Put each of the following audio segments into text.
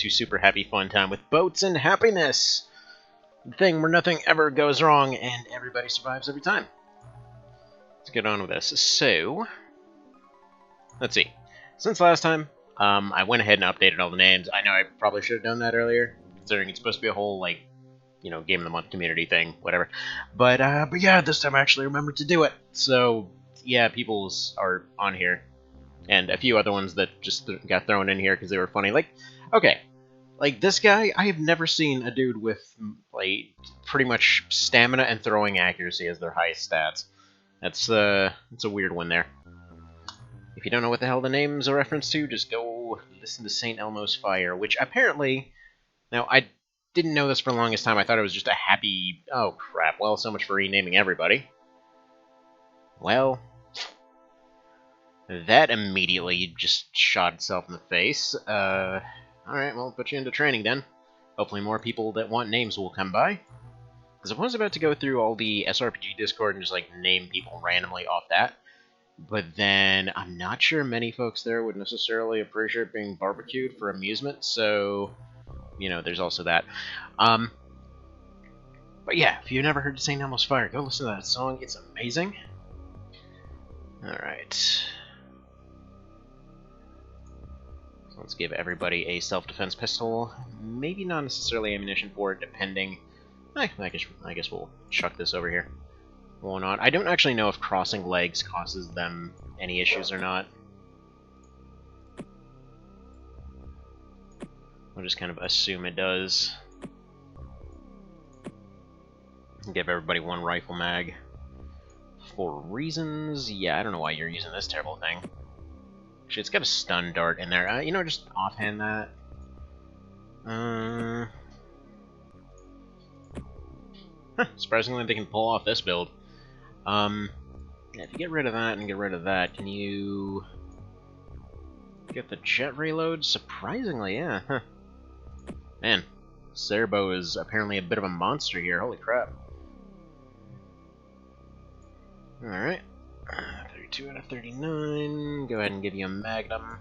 to Super Happy Fun Time with Boats and Happiness! The thing where nothing ever goes wrong and everybody survives every time. Let's get on with this. So, let's see. Since last time, I went ahead and updated all the names. I know I probably should have done that earlier, considering it's supposed to be a whole, like, you know, Game of the Month community thing, whatever. But yeah, this time I actually remembered to do it. So, yeah, people's are on here. And a few other ones that just got thrown in here because they were funny. Like, okay, like this guy, I have never seen a dude with, like, pretty much stamina and throwing accuracy as their highest stats. That's a weird one there. If you don't know what the hell the name's a reference to, just go listen to St. Elmo's Fire, which apparently, now I didn't know this for the longest time. I thought it was just a happy, oh crap, well, so much for renaming everybody. Well, that immediately just shot itself in the face. Alright, well, I'll put you into training then. Hopefully more people that want names will come by. Because I was about to go through all the SRPG Discord and just, like, name people randomly off that. But then, I'm not sure many folks there would necessarily appreciate being barbecued for amusement, so, you know, there's also that. But yeah, if you've never heard St. Elmo's Fire, go listen to that song, it's amazing. Alright. So let's give everybody a self-defense pistol. Maybe not necessarily ammunition for it, depending. I guess we'll chuck this over here. Why not? I don't actually know if crossing legs causes them any issues or not. I'll just kind of assume it does. Give everybody one rifle mag. For reasons, yeah, I don't know why you're using this terrible thing. Actually, it's got a stun dart in there. You know, just offhand that. Surprisingly, they can pull off this build. Yeah, if you get rid of that and get rid of that, can you get the jet reload? Surprisingly, yeah. Huh. Man, Serbo is apparently a bit of a monster here. Holy crap. Alright. 32 out of 39. Go ahead and give you a Magnum.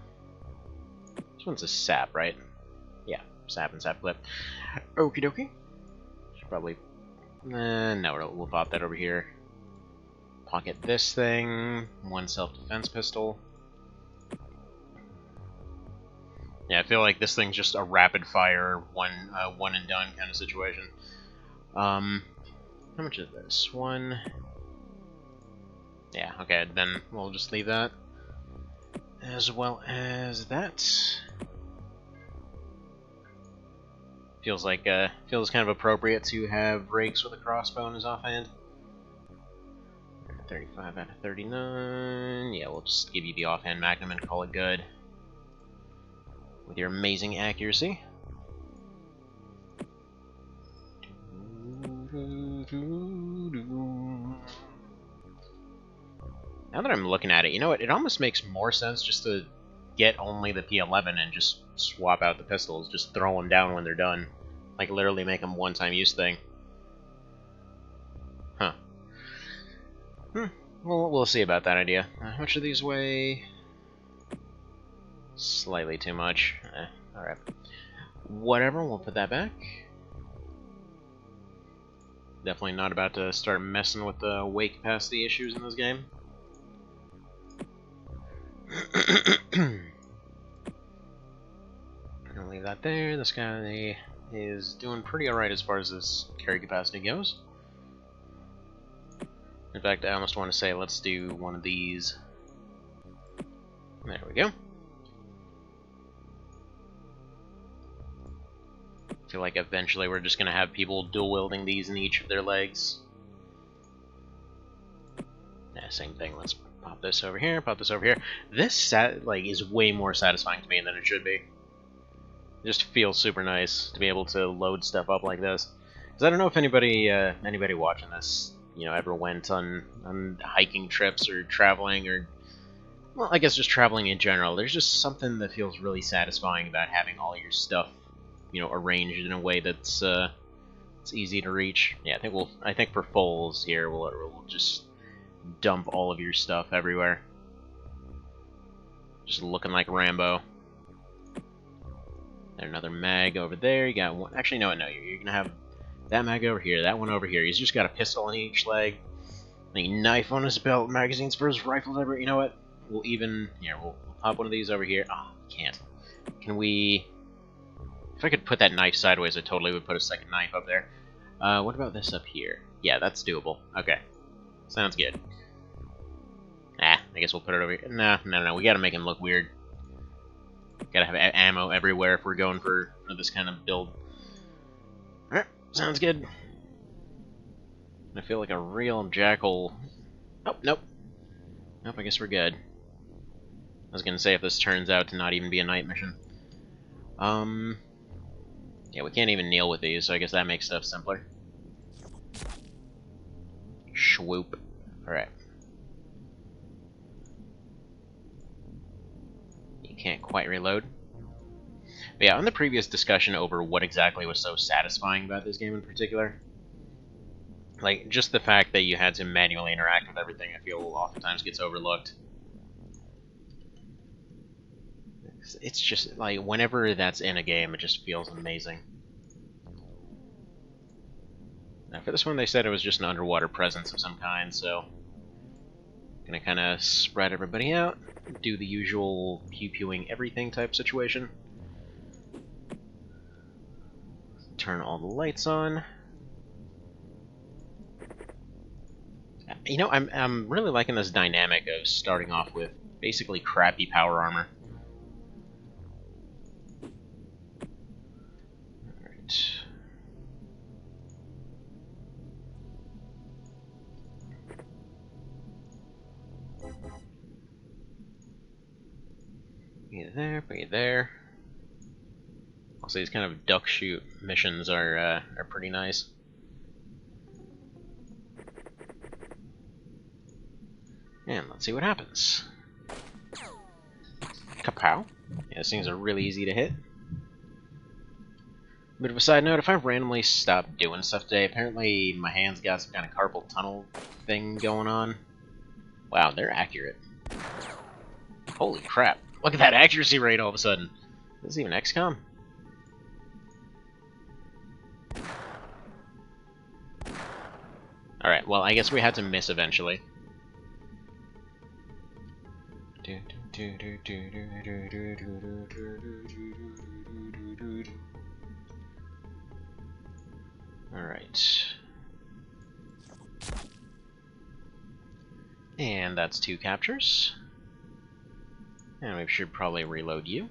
This one's a sap, right? Yeah, sap and sap clip. Okie dokie. Should probably... no, we'll pop that over here. Pocket this thing. One self-defense pistol. Yeah, I feel like this thing's just a rapid-fire, one and done kind of situation. How much is this? One... Yeah, okay, then we'll just leave that. As well as that. Feels like, feels kind of appropriate to have rakes with a crossbow in his offhand. 35 out of 39. Yeah, we'll just give you the offhand Magnum and call it good. With your amazing accuracy. Now that I'm looking at it, you know what? It almost makes more sense just to get only the P11 and just swap out the pistols. Just throw them down when they're done. Like, literally make them one-time use thing. Huh. Well, we'll see about that idea. How much do these weigh? Slightly too much. Alright. Whatever, we'll put that back. Definitely not about to start messing with the weight capacity issues in this game. I'll leave that there. This guy is doing pretty alright as far as his carry capacity goes. In fact, I almost want to say let's do one of these. There we go. I feel like eventually we're just going to have people dual-wielding these in each of their legs. Yeah, same thing. Let's pop this over here, pop this over here. This, is way more satisfying to me than it should be. It just feels super nice to be able to load stuff up like this. Because I don't know if anybody watching this, you know, ever went on hiking trips or traveling or, well, I guess just traveling in general. There's just something that feels really satisfying about having all your stuff, you know, arranged in a way that's it's easy to reach. Yeah, I think for Foals here we'll just dump all of your stuff everywhere. Just looking like Rambo. There's another mag over there. You got one. Actually, no, you're gonna have that mag over here, that one over here. He's just got a pistol in each leg, a knife on his belt, magazines for his rifles everywhere. You know what? We'll even here. We'll pop one of these over here. Oh, can't. Can we? If I could put that knife sideways, I totally would put a second knife up there. What about this up here? Yeah, that's doable. Okay, sounds good. I guess we'll put it over here. No. We gotta make him look weird. Gotta have ammo everywhere if we're going for this kind of build. Alright, sounds good. I feel like a real jackal. Oh, nope. Nope, I guess we're good. I was gonna say if this turns out to not even be a night mission. Yeah, we can't even kneel with these, so I guess that makes stuff simpler. Swoop. Alright. You can't quite reload. But yeah, on the previous discussion over what exactly was so satisfying about this game in particular, like, just the fact that you had to manually interact with everything, I feel oftentimes gets overlooked. It's just, like, whenever that's in a game, it just feels amazing. Now, for this one, they said it was just an underwater presence of some kind, so gonna kind of spread everybody out, do the usual pew-pewing everything type situation. Turn all the lights on. You know, I'm really liking this dynamic of starting off with basically crappy power armor. Alright. Bring it there. Also, these kind of duck shoot missions are pretty nice. And let's see what happens. Kapow. Yeah, these things are really easy to hit. Bit of a side note, if I randomly stop doing stuff today, apparently my hand's got some kind of carpal tunnel thing going on. Wow, they're accurate. Holy crap. Look at that accuracy rate all of a sudden. This is even XCOM. Alright, well, I guess we had to miss eventually. Alright. And that's 2 captures. And we should probably reload you.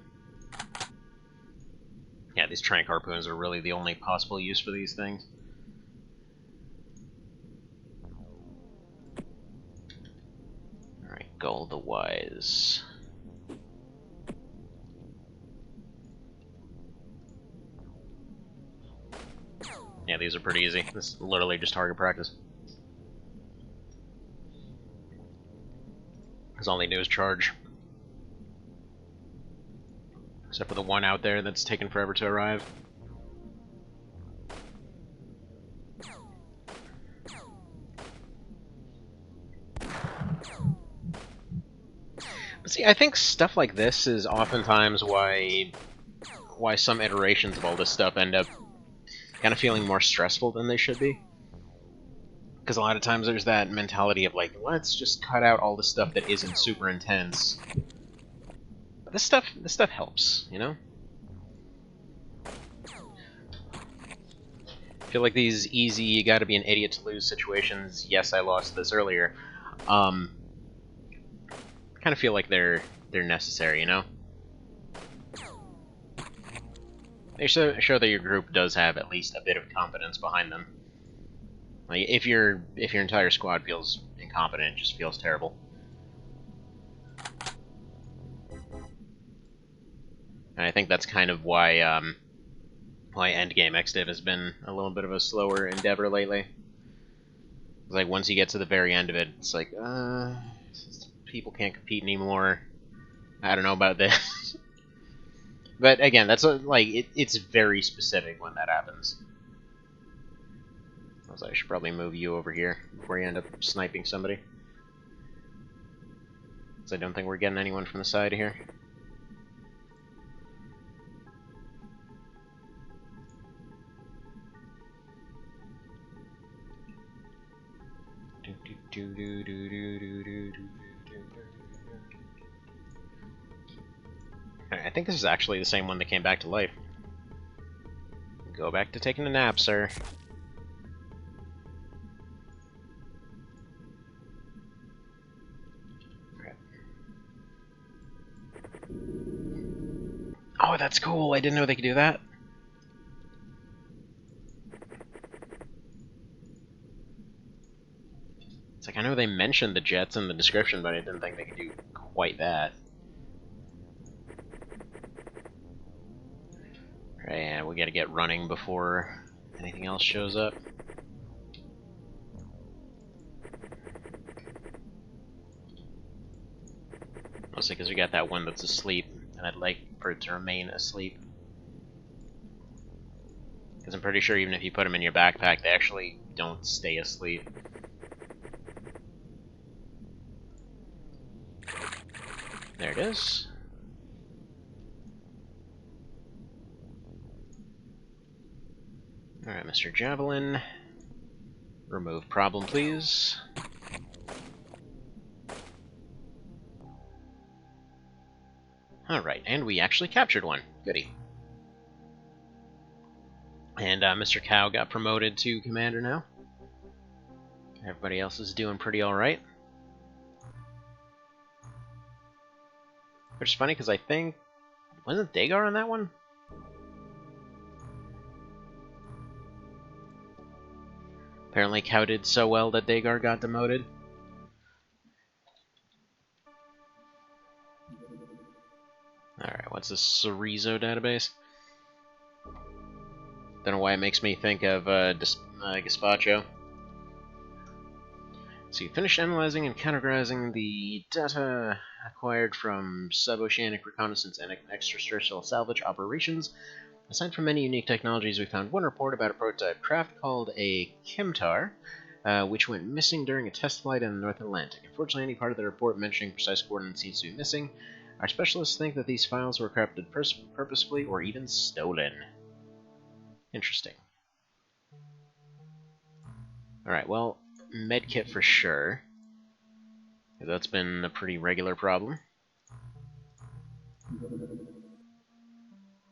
Yeah, these trank harpoons are really the only possible use for these things. Alright, Gull the Wise. Yeah, these are pretty easy. This is literally just target practice. Because all they do is charge. Except for the one out there that's taken forever to arrive. But see, I think stuff like this is oftentimes why some iterations of all this stuff end up kind of feeling more stressful than they should be. Because a lot of times there's that mentality of like, let's just cut out all the stuff that isn't super intense. But this stuff helps, you know? I feel like these easy, you gotta be an idiot to lose situations, yes, I lost this earlier, kind of feel like they're necessary, you know? They show that your group does have at least a bit of confidence behind them. Like, if your entire squad feels incompetent, it just feels terrible. And I think that's kind of why Endgame XDiv has been a little bit of a slower endeavor lately. Like, once you get to the very end of it, it's like, people can't compete anymore. I don't know about this. But again, that's it's very specific when that happens. So I should probably move you over here before you end up sniping somebody. Because I don't think we're getting anyone from the side here. I think this is actually the same one that came back to life. Go back to taking a nap, sir. Oh, that's cool. I didn't know they could do that. It's like, I know they mentioned the jets in the description, but I didn't think they could do quite that. Right, yeah, we gotta get running before anything else shows up. Mostly because we got that one that's asleep, and I'd like for it to remain asleep. Because I'm pretty sure even if you put them in your backpack, they actually don't stay asleep. There it is. Alright, Mr. Javelin. Remove problem, please. Alright, and we actually captured one. Goody. And Mr. Cow got promoted to commander now. Everybody else is doing pretty alright. Which is funny, because I think... wasn't Dagar on that one? Apparently Cow did so well that Dagar got demoted. Alright, what's this Cerezo database? Don't know why it makes me think of Gazpacho. So you finished analyzing and categorizing the data acquired from suboceanic reconnaissance and extraterrestrial salvage operations. Aside from many unique technologies, we found one report about a prototype craft called a Chemtar, which went missing during a test flight in the North Atlantic. Unfortunately, any part of the report mentioning precise coordinates seems to be missing. Our specialists think that these files were corrupted purposefully or even stolen. Interesting. Alright, well, medkit for sure. That's been a pretty regular problem.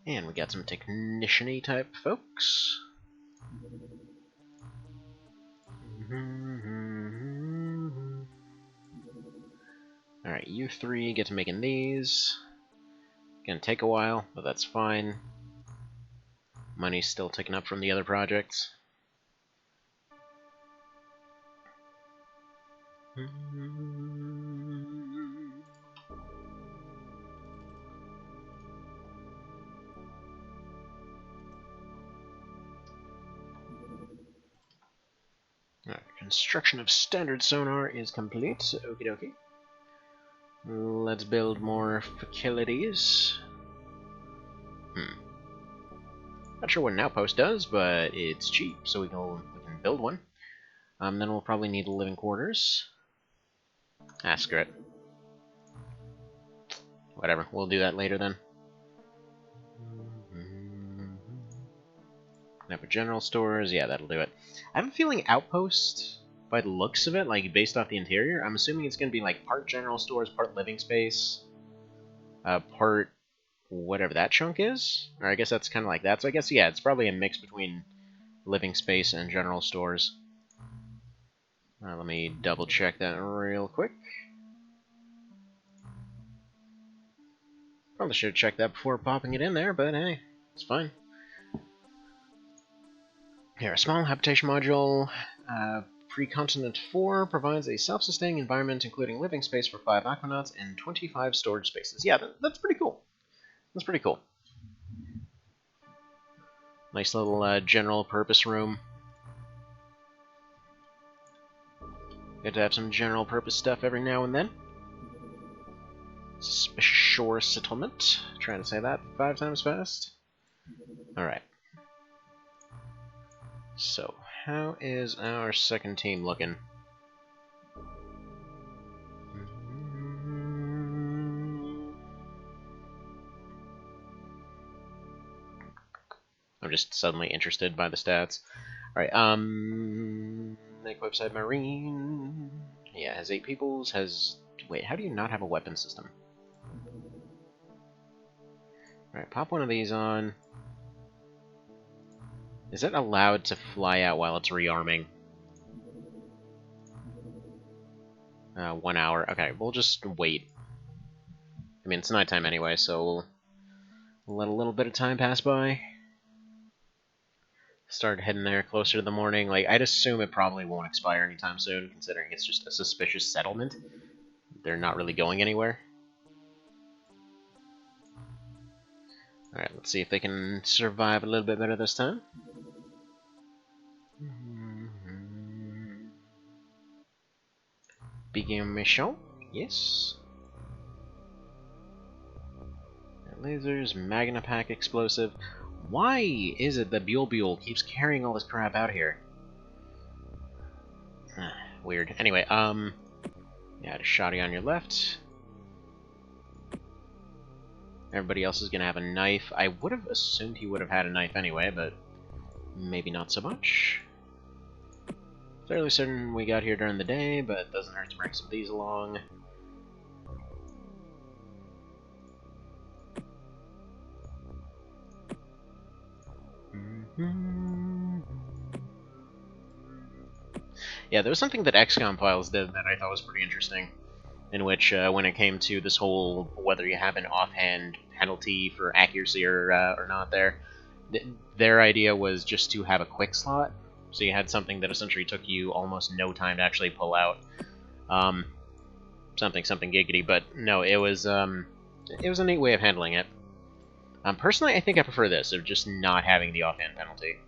And we got some technician-y type folks. Alright, you three get to making these. Gonna take a while, but that's fine. Money's still ticking up from the other projects. Alright, construction of standard sonar is complete. Okie dokie. Let's build more facilities. Not sure what an outpost does, but it's cheap, so we can build one. Then we'll probably need living quarters. Ah, screw it. Whatever, we'll do that later then. Now for general stores, yeah, that'll do it. I have a feeling outpost, by the looks of it, like based off the interior, I'm assuming it's going to be like part general stores, part living space, part whatever that chunk is. Or I guess that's kind of like that. So I guess, yeah, it's probably a mix between living space and general stores. Let me double check that real quick. Probably should have checked that before popping it in there, but hey, it's fine. Here, a small habitation module, Precontinent 4, provides a self-sustaining environment including living space for 5 aquanauts and 25 storage spaces. Yeah, that's pretty cool. That's pretty cool. Nice little general purpose room. Good to have some general purpose stuff every now and then. Suspicious shore settlement. Trying to say that 5 times fast. Alright. So, how is our second team looking? I'm just suddenly interested by the stats. Alright, Equip submarine. Yeah, has 8 peoples, has... Wait, how do you not have a weapon system? Alright, pop one of these on. Is it allowed to fly out while it's rearming? 1 hour. Okay, we'll just wait. I mean, it's nighttime anyway, so we'll let a little bit of time pass by. Start heading there closer to the morning. Like, I'd assume it probably won't expire anytime soon, considering it's just a suspicious settlement. They're not really going anywhere. Alright, let's see if they can survive a little bit better this time. Begin mission. Yes. Lasers, Magna Pack explosive. Why is it that Buell keeps carrying all this crap out here? Weird. Anyway, yeah, just shotty on your left. Everybody else is gonna have a knife. I would have assumed he would have had a knife anyway, but maybe not so much. Fairly certain we got here during the day, but it doesn't hurt to bring some of these along. Yeah, there was something that XCOM Files did that I thought was pretty interesting, in which when it came to this whole whether you have an offhand penalty for accuracy or not their idea was just to have a quick slot, so you had something that essentially took you almost no time to actually pull out something giggity, but no, it was a neat way of handling it. Personally, I think I prefer this, of just not having the offhand penalty.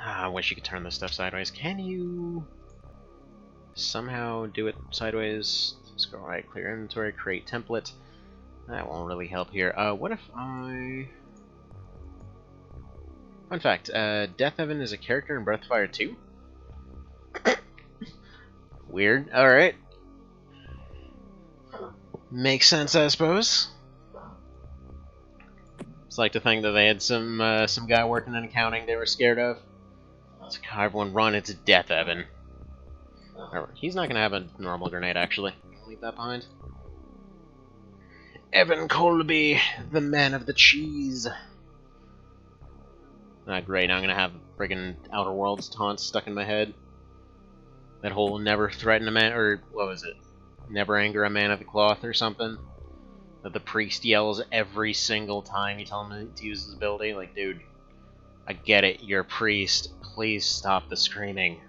I wish you could turn this stuff sideways. Can you somehow do it sideways? Scroll right, clear inventory, create template. That won't really help here. What if I... Fun fact, Death Evan is a character in Breath of Fire 2? Weird. Alright. Makes sense, I suppose. It's like to think that they had some guy working in accounting they were scared of. Let's everyone run, it's Death Evan. He's not gonna have a normal grenade, actually. Leave that behind. Evan Colby, the man of the cheese. Great, now I'm gonna have friggin' Outer Worlds taunt stuck in my head. That whole never threaten a man, or what was it? Never anger a man of the cloth or something. That the priest yells every single time you tell him to use his ability. Like, dude, I get it, you're a priest. Please stop the screaming.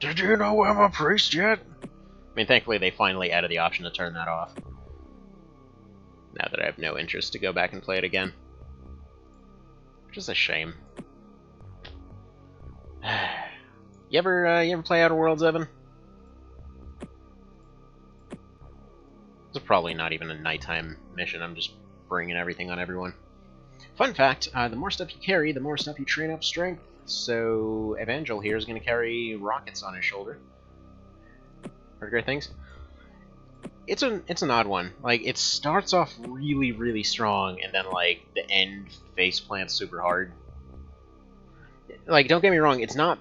Did you know I'm a priest yet? I mean, thankfully they finally added the option to turn that off. Now that I have no interest to go back and play it again. Which is a shame. You ever play Outer Worlds, Evan? It's probably not even a nighttime mission, I'm just bringing everything on everyone. Fun fact, the more stuff you carry, the more stuff you train up strength. So, Evangel here is going to carry rockets on his shoulder. Heard great things? It's an odd one. Like, it starts off really, really strong, and then, like, the end face plants super hard. Like, don't get me wrong, it's not...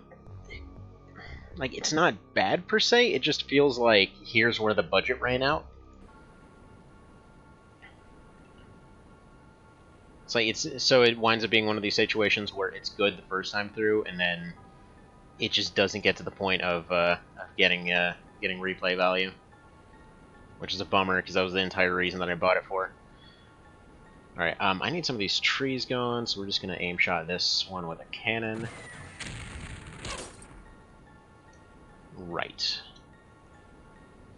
Like, it's not bad, per se, it just feels like, here's where the budget ran out. It's like so it winds up being one of these situations where it's good the first time through, and then it just doesn't get to the point of getting replay value, which is a bummer because that was the entire reason that I bought it for. All right, I need some of these trees gone, so we're just gonna aim shot this one with a cannon. Right.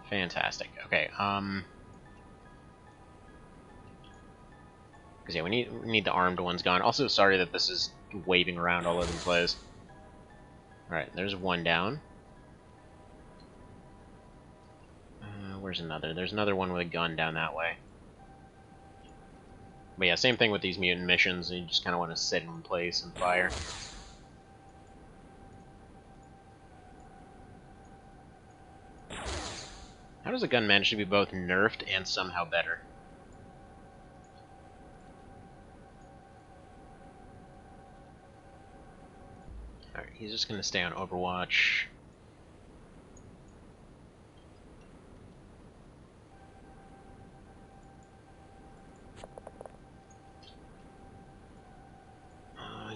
Fantastic. Okay. Because yeah, we need the armed ones gone. Also, sorry that this is waving around all over the place. Alright, there's one down. Where's another? There's another one with a gun down that way. But yeah, same thing with these mutant missions. You just kind of want to sit in place and fire. How does a gun manage to be both nerfed and somehow better? Alright, he's just gonna stay on Overwatch.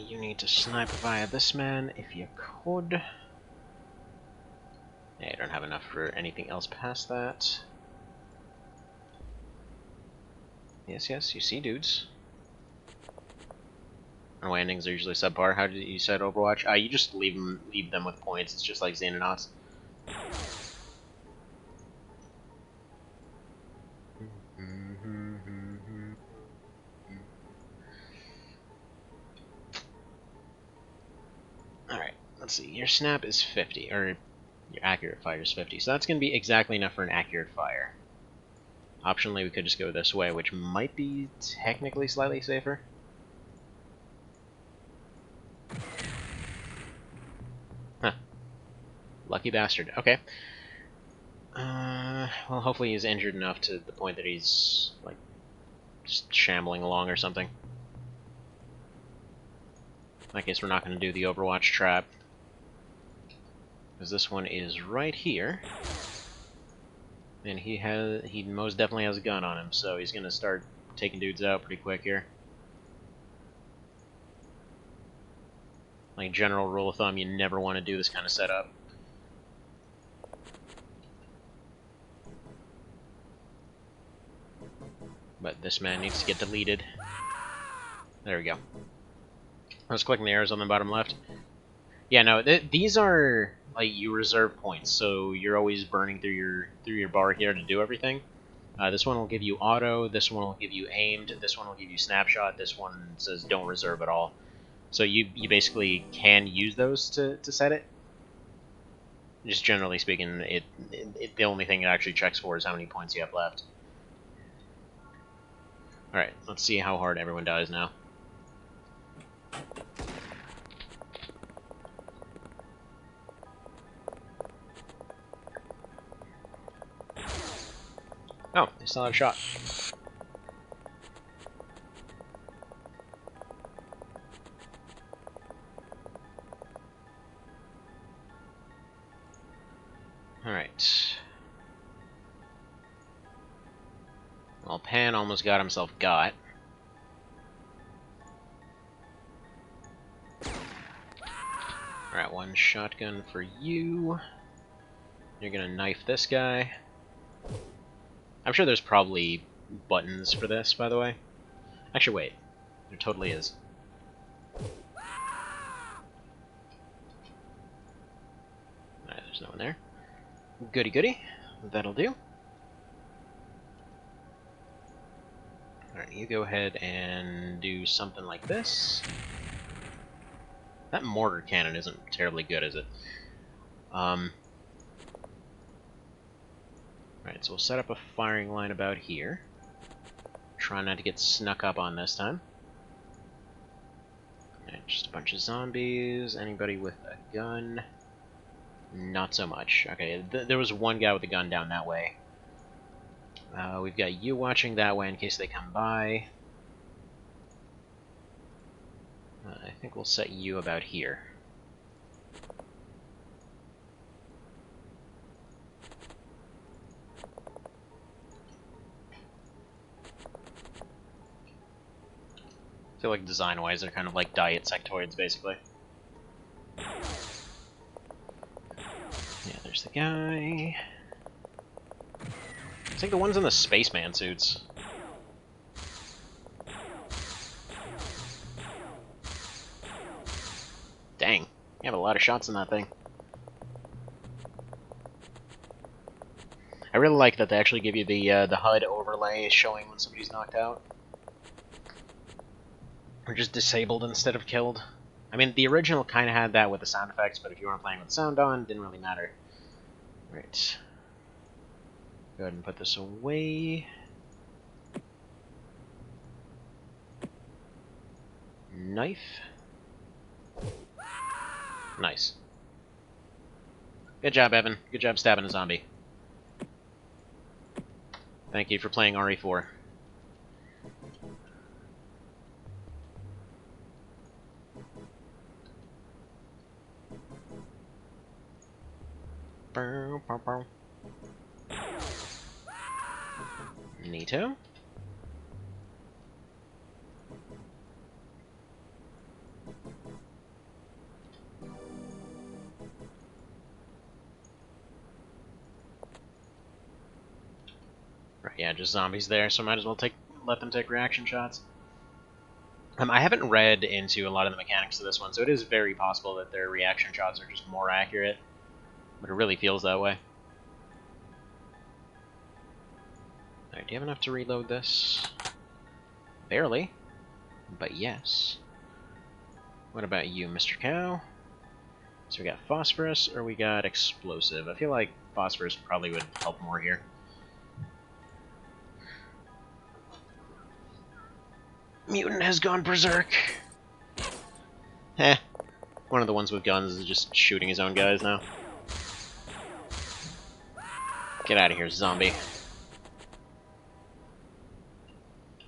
You need to snipe via this man if you could. Yeah, I don't have enough for anything else past that. Yes, yes, you see dudes. And landings are usually subpar. How did you set Overwatch? You just leave them with points. It's just like Xenonauts. Alright, let's see. Your snap is 50, or your accurate fire is 50. So that's going to be exactly enough for an accurate fire. Optionally, we could just go this way, which might be technically slightly safer. Huh. Lucky bastard. Okay. Well, hopefully he's injured enough to the point that he's, like, just shambling along or something. In that case, we're not going to do the Overwatch trap. Because this one is right here. And he most definitely has a gun on him, so he's going to start taking dudes out pretty quick here. Like, general rule of thumb, you never want to do this kind of setup. But this man needs to get deleted. There we go. I was clicking the arrows on the bottom left. Yeah, no, these are like you reserve points, so you're always burning through your bar here to do everything. This one will give you auto. This one will give you aimed. This one will give you snapshot. This one says don't reserve at all. So you basically can use those to set it. Just generally speaking, the only thing it actually checks for is how many points you have left. Alright, let's see how hard everyone dies now. Oh, they still have a shot. Alright. Well, Pan almost got himself got. Alright, one shotgun for you. You're gonna knife this guy. I'm sure there's probably buttons for this, by the way. Actually, wait. There totally is. Alright, there's no one there. Goody goody. That'll do. Alright, you go ahead and do something like this. That mortar cannon isn't terribly good, is it? Alright, so we'll set up a firing line about here. Try not to get snuck up on this time. Alright, just a bunch of zombies. Anybody with a gun? Not so much. Okay, there was one guy with a gun down that way. We've got you watching that way in case they come by. I think we'll set you about here. I feel like design-wise they're kind of like diet sectoids, basically. Yeah, there's the guy. It's like the ones in the spaceman suits. Dang, you have a lot of shots in that thing. I really like that they actually give you the HUD overlay showing when somebody's knocked out. Or just disabled instead of killed. I mean, the original kind of had that with the sound effects, but if you weren't playing with sound on, it didn't really matter. Right. Go ahead and put this away. Knife. Nice. Good job, Evan. Good job stabbing a zombie. Thank you for playing RE4. Neato. Right, yeah, just zombies there, so might as well let them take reaction shots. I haven't read into a lot of the mechanics of this one, so it is very possible that their reaction shots are just more accurate, but it really feels that way. Alright, do you have enough to reload this? Barely, but yes. What about you, Mr. Cow? So we got phosphorus, or we got explosive. I feel like phosphorus probably would help more here. Mutant has gone berserk. Heh. One of the ones with guns is just shooting his own guys now. Get out of here, zombie.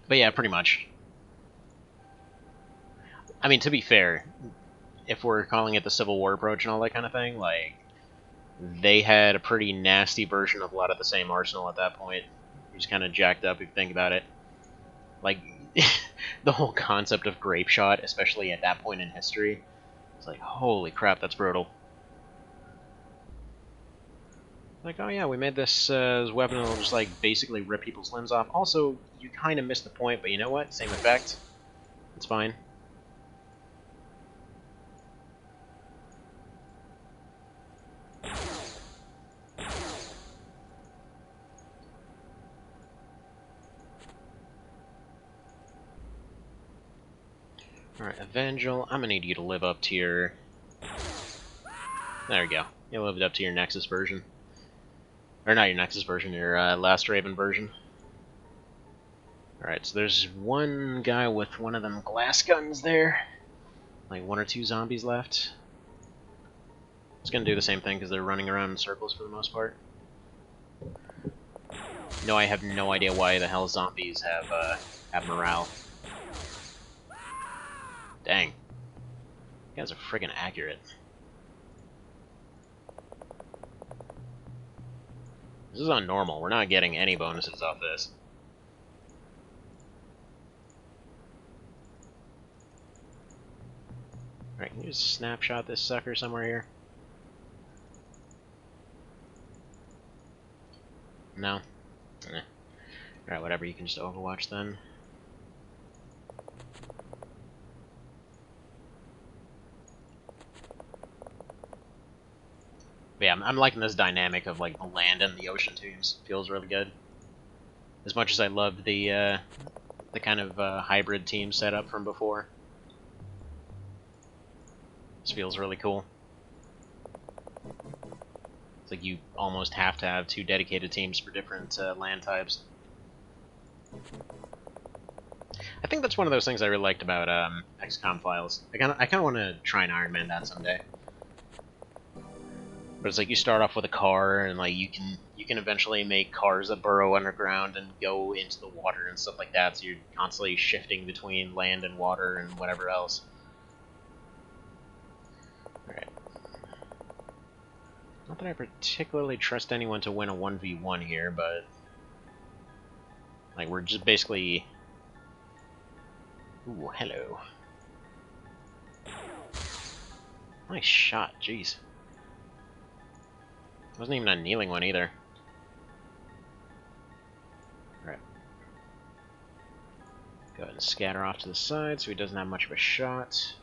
But yeah, pretty much. I mean, to be fair, if we're calling it the Civil War approach and all that kind of thing, like, they had a pretty nasty version of a lot of the same arsenal at that point. It was kind of jacked up if you think about it. Like, the whole concept of grape shot, especially at that point in history, it's like, holy crap, that's brutal. Like, oh yeah, we made this weapon that'll just, like, basically rip people's limbs off. Also, you kind of missed the point, but you know what? Same effect. It's fine. Alright, Evangel, I'm gonna need you to live up to your... There we go. You lived up to your Nexus version. Or not your Nexus version, your Last Raven version. Alright, so there's one guy with one of them glass guns there. Like 1 or 2 zombies left. It's gonna do the same thing because they're running around in circles for the most part. No, I have no idea why the hell zombies have morale. Dang. You guys are friggin' accurate. This is on normal. We're not getting any bonuses off this. Alright, can you just snapshot this sucker somewhere here? No? Eh. Alright, whatever, you can just overwatch then. But yeah, I'm liking this dynamic of like the land and the ocean teams. Feels really good. As much as I loved the kind of hybrid team setup from before. This feels really cool. It's like you almost have to have 2 dedicated teams for different land types. I think that's one of those things I really liked about XCOM Files. I kind of want to try and Ironman that someday. But it's like you start off with a car, and like you can eventually make cars that burrow underground and go into the water and stuff like that. So you're constantly shifting between land and water and whatever else. All right. Not that I particularly trust anyone to win a 1v1 here, but like we're just basically. Ooh, hello. Nice shot, jeez. Wasn't even a kneeling one either. Alright. Go ahead and scatter off to the side so he doesn't have much of a shot.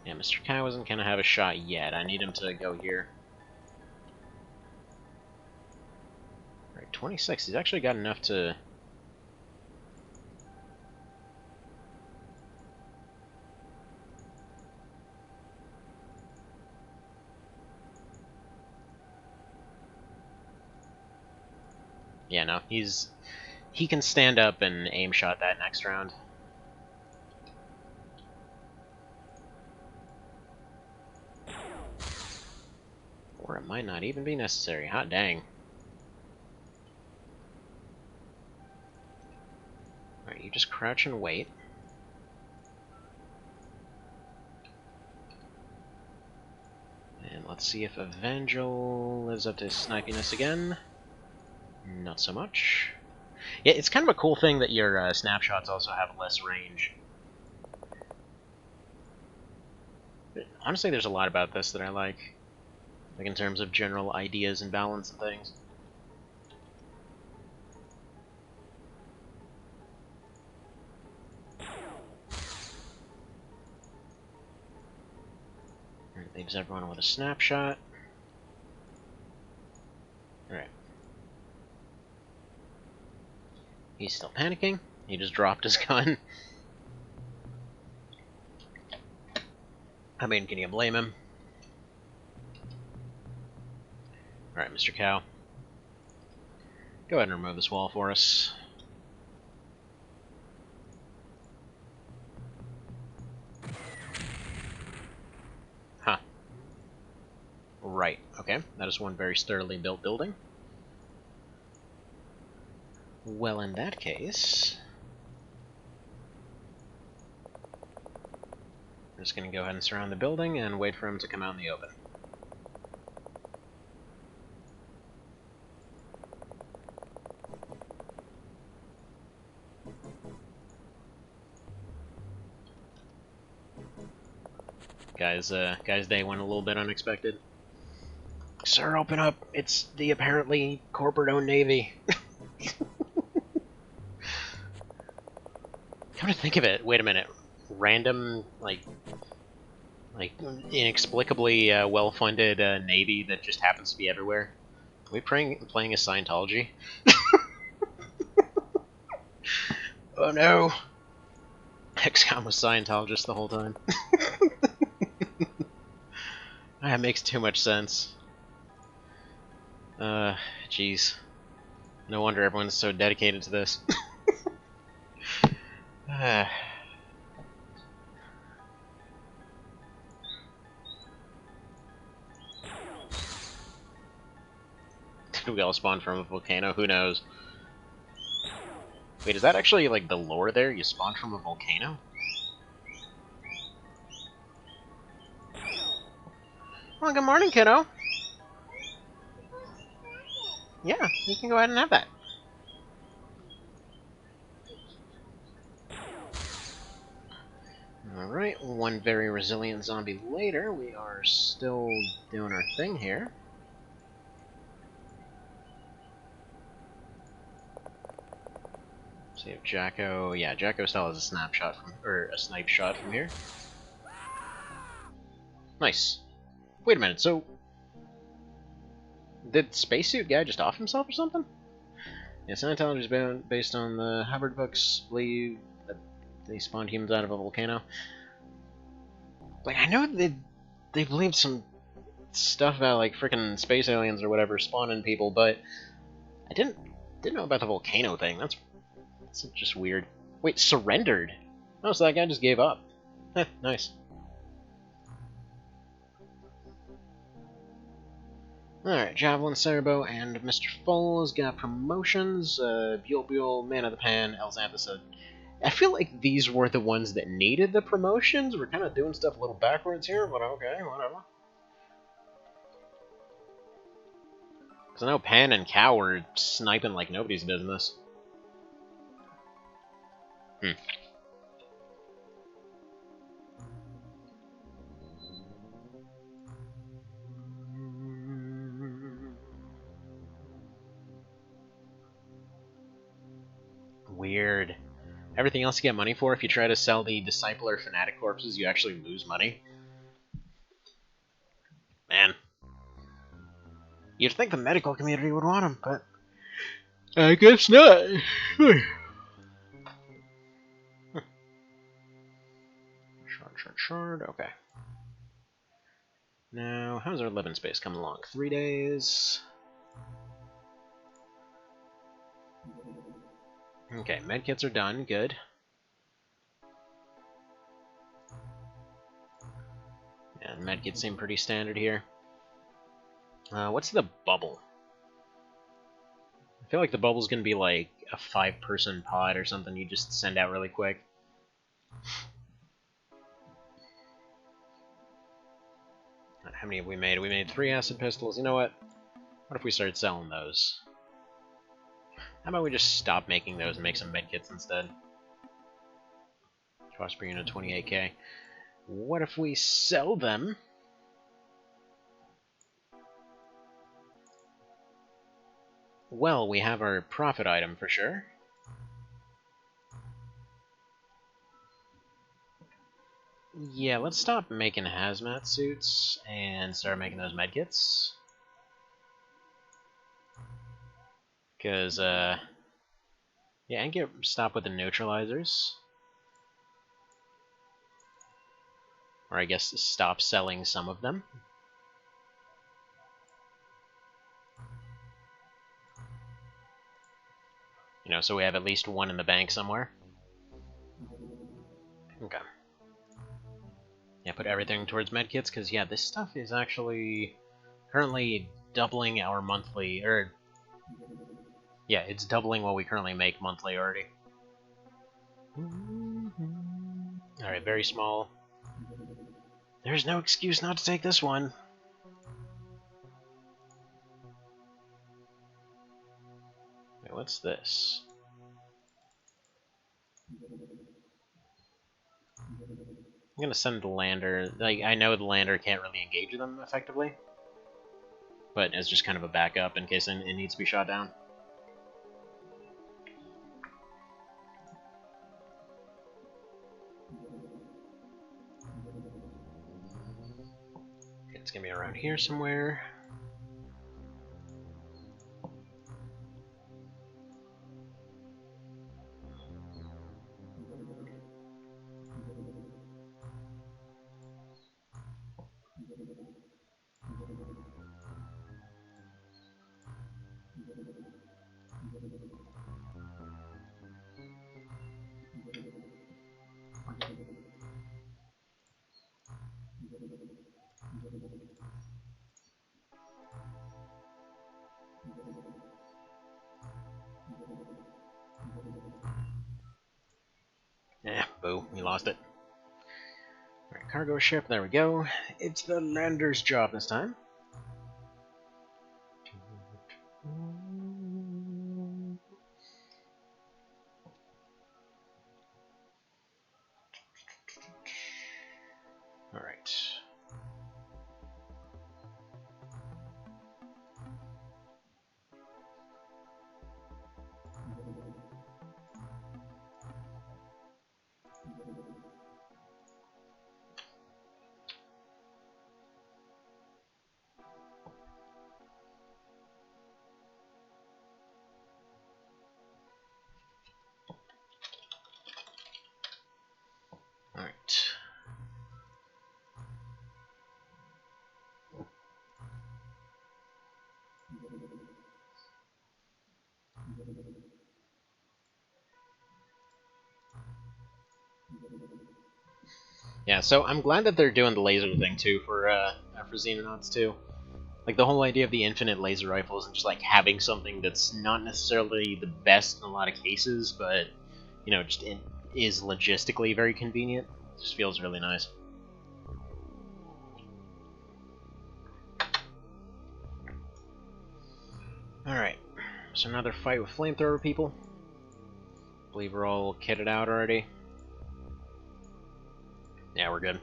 Yeah, Mr. Cow isn't gonna have a shot yet. I need him to go here. Alright, 26. He's actually got enough to... Yeah, no, he can stand up and aim shot that next round. Or it might not even be necessary. Hot dang. Alright, you just crouch and wait. Let's see if Evangel lives up to his snipiness again. Not so much. Yeah, it's kind of a cool thing that your snapshots also have less range. But honestly, there's a lot about this that I like in terms of general ideas and balance and things. Alright, leaves everyone with a snapshot. Alright. He's still panicking. He just dropped his gun. I mean, can you blame him? Alright, Mr. Cow. Go ahead and remove this wall for us. Huh. Right, okay. That is one very sturdily built building. Well, in that case... I'm just going to go ahead and surround the building and wait for him to come out in the open. Guy's day went a little bit unexpected. Sir, open up! It's the apparently corporate-owned Navy. Come to think of it, wait a minute. Random, like inexplicably well-funded Navy that just happens to be everywhere. Are we playing a Scientology? Oh no! XCOM was Scientologist the whole time. That makes too much sense. Jeez. No wonder everyone's so dedicated to this. Did we all spawn from a volcano? Who knows? Wait, is that actually like the lore there? You spawn from a volcano? Well, good morning, kiddo. Yeah, you can go ahead and have that. Alright, one very resilient zombie later, we are still doing our thing here. See if Jacko... Yeah, Jacko still has a snapshot from... or a snipe shot from here. Nice. Wait a minute, so... did Spacesuit Guy just off himself or something? Yeah, Scientology is based on the Hubbard books, believe that they spawned humans out of a volcano. Like, I know they believed some stuff about, like, frickin' space aliens or whatever spawning people, but I didn't know about the volcano thing. That's just weird. Wait, surrendered? Oh, so that guy just gave up. Heh, nice. Alright, Javelin, Cerbo, and Mr. Foles got promotions. Buell, Man of the Pan, Elxanthus. I feel like these were the ones that needed the promotions. We're kind of doing stuff a little backwards here, but okay, whatever. Because I know Pan and Cow were sniping like nobody's business. Weird. Everything else you get money for, if you try to sell the Discipler Fanatic corpses, you actually lose money. Man. You'd think the medical community would want them, but... I guess not. Shard, okay. Now, how's our living space coming along? 3 days. Okay, medkits are done, good. Yeah, medkits seem pretty standard here. What's the bubble? I feel like the bubble's gonna be like a 5-person pod or something you just send out really quick. How many have we made? We made 3 acid pistols. You know what? What if we started selling those? How about we just stop making those and make some medkits instead? Cost per unit 28k. What if we sell them? Well, we have our profit item for sure. Yeah, let's stop making hazmat suits and start making those medkits. Because, yeah, and stop with the neutralizers. Or I guess stop selling some of them. You know, so we have at least one in the bank somewhere. Okay. Yeah, put everything towards medkits, because, yeah, this stuff is actually currently doubling our monthly, or... Yeah, it's doubling what we currently make monthly already. Alright, very small. There's no excuse not to take this one. Wait, what's this? I'm gonna send the lander. Like, I know the lander can't really engage them effectively, but it's just kind of a backup in case it needs to be shot down. It's gonna be around here somewhere. Eh, boo, we lost it. Alright, cargo ship, there we go. It's the lander's job this time. Alright. Alright. Yeah, so I'm glad that they're doing the laser thing too for Xenonauts too. Like the whole idea of the infinite laser rifles and just like having something that's not necessarily the best in a lot of cases, but you know, just it is logistically very convenient. Just feels really nice. Alright, so another fight with flamethrower people. I believe we're all kitted out already. Yeah, we're good.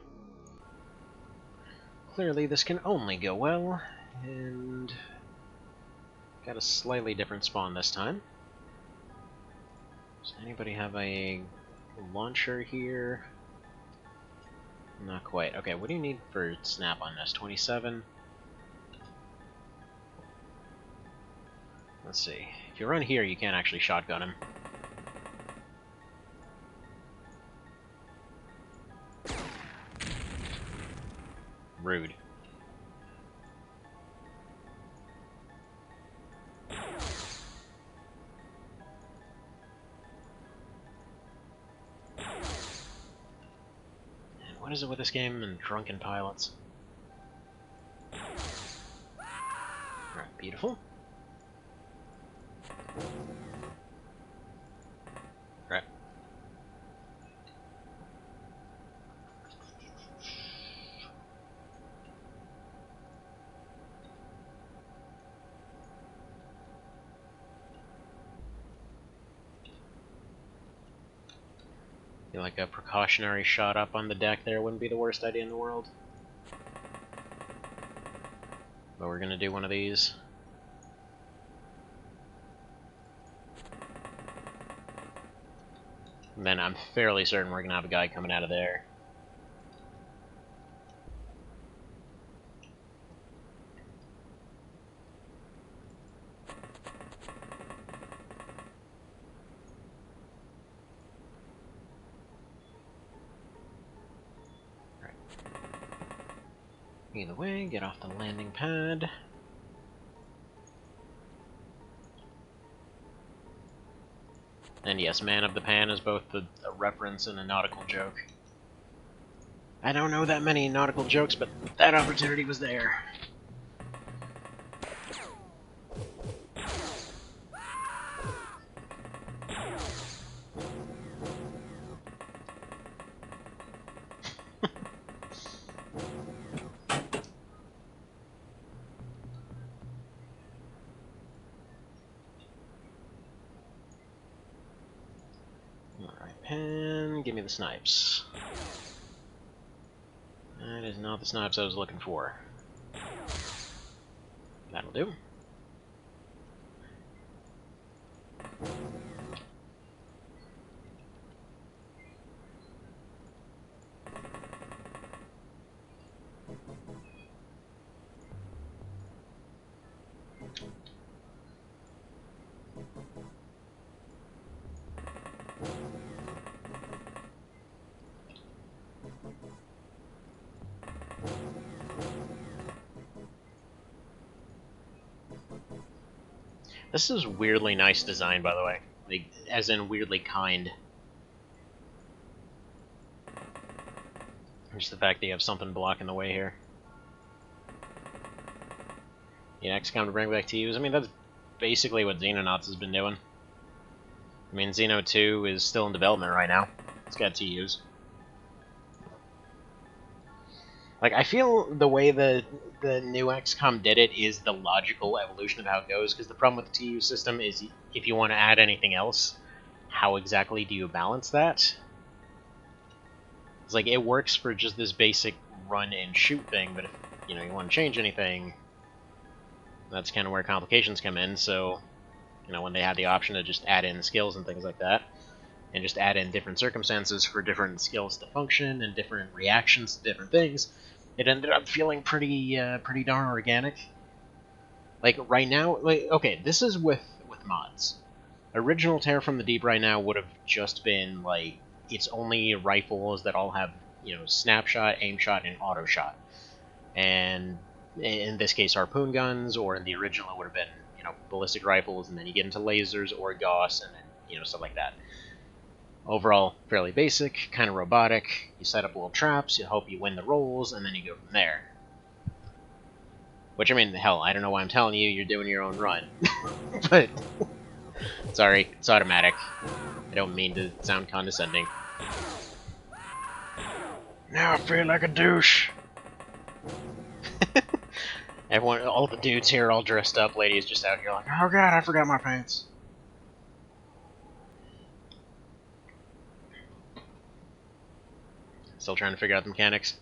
Clearly this can only go well, and got a slightly different spawn this time. Does anybody have a launcher here? Not quite. Okay, what do you need for snap on this? 27? Let's see. If you run here, you can't actually shotgun him. Rude. And what is it with this game and drunken pilots? Alright, beautiful. Right. feel like a precautionary shot up on the deck there wouldn't be the worst idea in the world. But we're gonna do one of these. And then I'm fairly certain we're gonna have a guy coming out of there. Either way, get off the landing pad. And yes, Man of the Pan is both a reference and a nautical joke. I don't know that many nautical jokes, but that opportunity was there. Alright, Pan, give me the snipes. That is not the snipes I was looking for. That'll do. This is weirdly nice design, by the way. Like, as in weirdly kind. Just the fact that you have something blocking the way here. Yeah, XCOM to bring back TWoS. I mean, that's basically what Xenonauts has been doing. I mean, Xeno 2 is still in development right now. It's got TWoS. Like, I feel the way the new XCOM did it is the logical evolution of how it goes, because the problem with the TWoS system is if you want to add anything else, how exactly do you balance that? It's like, it works for just this basic run and shoot thing, but if you want to change anything, that's kind of where complications come in. So, when they had the option to just add in skills and things like that, and just add in different circumstances for different skills to function and different reactions to different things, it ended up feeling pretty darn organic. Like, right now, okay, this is with mods. Original Terror from the Deep right now would have just been, like, it's only rifles that all have, snapshot, aim shot, and auto shot. And in this case, harpoon guns, or in the original it would have been, ballistic rifles, and then you get into lasers or GOS, and then, stuff like that. Overall, fairly basic, kind of robotic. You set up little traps, you hope you win the rolls, and then you go from there. Which, I mean, hell, I don't know why I'm telling you, you're doing your own run. But, sorry, it's automatic. I don't mean to sound condescending. Now I feel like a douche. Everyone, all the dudes here all dressed up, ladies just out here like, oh god, I forgot my pants. Still trying to figure out the mechanics.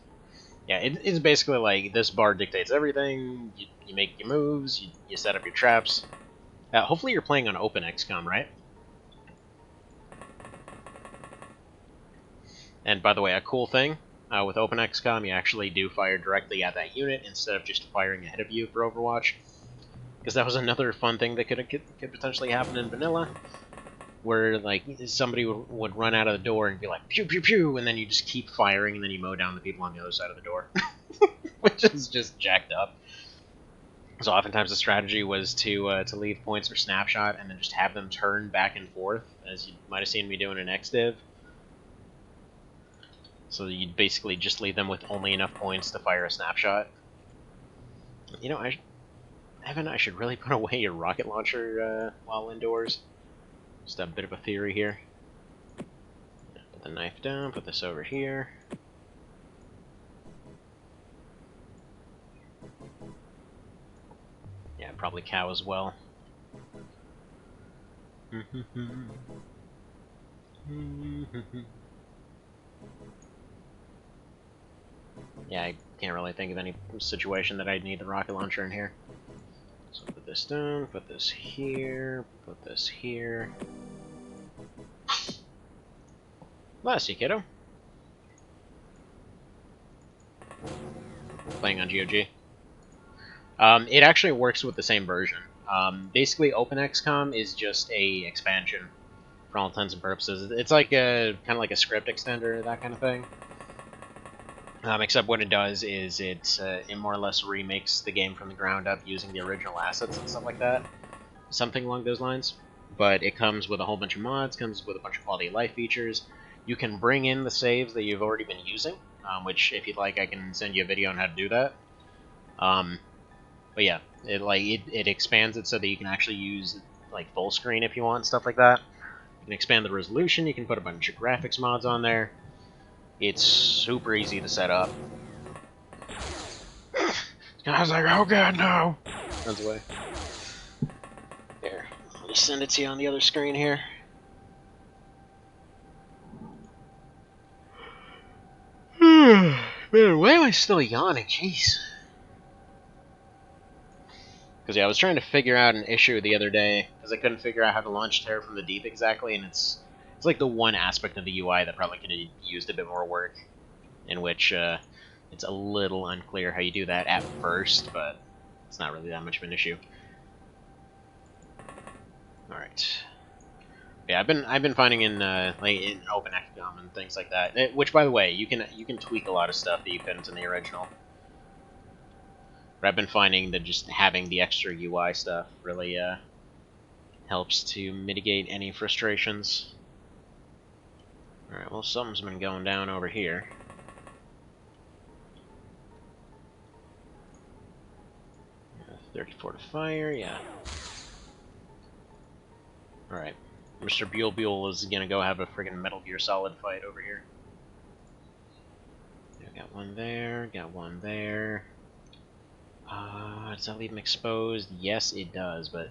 Yeah, it's basically like, this bar dictates everything, you make your moves, you set up your traps. Hopefully you're playing on Open XCOM, right? And by the way, a cool thing, with Open XCOM, you actually do fire directly at that unit instead of just firing ahead of you for Overwatch. Because that was another fun thing that could potentially happen in vanilla, where like somebody would run out of the door and be like pew pew pew, and then you just keep firing, and then you mow down the people on the other side of the door, which is just jacked up. So oftentimes the strategy was to leave points for snapshot and then just have them turn back and forth, as you might have seen me doing in XDiv. So you'd basically just leave them with only enough points to fire a snapshot. Evan, I should really put away your rocket launcher while indoors. Just a bit of a theory here. Put the knife down, put this over here. Yeah, probably cow as well. Yeah, I can't really think of any situation that I'd need the rocket launcher in here. So put this down, put this here, put this here. Bless you, kiddo. Playing on GOG. It actually works with the same version. Basically, Open XCOM is just a expansion for all intents and purposes. It's like a kind of like a script extender, that kind of thing. Except what it does is it more or less remakes the game from the ground up using the original assets and stuff like that. Something along those lines. But it comes with a whole bunch of mods, comes with a bunch of quality of life features. You can bring in the saves that you've already been using, which, if you'd like, I can send you a video on how to do that. But yeah, it expands it so that you can actually use like full screen if you want, stuff like that. You can expand the resolution, you can put a bunch of graphics mods on there. It's super easy to set up. I was like, oh god, no! Runs away. Here, let me send it to you on the other screen here. Man, why am I still yawning? Jeez. Because yeah, I was trying to figure out an issue the other day, because I couldn't figure out how to launch Terror from the Deep exactly, and it's like the one aspect of the UI that probably could have used a bit more work, in which it's a little unclear how you do that at first, but it's not really that much of an issue. All right. Yeah, I've been finding in like in Open XCOM and things like that. Which, by the way, you can tweak a lot of stuff that you couldn't in the original. But I've been finding that just having the extra UI stuff really helps to mitigate any frustrations. All right, well, something's been going down over here. Yeah, 34 to fire, yeah. All right. Mr. Buell is gonna go have a friggin' Metal Gear Solid fight over here. Yeah, got one there, got one there. Does that leave him exposed? Yes, it does, but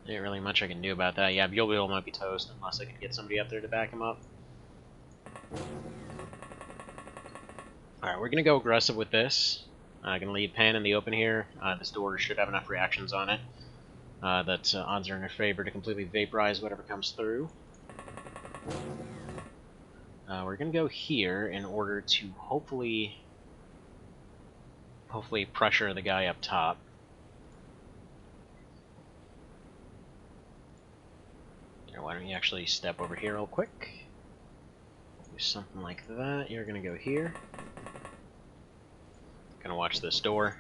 there ain't really much I can do about that. Yeah, Buell might be toast unless I can get somebody up there to back him up. Alright, we're gonna go aggressive with this. Gonna leave Pan in the open here. This door should have enough reactions on it. That odds are in our favor to completely vaporize whatever comes through. We're gonna go here in order to hopefully pressure the guy up top. Here, why don't you actually step over here real quick? Do something like that. You're gonna go here. Gonna watch this door.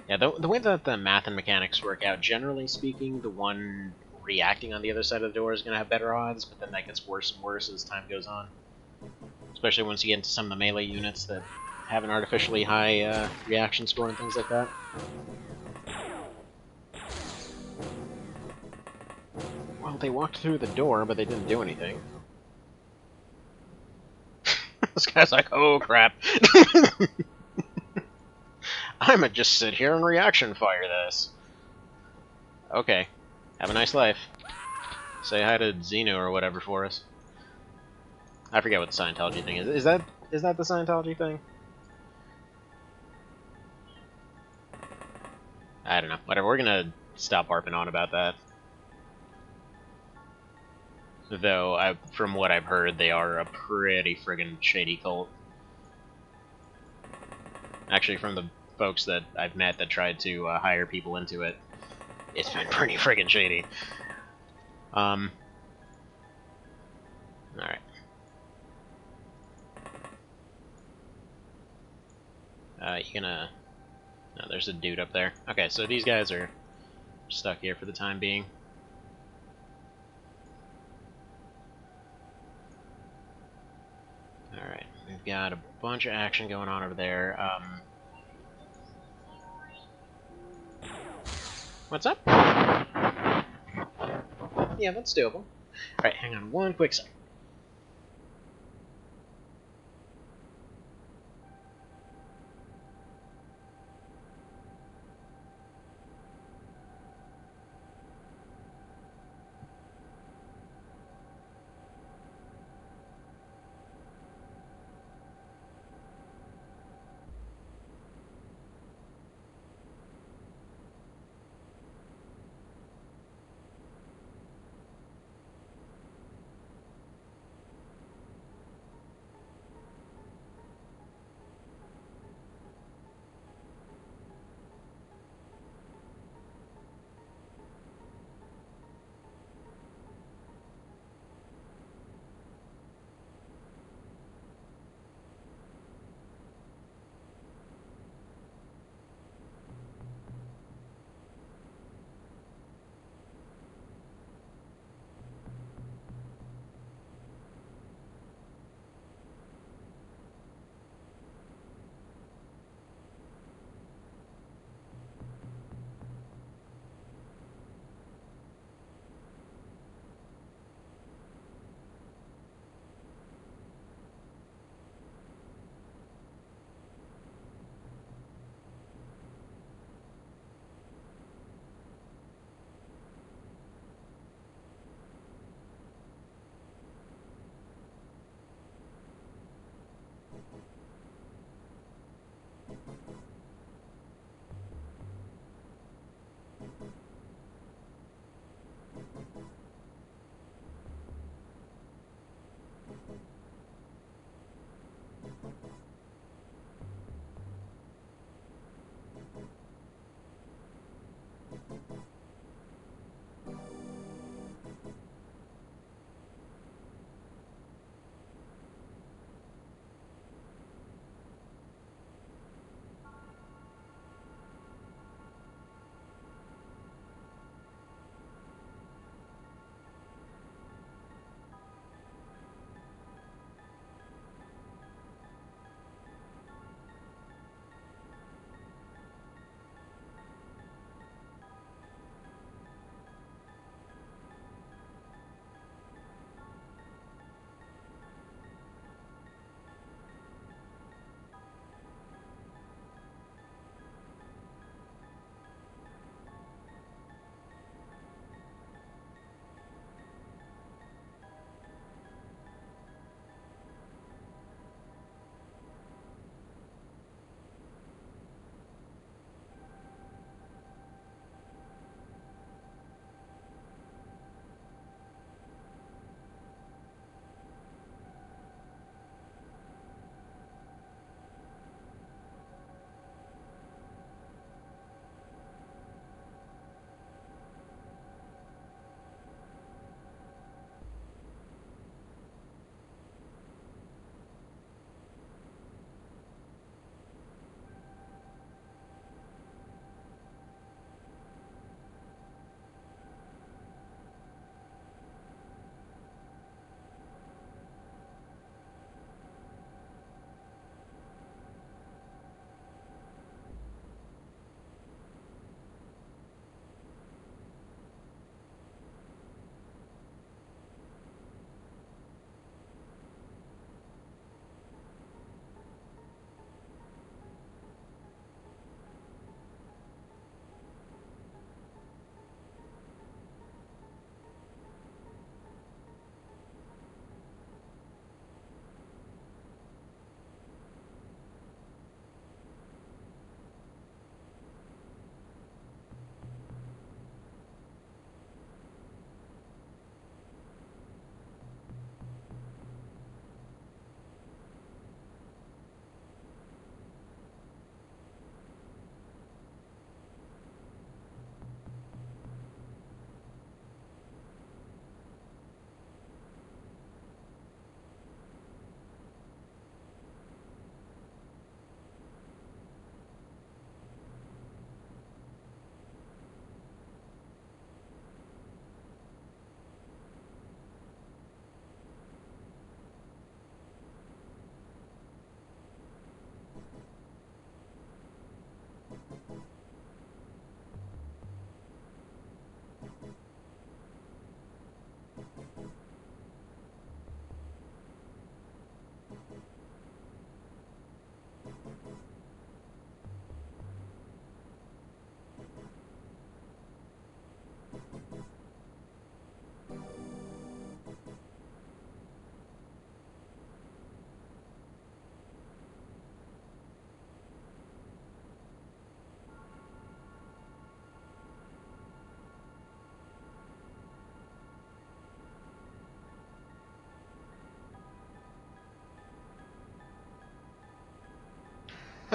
Yeah, the way that the math and mechanics work out, generally speaking, the one reacting on the other side of the door is going to have better odds, but then that gets worse and worse as time goes on. Especially once you get into some of the melee units that have an artificially high reaction score and things like that. Well, they walked through the door, but they didn't do anything. This guy's like, oh crap. I'ma just sit here and reaction fire this. Okay. Have a nice life. Say hi to Xeno or whatever for us. I forget what the Scientology thing is. Is that the Scientology thing? I don't know. Whatever, we're gonna stop harping on about that. Though, from what I've heard, they are a pretty friggin' shady cult. Actually, from the folks that I've met that tried to hire people into it, it's been pretty friggin' shady. Alright. You gonna... No, there's a dude up there. Okay, so these guys are stuck here for the time being. Alright, we've got a bunch of action going on over there. What's up? Yeah, that's doable. Alright, hang on one quick second.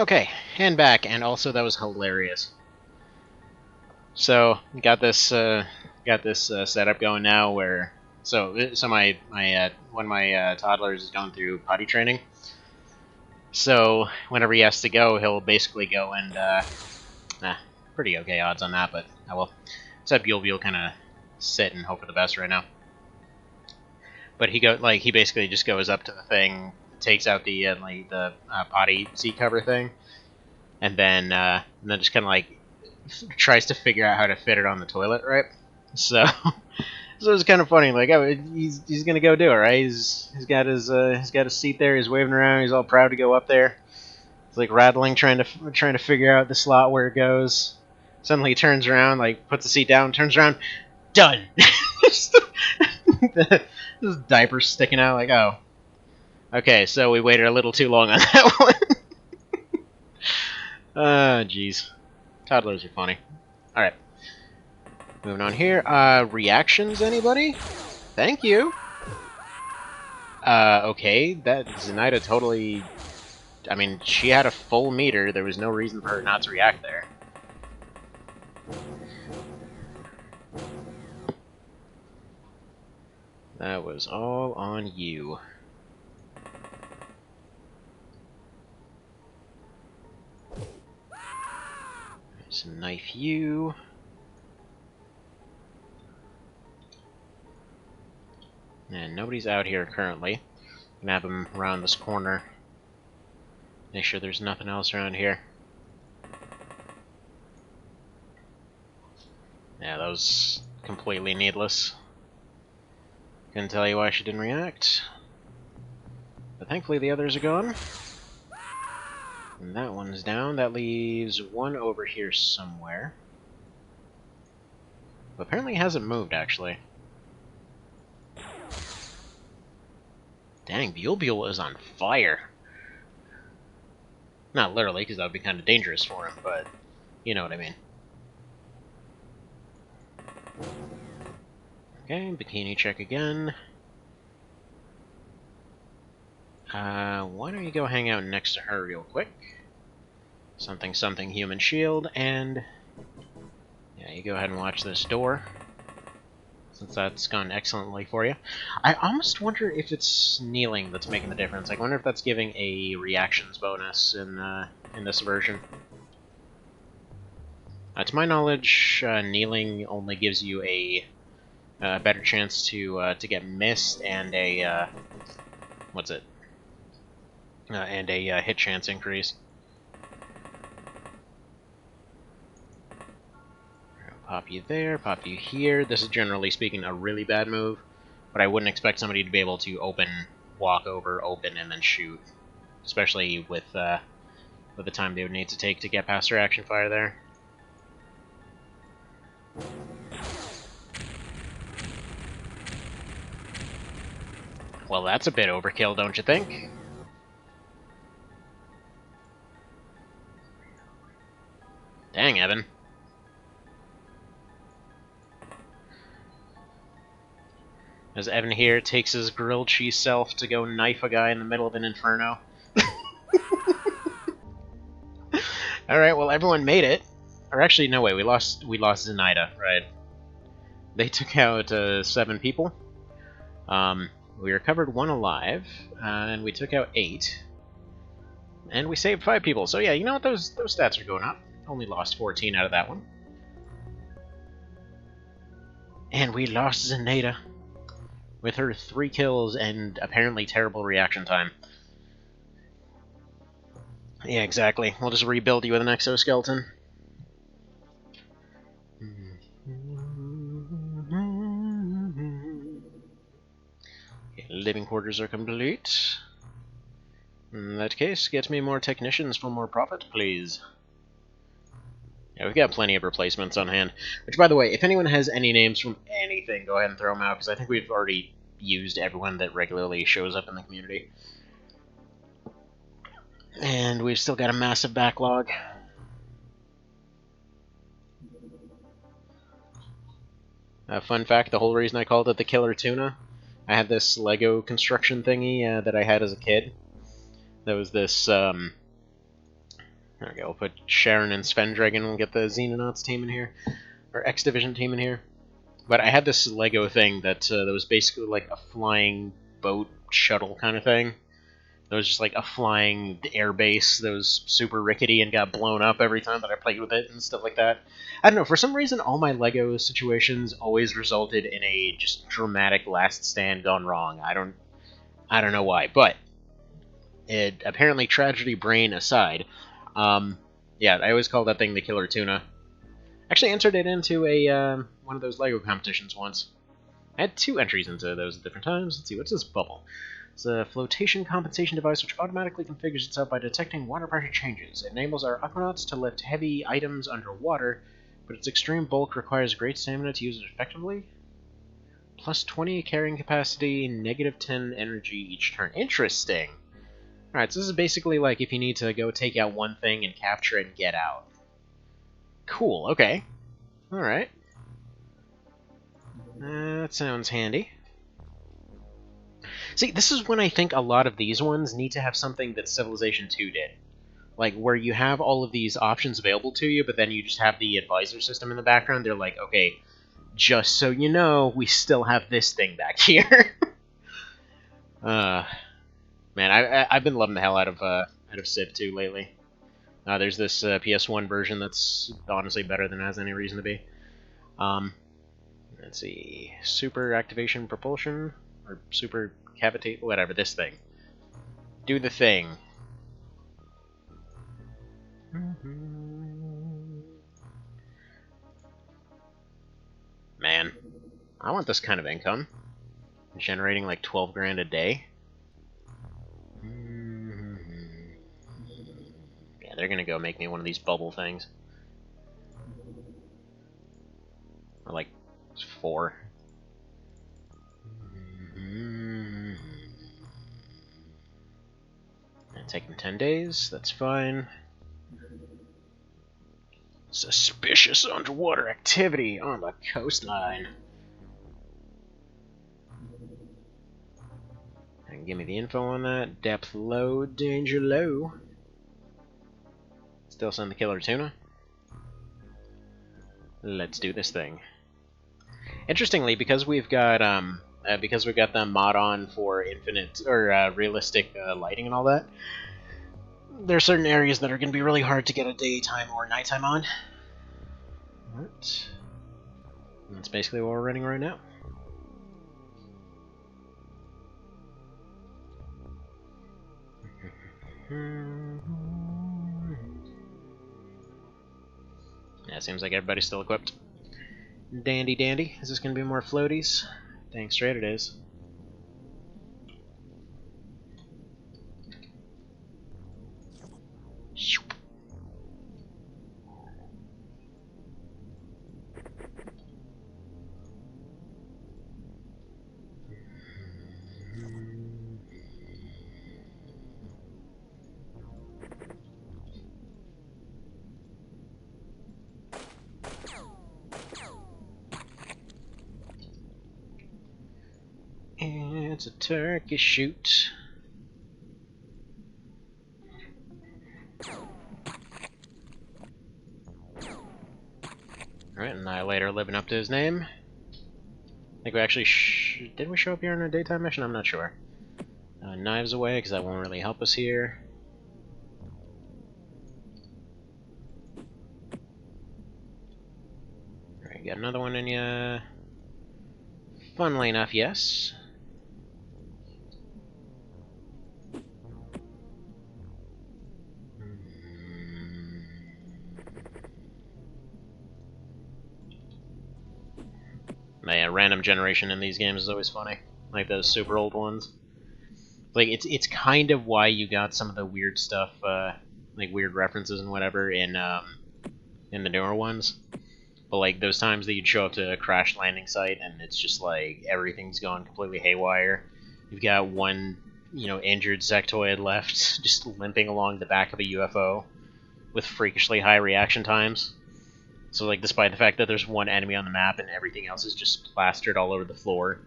Okay, and back, and also that was hilarious. So got this setup going now where so my one of my toddlers is going through potty training. So whenever he has to go, he'll basically go and pretty okay odds on that, but I will. Except you'll kind of sit and hope for the best right now. But he basically just goes up to the thing, takes out the potty seat cover thing, and then just kind of like tries to figure out how to fit it on the toilet, right? So so it's kind of funny. Like, oh, he's gonna go do it, right? He's got his seat there. He's waving around. He's all proud to go up there. He's like rattling, trying to figure out the slot where it goes. Suddenly he turns around, like puts the seat down, turns around, done. This diaper sticking out. Like, oh, okay. So we waited a little too long on that one. Jeez. Toddlers are funny. All right. Moving on here. Reactions, anybody? Thank you. Okay, that Zenaida totally... I mean, she had a full meter. There was no reason for her not to react there. That was all on you. Let's knife you. And nobody's out here currently. Gonna have him around this corner. Make sure there's nothing else around here. Yeah, that was completely needless. Couldn't tell you why she didn't react. But thankfully the others are gone. And that one's down. That leaves one over here somewhere. But apparently hasn't moved, actually. Dang, Buell is on fire. Not literally, because that would be kind of dangerous for him, but you know what I mean. Okay, bikini check again. Why don't you go hang out next to her real quick? Something something human shield, and yeah, you go ahead and watch this door, since that's gone excellently for you. I almost wonder if it's kneeling that's making the difference. I wonder if that's giving a reactions bonus in this version. To my knowledge, kneeling only gives you a better chance to get missed and a and a hit chance increase. Pop you there, pop you here. This is generally speaking a really bad move, but I wouldn't expect somebody to be able to walk over, open, and then shoot, especially with the time they would need to take to get past their action fire there. Well, that's a bit overkill, don't you think? Dang, Evan. As Evan here takes his grilled cheese self to go knife a guy in the middle of an inferno. Alright, well everyone made it. Or actually, no way, we lost Zenaida, right? They took out 7 people. We recovered 1 alive, and we took out 8. And we saved 5 people, so yeah, you know what, those stats are going up. Only lost 14 out of that one. And we lost Zenaida. With her 3 kills and apparently terrible reaction time. Yeah, exactly. We'll just rebuild you with an exoskeleton. Okay, living quarters are complete. In that case, get me more technicians for more profit, please. Yeah, we've got plenty of replacements on hand. Which, by the way, if anyone has any names from anything, go ahead and throw them out, because I think we've already used everyone that regularly shows up in the community. And we've still got a massive backlog. Fun fact, the whole reason I called it the Killer Tuna, I had this Lego construction thingy that I had as a kid. That was this, There we go, we'll put Sharon and Svendragon, and we'll get the Xenonauts team in here. Or X Division team in here. But I had this Lego thing that was basically like a flying boat shuttle kind of thing. It was just like a flying air base that was super rickety and got blown up every time that I played with it and stuff like that. I don't know, for some reason all my Lego situations always resulted in a just dramatic last stand gone wrong. I don't know why, but apparently tragedy brain aside, yeah, I always call that thing the Killer Tuna. Actually entered it into a one of those Lego competitions once. I had 2 entries into those at different times. Let's see, what's this bubble? It's a flotation compensation device which automatically configures itself by detecting water pressure changes. It enables our aquanauts to lift heavy items underwater, but its extreme bulk requires great stamina to use it effectively. Plus 20 carrying capacity, negative 10 energy each turn. Interesting! Alright, so this is basically like if you need to go take out one thing and capture it and get out. Cool, okay. Alright. That sounds handy. See, this is when I think a lot of these ones need to have something that Civilization 2 did. Like, where you have all of these options available to you, but then you just have the advisor system in the background. They're like, okay, just so you know, we still have this thing back here. Man, I've been loving the hell out of Civ 2 lately. There's this PS1 version that's honestly better than it has any reason to be. Let's see, super activation propulsion, or super cavitate, whatever, this thing. Do the thing. Man, I want this kind of income. Generating like 12 grand a day. Yeah, they're gonna go make me one of these bubble things. Or like 4. And taking 10 days, that's fine. Suspicious underwater activity on the coastline. And give me the info on that. Depth low, danger low. Still send the Killer Tuna. Let's do this thing. Interestingly, because we've got the mod on for infinite or realistic lighting and all that, there are certain areas that are going to be really hard to get a daytime or nighttime on. Alright. That's basically what we're running right now. Yeah, seems like everybody's still equipped. Dandy dandy. Is this going to be more floaties? Dang straight it is. It's a turkey shoot. Alright, Annihilator living up to his name. I think we actually did we show up here in a daytime mission? I'm not sure. Knives away, because that won't really help us here. Alright, got another one in ya. Funnily enough, yes. Man, random generation in these games is always funny. Like those super old ones. Like it's kind of why you got some of the weird stuff, like weird references and whatever in the newer ones. But like those times that you'd show up to a crash landing site and it's just like everything's gone completely haywire. You've got one, injured sectoid left, just limping along the back of a UFO with freakishly high reaction times. So, like, despite the fact that there's one enemy on the map and everything else is just plastered all over the floor,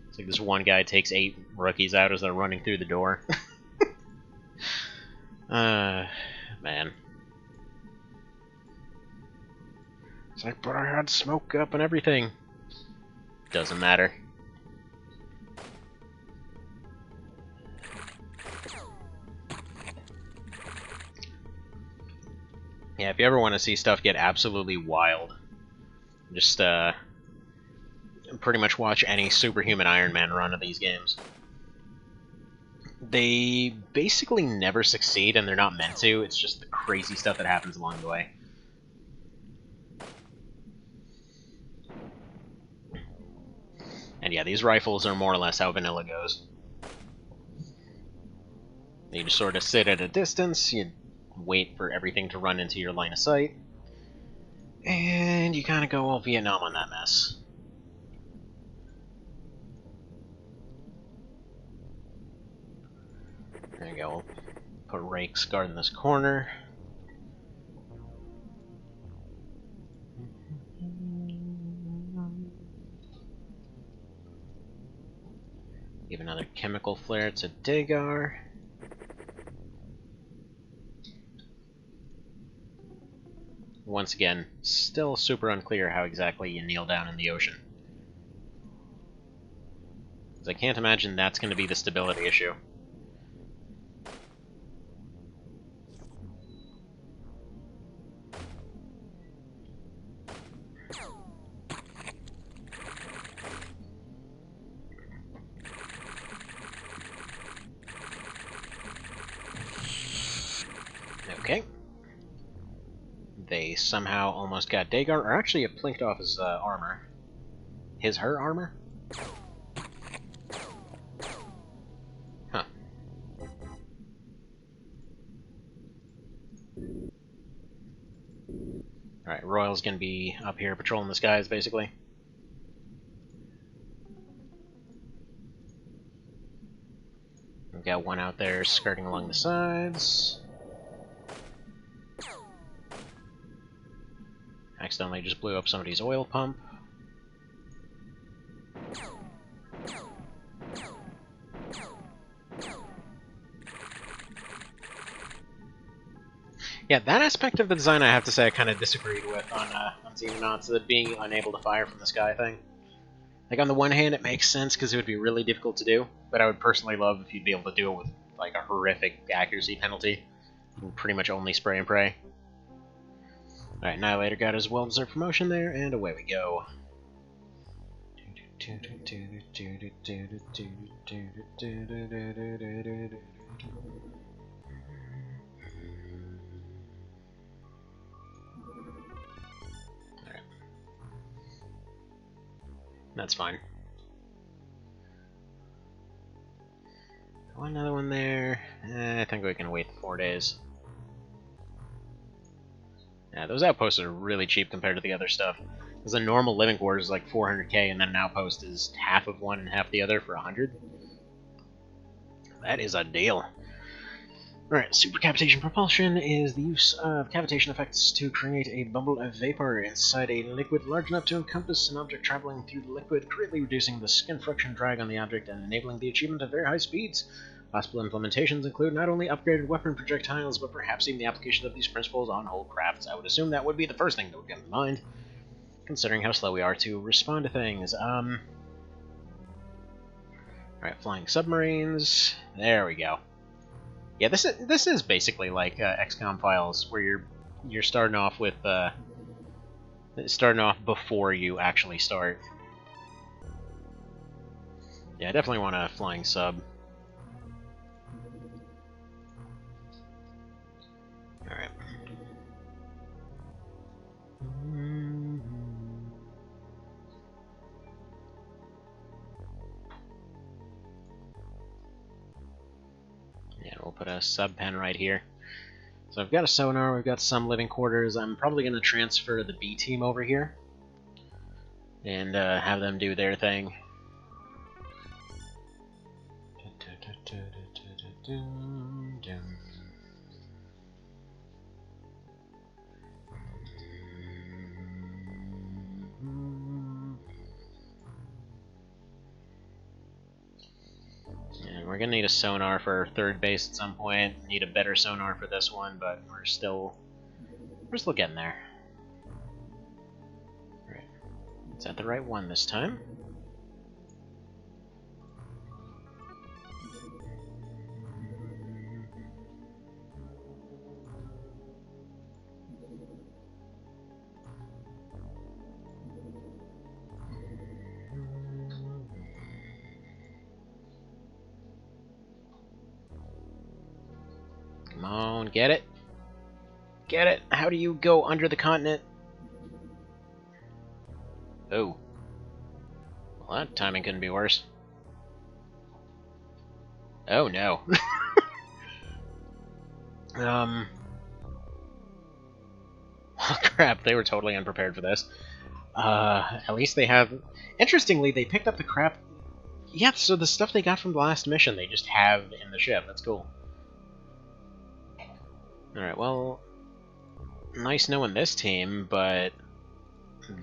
it's like this one guy takes 8 rookies out as they're running through the door. Man. It's like, but I had smoke up and everything. Doesn't matter. Yeah, if you ever want to see stuff get absolutely wild, just pretty much watch any superhuman Ironman run of these games. They basically never succeed, and they're not meant to. It's just the crazy stuff that happens along the way. And yeah, these rifles are more or less how vanilla goes. You just sort of sit at a distance, you wait for everything to run into your line of sight, and you kind of go all Vietnam on that mess. There you go. Put rakes guarding this corner. Give another chemical flare to Dagar. Once again, still super unclear how exactly you kneel down in the ocean. Because I can't imagine that's going to be the stability issue. Okay. They somehow almost got Dagar, or actually it plinked off his armor. Her armor? Huh. Alright, Royal's gonna be up here patrolling the skies, basically. We've got one out there skirting along the sides. Accidentally just blew up somebody's oil pump. Yeah, that aspect of the design I have to say I kind of disagreed with on Xenonauts, the being unable to fire from the sky thing. Like, on the one hand, it makes sense because it would be really difficult to do, but I would personally love if you'd be able to do it with, like, a horrific accuracy penalty. You can pretty much only spray and pray. Alright, Annihilator got his well-deserved promotion there, and away we go. Alright. That's fine. Another one there. I think we can wait 4 days. Yeah, those outposts are really cheap compared to the other stuff. Because a normal living quarters is like 400k, and then an outpost is half of one and half the other for 100. That is a deal. Alright, super cavitation propulsion is the use of cavitation effects to create a bubble of vapor inside a liquid large enough to encompass an object traveling through the liquid, greatly reducing the skin friction drag on the object and enabling the achievement of very high speeds. Possible implementations include not only upgraded weapon projectiles, but perhaps even the application of these principles on whole crafts. I would assume that would be the first thing that would come to mind, considering how slow we are to respond to things. Alright, flying submarines. There we go. Yeah, this is basically like XCOM Files, where you're starting off with before you actually start. Yeah, I definitely want a flying sub. Alright. Yeah, we'll put a sub pen right here. So I've got a sonar, we've got some living quarters. I'm probably going to transfer the B team over here and have them do their thing. And we're gonna need a sonar for third base at some point. Need a better sonar for this one, but we're still getting there. Is that the right one this time? Come on, get it? Get it? How do you go under the continent? Oh. Well, that timing couldn't be worse. Oh no. Oh crap, they were totally unprepared for this. At least they have... Interestingly, they picked up the crap... Yeah, so the stuff they got from the last mission, they just have in the ship. That's cool. Alright, well... Nice knowing this team, but...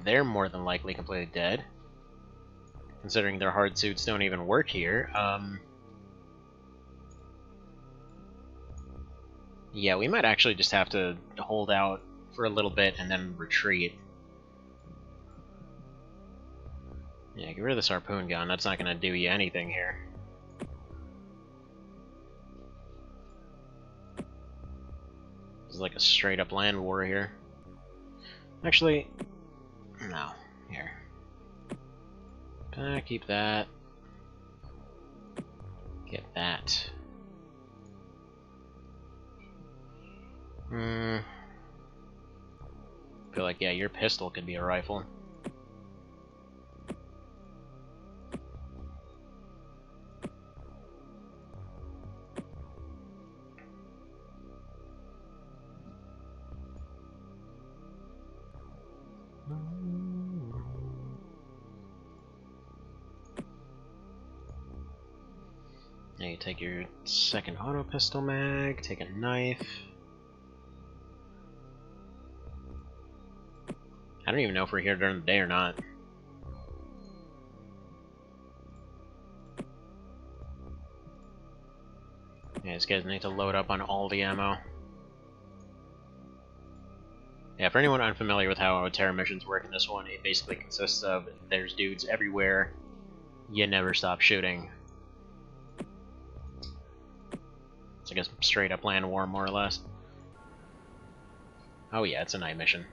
They're more than likely completely dead. Considering their hard suits don't even work here. Yeah, we might actually just have to hold out for a little bit and then retreat. Yeah, get rid of this harpoon gun. That's not going to do you anything here. This is like a straight-up land war here. Actually, no. Here. Keep that. Get that. I feel like, yeah, your pistol could be a rifle. Now you take your second auto pistol mag, take a knife. I don't even know if we're here during the day or not. Yeah, these guys need to load up on all the ammo. Yeah, for anyone unfamiliar with how terror missions work in this one, it basically consists of there's dudes everywhere, you never stop shooting. It's like a straight up land war, more or less. Oh yeah, it's a night mission.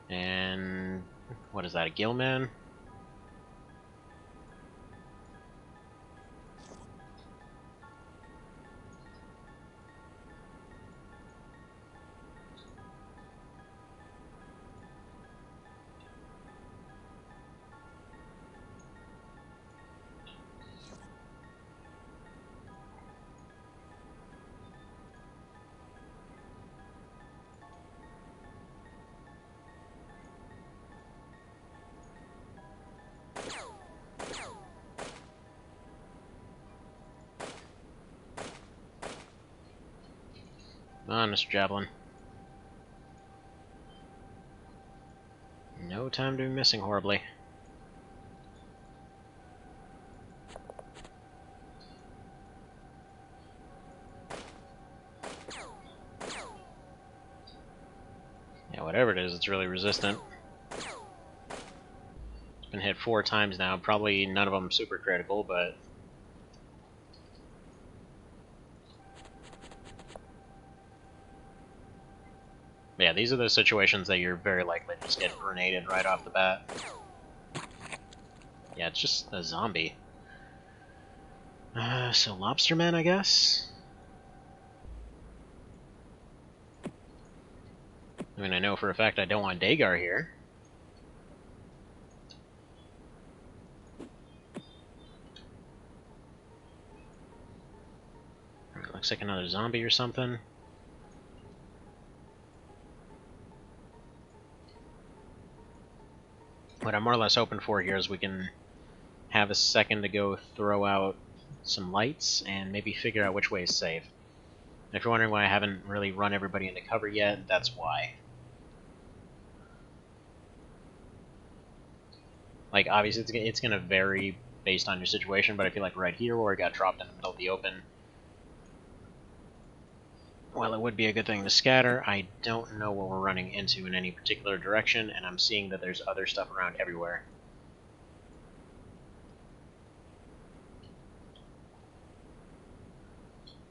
And what is that, a Gillman? Come on, Mr. Javelin. No time to be missing horribly. Yeah, whatever it is, it's really resistant. It's been hit 4 times now, probably none of them super critical, but... Yeah, these are the situations that you're very likely to just get grenaded right off the bat. Yeah, it's just a zombie. So Lobsterman, I guess? I mean, I know for a fact I don't want Dagar here. Looks like another zombie or something. What I'm more or less hoping for here is we can have a second to go throw out some lights and maybe figure out which way is safe. And if you're wondering why I haven't really run everybody into cover yet, that's why. Like, obviously it's going to vary based on your situation, but I feel like right here where I got dropped in the middle of the open, while it would be a good thing to scatter, I don't know what we're running into in any particular direction, and I'm seeing that there's other stuff around everywhere.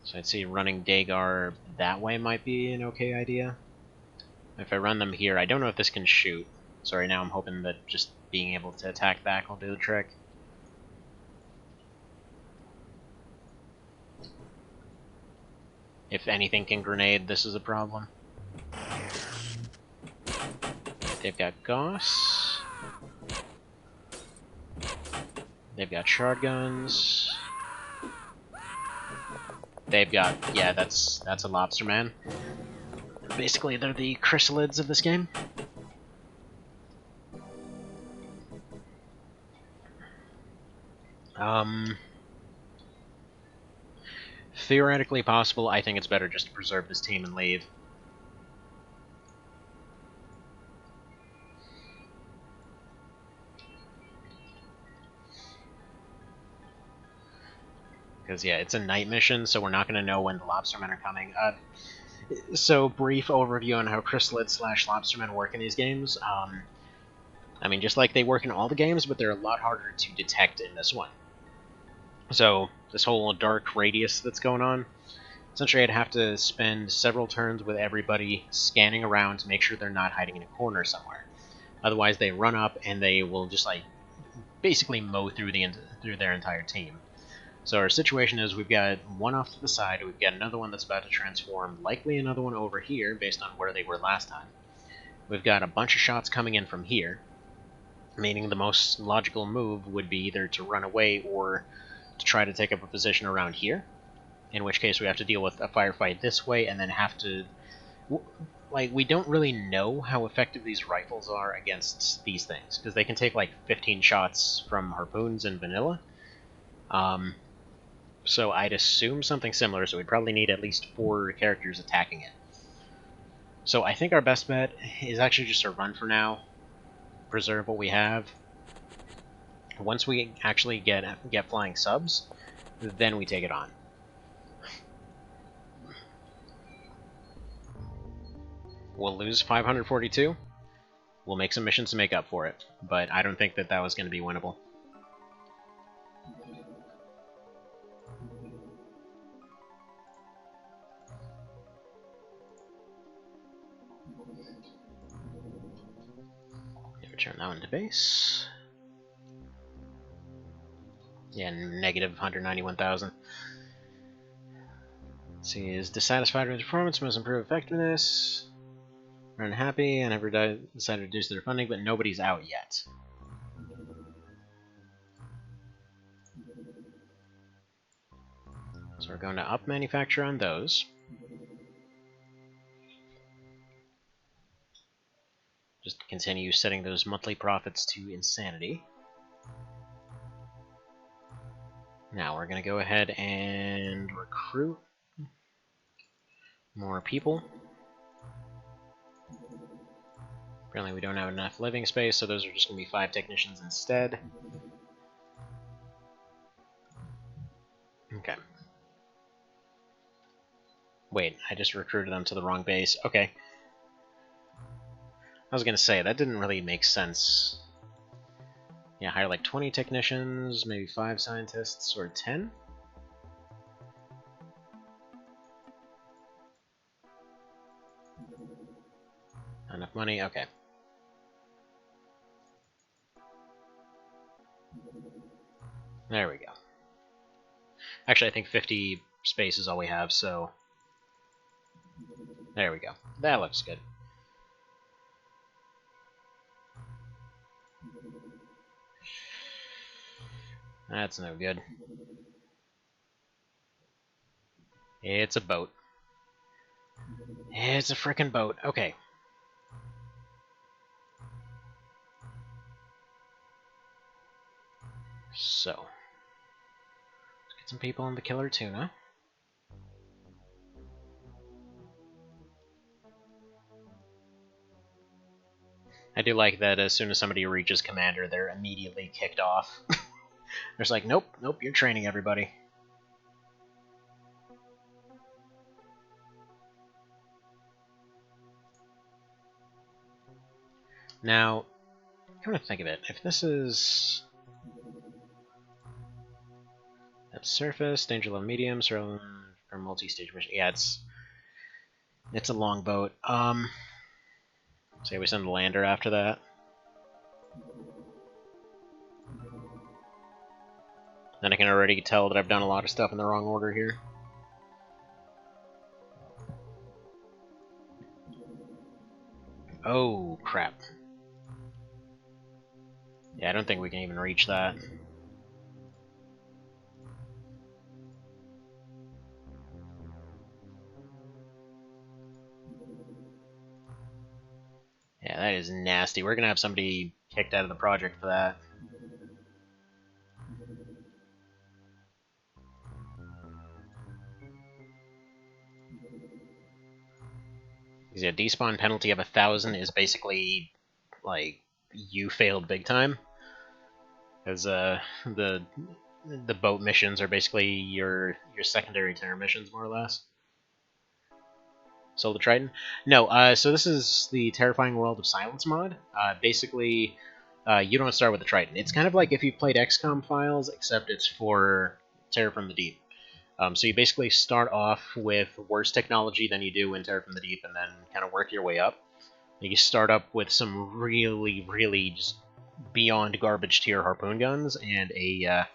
So I'd say running Dagar that way might be an okay idea. If I run them here, I don't know if this can shoot. So right now I'm hoping that just being able to attack back will do the trick. If anything can grenade, this is a problem. They've got Gauss. They've got shard guns. They've got, yeah, that's a lobster man. Basically, they're the chrysalids of this game. Theoretically possible, I think it's better just to preserve this team and leave. Because, yeah, it's a night mission, so we're not going to know when the lobstermen are coming. So, brief overview on how chrysalids / lobstermen work in these games. I mean, just like they work in all the games, but they're a lot harder to detect in this one. So, this whole dark radius that's going on, essentially I'd have to spend several turns with everybody scanning around to make sure they're not hiding in a corner somewhere. Otherwise, they run up and they will just, like, basically mow through their entire team. So our situation is we've got one off to the side, we've got another one that's about to transform, likely another one over here based on where they were last time. We've got a bunch of shots coming in from here, meaning the most logical move would be either to run away or to try to take up a position around here, in which case we have to deal with a firefight this way and then have to... Like, we don't really know how effective these rifles are against these things, because they can take like 15 shots from harpoons and vanilla. So I'd assume something similar, so we'd probably need at least 4 characters attacking it. So I think our best bet is actually just to run for now, preserve what we have. Once we actually get flying subs, then we take it on. We'll lose 542. We'll make some missions to make up for it, but I don't think that that was going to be winnable. Return that one to base. Yeah, negative 191,000. Let's see, is dissatisfied with performance, must improve effectiveness. We're unhappy and have decided to reduce their funding, but nobody's out yet. So we're going to up manufacture on those. Just continue setting those monthly profits to insanity. Now we're going to go ahead and recruit more people. Apparently we don't have enough living space, so those are just going to be 5 technicians instead. Okay. Wait, I just recruited them to the wrong base. Okay. I was going to say, that didn't really make sense. Yeah, hire like 20 technicians, maybe 5 scientists, or 10? Not enough money? Okay. There we go. Actually, I think 50 space is all we have, so... There we go. That looks good. That's no good. It's a boat. It's a frickin' boat. Okay. So. Let's get some people in the killer tuna. I do like that as soon as somebody reaches commander, they're immediately kicked off. There's like, nope, you're training everybody. Now, come to think of it, if this is at surface, danger level medium, or multi-stage mission, yeah, it's a long boat. Say we send the lander after that. Then I can already tell that I've done a lot of stuff in the wrong order here. Oh, crap. Yeah, I don't think we can even reach that. Yeah, that is nasty. We're gonna have somebody kicked out of the project for that. Because yeah, despawn penalty of 1,000 is basically like you failed big time. Because the boat missions are basically your secondary terror missions, more or less. Soul the Triton? No, so this is the Terrifying World of Silence mod. Basically, you don't start with the Triton. It's kind of like if you played XCOM Files, except it's for Terror from the Deep. So you basically start off with worse technology than you do in Terror from the Deep, and then kind of work your way up. You start up with some really, really just beyond garbage tier harpoon guns and a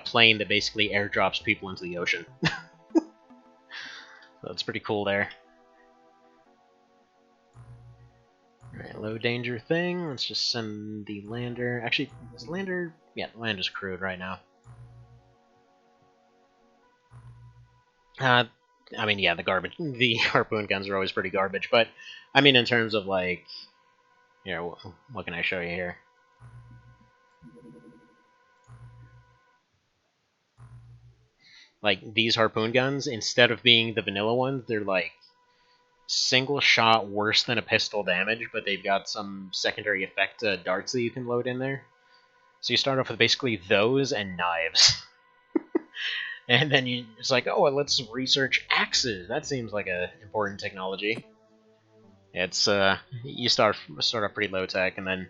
plane that basically airdrops people into the ocean. So that's pretty cool there. Alright, low danger thing. Let's just send the lander. Actually, is lander? Yeah, the lander's crewed right now. I mean, yeah, the harpoon guns are always pretty garbage, but I mean, in terms of like, you know, what can I show you here? Like these harpoon guns, instead of being the vanilla ones, they're like single shot worse than a pistol damage, but they've got some secondary effect darts that you can load in there. So you start off with basically those and knives. And then it's like, oh, well, let's research axes. That seems like a important technology. It's you start off pretty low tech, and then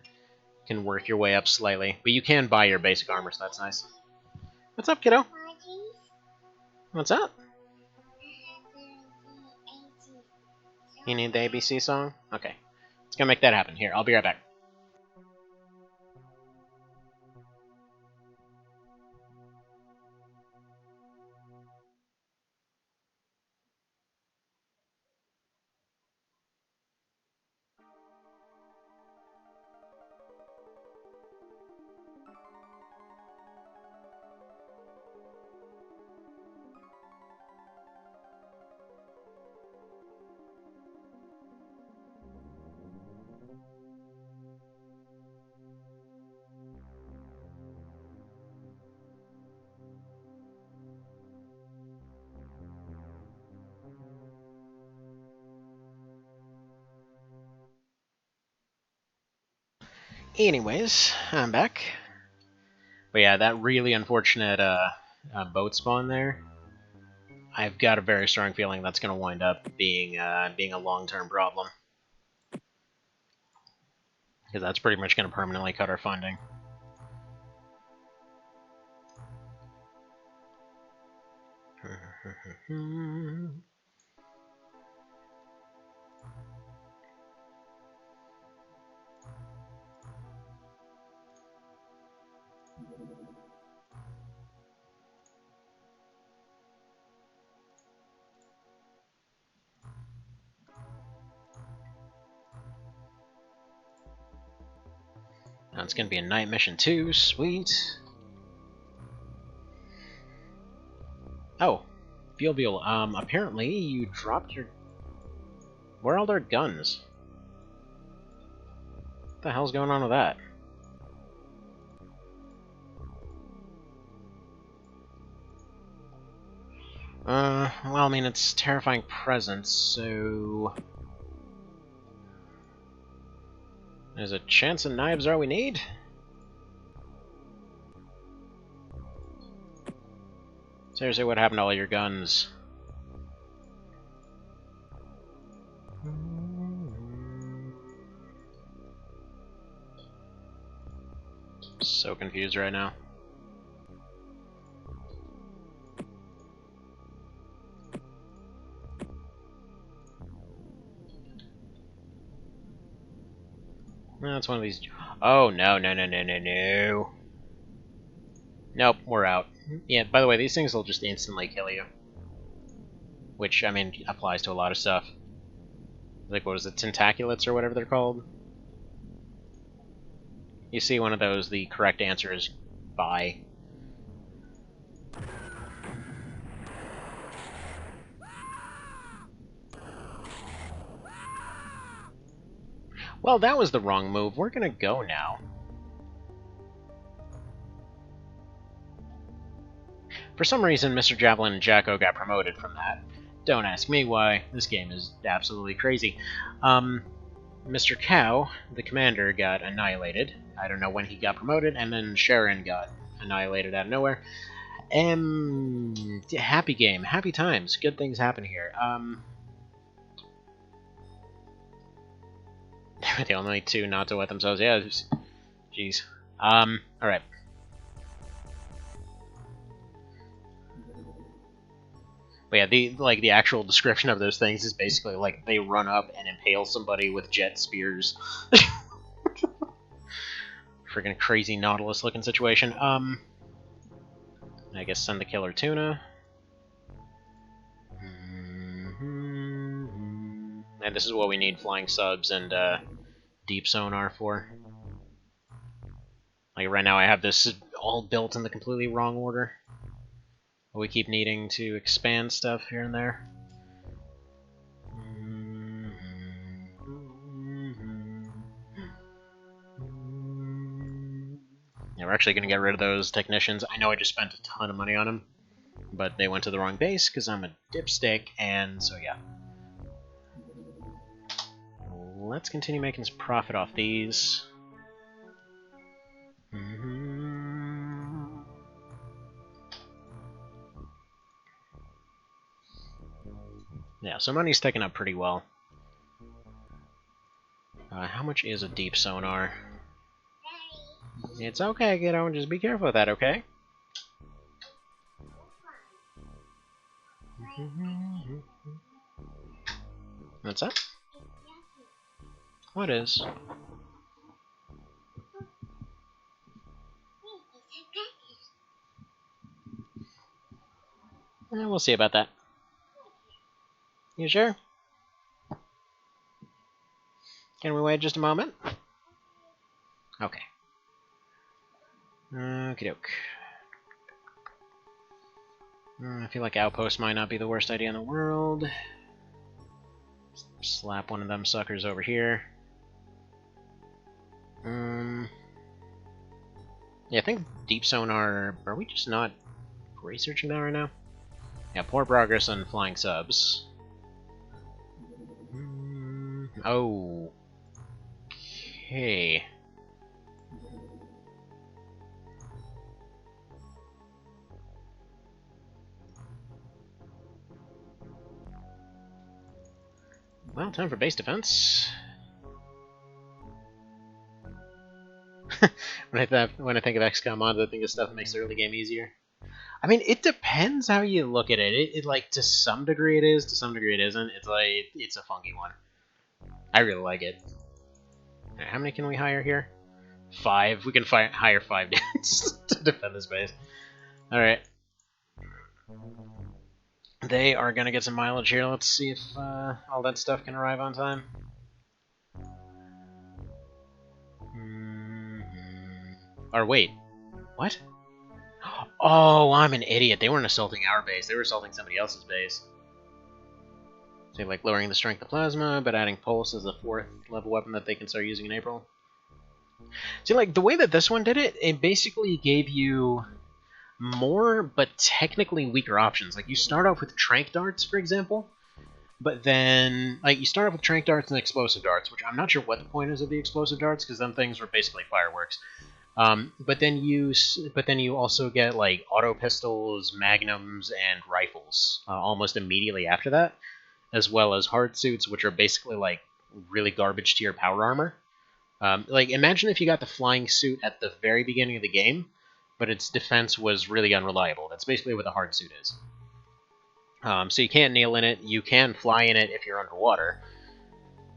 can work your way up slightly. But you can buy your basic armor, so that's nice. What's up, kiddo? What's up? You need the ABC song? Okay. Let's go make that happen. Here, I'll be right back. Anyways, I'm back. But yeah, that really unfortunate boat spawn there, I've got a very strong feeling that's going to wind up being a long-term problem. Because that's pretty much going to permanently cut our funding. Now it's going to be a night mission too, sweet. Oh, Fuel, apparently you dropped your... Where are all their guns? What the hell's going on with that? Well, I mean, it's Terrifying Presence, so... There's a chance that knives are all we need? Seriously, what happened to all your guns? So confused right now. No, it's one of these. Oh, no, no, no, no, no, no. Nope, we're out. Yeah, by the way, these things will just instantly kill you. Which, I mean, applies to a lot of stuff. Like, what is it, tentaculates or whatever they're called? You see one of those, the correct answer is bye. Well, that was the wrong move. We're gonna go now. For some reason, Mr. Javelin and Jacko got promoted from that. Don't ask me why. This game is absolutely crazy. Mr. Cow, the commander, got annihilated. I don't know when he got promoted, and then Sharon got annihilated out of nowhere. Happy game, happy times, good things happen here. They're the only two not to wet themselves. Yeah, jeez. Alright. But yeah, the actual description of those things is basically like they run up and impale somebody with jet spears. Freaking crazy Nautilus looking situation. I guess send the killer tuna. And this is what we need flying subs and deep sonar for. Like right now I have this all built in the completely wrong order. We keep needing to expand stuff here and there. Yeah, we're actually going to get rid of those technicians. I know I just spent a ton of money on them, but they went to the wrong base because I'm a dipstick, and so yeah. Let's continue making some profit off these. Yeah, so money's ticking up pretty well. How much is a deep sonar? It's okay, kiddo. Just be careful with that, okay? What's that? What is? We'll see about that. You sure? Can we wait just a moment? Okay. Okie doke. I feel like outpost might not be the worst idea in the world. Slap one of them suckers over here. Yeah, I think deep sonar. Are we just not researching that right now? Yeah, poor progress on flying subs. Oh. Okay. Well, time for base defense. when I think of XCOM mods, I think of stuff that makes the early game easier. I mean, it depends how you look at it. It like to some degree it is, to some degree it isn't. It's like it's a funky one. I really like it. Right, how many can we hire here? 5. We can hire 5 dudes to defend this base. All right. They are gonna get some mileage here. Let's see if all that stuff can arrive on time. Or wait, what? Oh, I'm an idiot. They weren't assaulting our base. They were assaulting somebody else's base. So like lowering the strength of plasma, but adding pulse as a 4th level weapon that they can start using in April. See, like the way that this one did it, it basically gave you more, but technically weaker options. Like you start off with trank darts, for example, but then like you start off with trank darts and explosive darts, which I'm not sure what the point is of the explosive darts, because them things were basically fireworks. But then you also get like auto pistols, magnums, and rifles almost immediately after that, as well as hard suits, which are basically like really garbage tier power armor. Like, imagine if you got the flying suit at the very beginning of the game, but its defense was really unreliable. That's basically what the hard suit is. So you can't kneel in it. You can fly in it if you're underwater,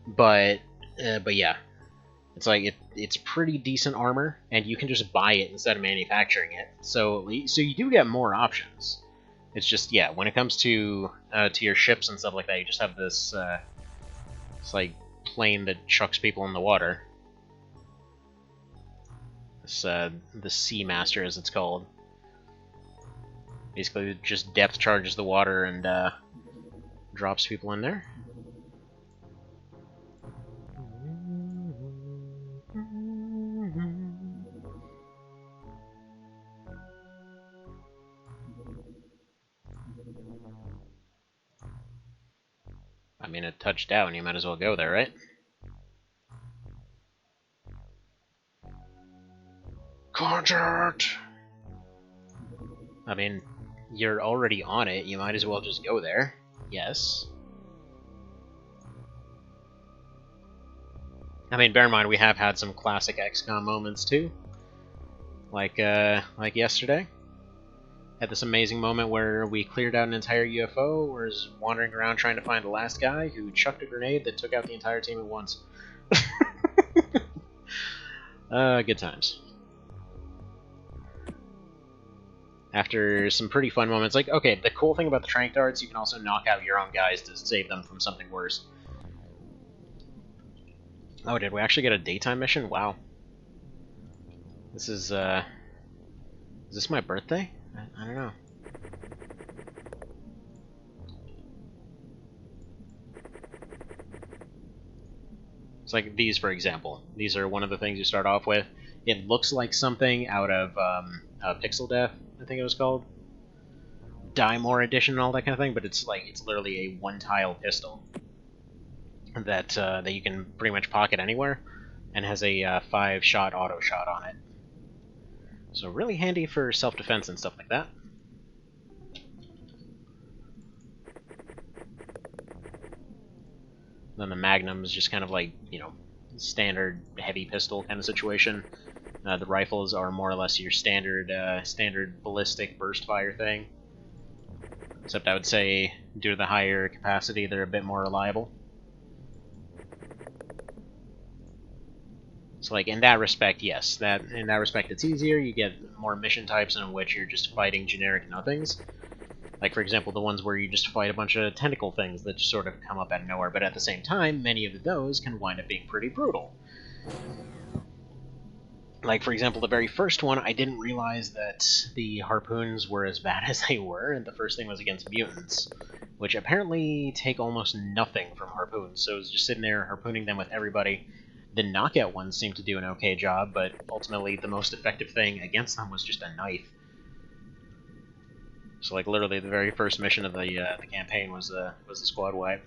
but yeah, it's like it's pretty decent armor, and you can just buy it instead of manufacturing it. So you do get more options. It's just, yeah, when it comes to your ships and stuff like that, you just have this it's like plane that chucks people in the water. This the Seamaster, as it's called. Basically, it just depth charges the water and drops people in there. I mean, it touched down, you might as well go there, right? Contact! I mean, you're already on it, you might as well just go there. Yes. I mean, bear in mind, we have had some classic XCOM moments, too. Like yesterday. Had this amazing moment where we cleared out an entire UFO, was wandering around trying to find the last guy who chucked a grenade that took out the entire team at once. Good times. After some pretty fun moments, like, okay, the cool thing about the trank darts, you can also knock out your own guys to save them from something worse. Oh, did we actually get a daytime mission? Wow. This is this my birthday? I don't know. It's like these, for example. These are one of the things you start off with. It looks like something out of Pixel Death, I think it was called. Die More Edition and all that kind of thing, but it's literally a one-tile pistol that you can pretty much pocket anywhere, and has a 5-shot auto shot on it. So really handy for self-defense and stuff like that. Then the Magnum is just kind of like, you know, standard heavy pistol kind of situation. The rifles are more or less your standard ballistic burst fire thing. Except I would say, due to the higher capacity, they're a bit more reliable. So, like, in that respect, yes. In that respect, it's easier. You get more mission types in which you're just fighting generic nothings. Like, for example, the ones where you just fight a bunch of tentacle things that just sort of come up out of nowhere, but at the same time, many of those can wind up being pretty brutal. Like, for example, the very first one, I didn't realize that the harpoons were as bad as they were, and the first thing was against mutants, which apparently take almost nothing from harpoons, so I was just sitting there harpooning them with everybody. The knockout ones seemed to do an okay job, but ultimately the most effective thing against them was just a knife. So, like, literally the very first mission of the campaign was the squad wipe.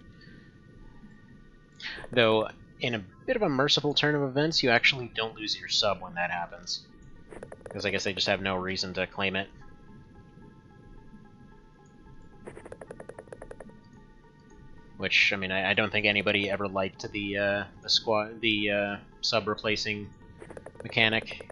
Though, in a bit of a merciful turn of events, you actually don't lose your sub when that happens. Because I guess they just have no reason to claim it. Which, I mean, I don't think anybody ever liked the sub replacing mechanic.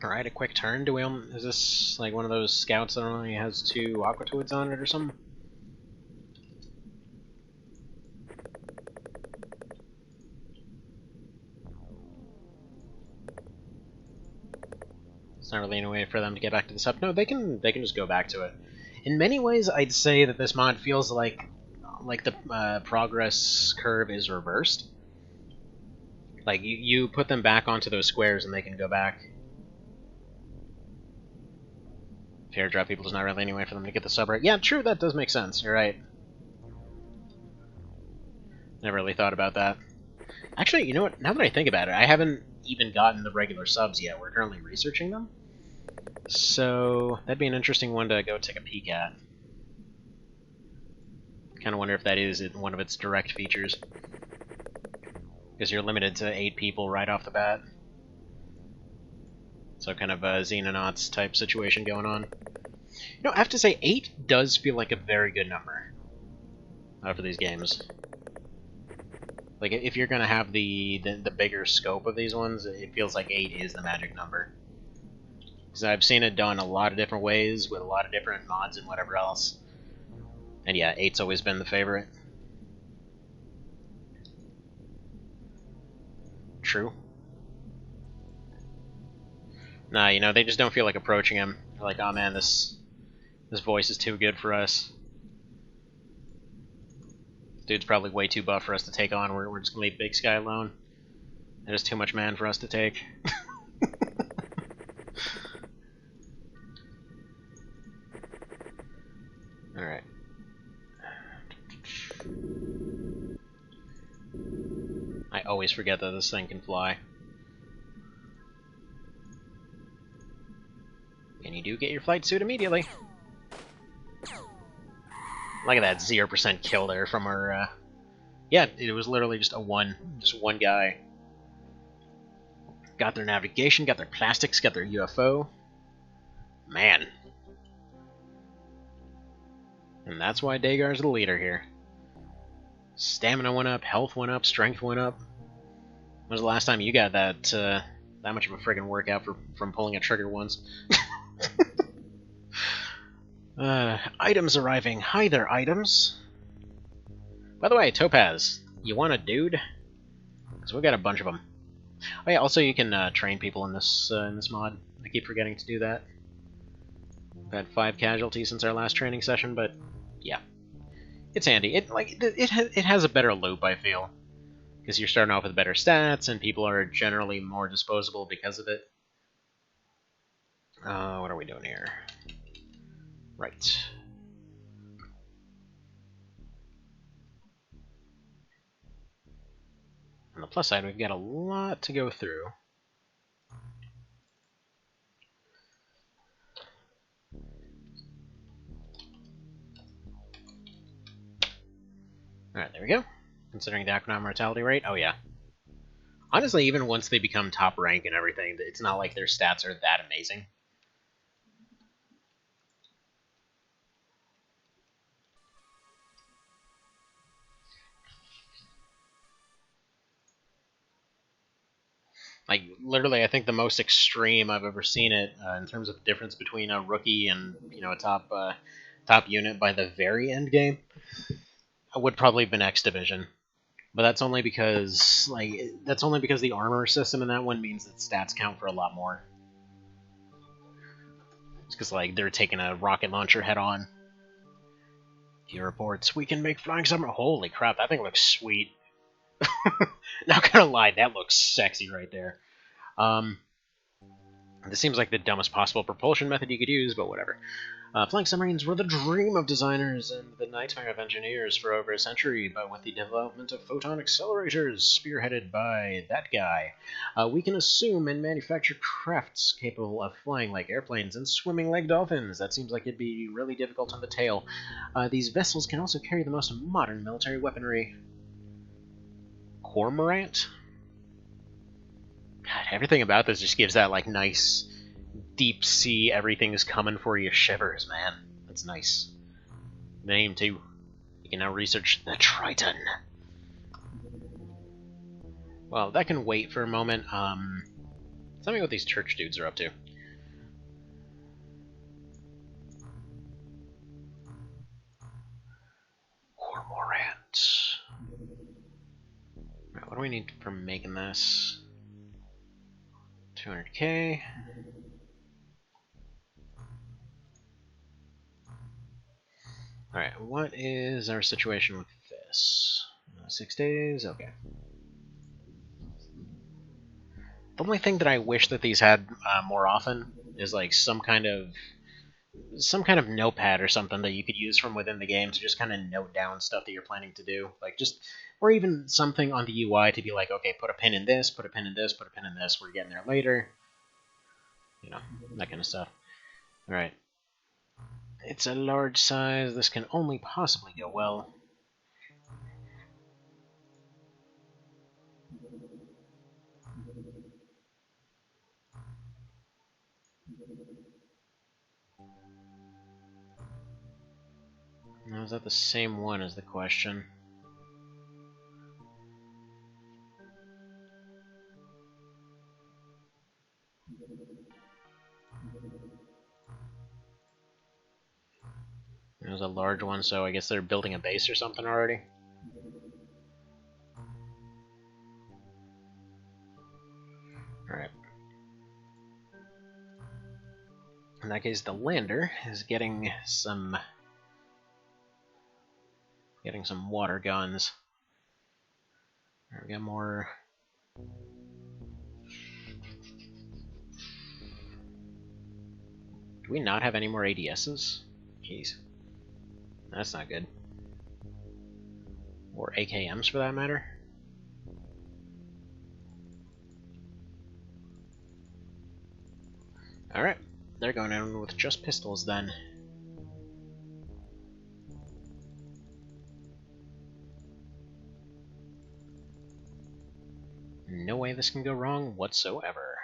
Alright, a quick turn. Is this like one of those scouts that only has 2 aquatoids on it or something? It's not really any way for them to get back to the sub. No, they can just go back to it. In many ways, I'd say that this mod feels like the progress curve is reversed. Like, you put them back onto those squares and they can go back. Airdrop people is not really any way for them to get the sub right. Yeah, true, that does make sense. You're right. Never really thought about that. Actually, you know what? Now that I think about it, I haven't even gotten the regular subs yet. We're currently researching them. So, that'd be an interesting one to go take a peek at. Kind of wonder if that is one of its direct features. because you're limited to 8 people right off the bat. So kind of a Xenonauts type situation going on. You know, I have to say, 8 does feel like a very good number for these games. Like, if you're gonna have the bigger scope of these ones, it feels like 8 is the magic number. Because I've seen it done a lot of different ways, with a lot of different mods and whatever else. And yeah, 8's always been the favorite. True. Nah, you know, they just don't feel like approaching him. They're like, oh man, this voice is too good for us. Dude's probably way too buff for us to take on. We're just gonna leave Big Sky alone. There's too much man for us to take. Alright. I always forget that this thing can fly. And you do get your flight suit immediately. Look at that 0% kill there from our, yeah, it was literally just one guy. Got their navigation, got their plastics, got their UFO. Man. And that's why Dagar's the leader here. Stamina went up, health went up, strength went up. When was the last time you got that, that much of a friggin' workout from pulling a trigger once? Items arriving. Hi there, items. By the way, Topaz, you want a dude? Because we got a bunch of them. Oh yeah, also you can train people in this mod. I keep forgetting to do that. We've had 5 casualties since our last training session, but yeah, it's handy. It has a better loop, I feel, because you're starting off with better stats, and people are generally more disposable because of it. What are we doing here? Right. On the plus side, we've got a lot to go through. Alright, there we go. Considering the Aquanaut mortality rate, oh yeah. Honestly, even once they become top rank and everything, it's not like their stats are that amazing. Like, literally, I think the most extreme I've ever seen it in terms of difference between a rookie and, you know, a top unit by the very end game would probably have been X Division. But that's only because the armor system in that one means that stats count for a lot more. It's because, like, they're taking a rocket launcher head on. He reports, we can make flying summer. Holy crap, that thing looks sweet. Not gonna lie, that looks sexy right there. This seems like the dumbest possible propulsion method you could use, but whatever. Flying submarines were the dream of designers and the nightmare of engineers for over a century, but with the development of photon accelerators, spearheaded by that guy, we can assume and manufacture crafts capable of flying like airplanes and swimming like dolphins. That seems like it'd be really difficult on the tail. These vessels can also carry the most modern military weaponry. Cormorant? God, everything about this just gives that, like, nice deep sea, everything's coming for you shivers, man. That's nice. The name, too. You can now research the Triton. Well, that can wait for a moment. Tell me what these church dudes are up to. Cormorant. Right, what do we need for making this? 200k. Alright, what is our situation with this? 6 days? Okay. The only thing that I wish that these had more often is like some kind of notepad or something that you could use from within the game to just kind of note down stuff that you're planning to do. Like just, or even something on the UI to be like, okay, put a pin in this, put a pin in this, put a pin in this, we're getting there later. You know, that kind of stuff. Alright. It's a large size, this can only possibly go well. Is that the same one is the question? It was a large one, so I guess they're building a base or something already. Alright. In that case, the lander is getting some water guns. There we got more. Do we not have any more ADSs? Jeez. That's not good. Or AKMs for that matter. Alright, they're going in with just pistols then. No way this can go wrong whatsoever.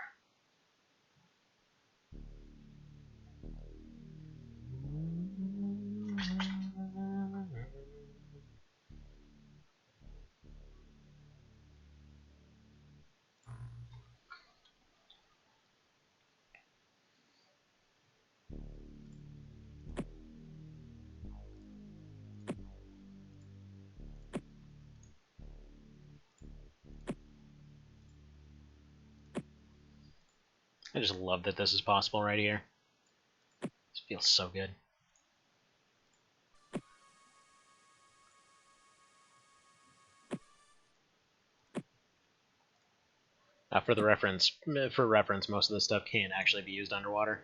I just love that this is possible right here. This feels so good. For reference, most of this stuff can't actually be used underwater.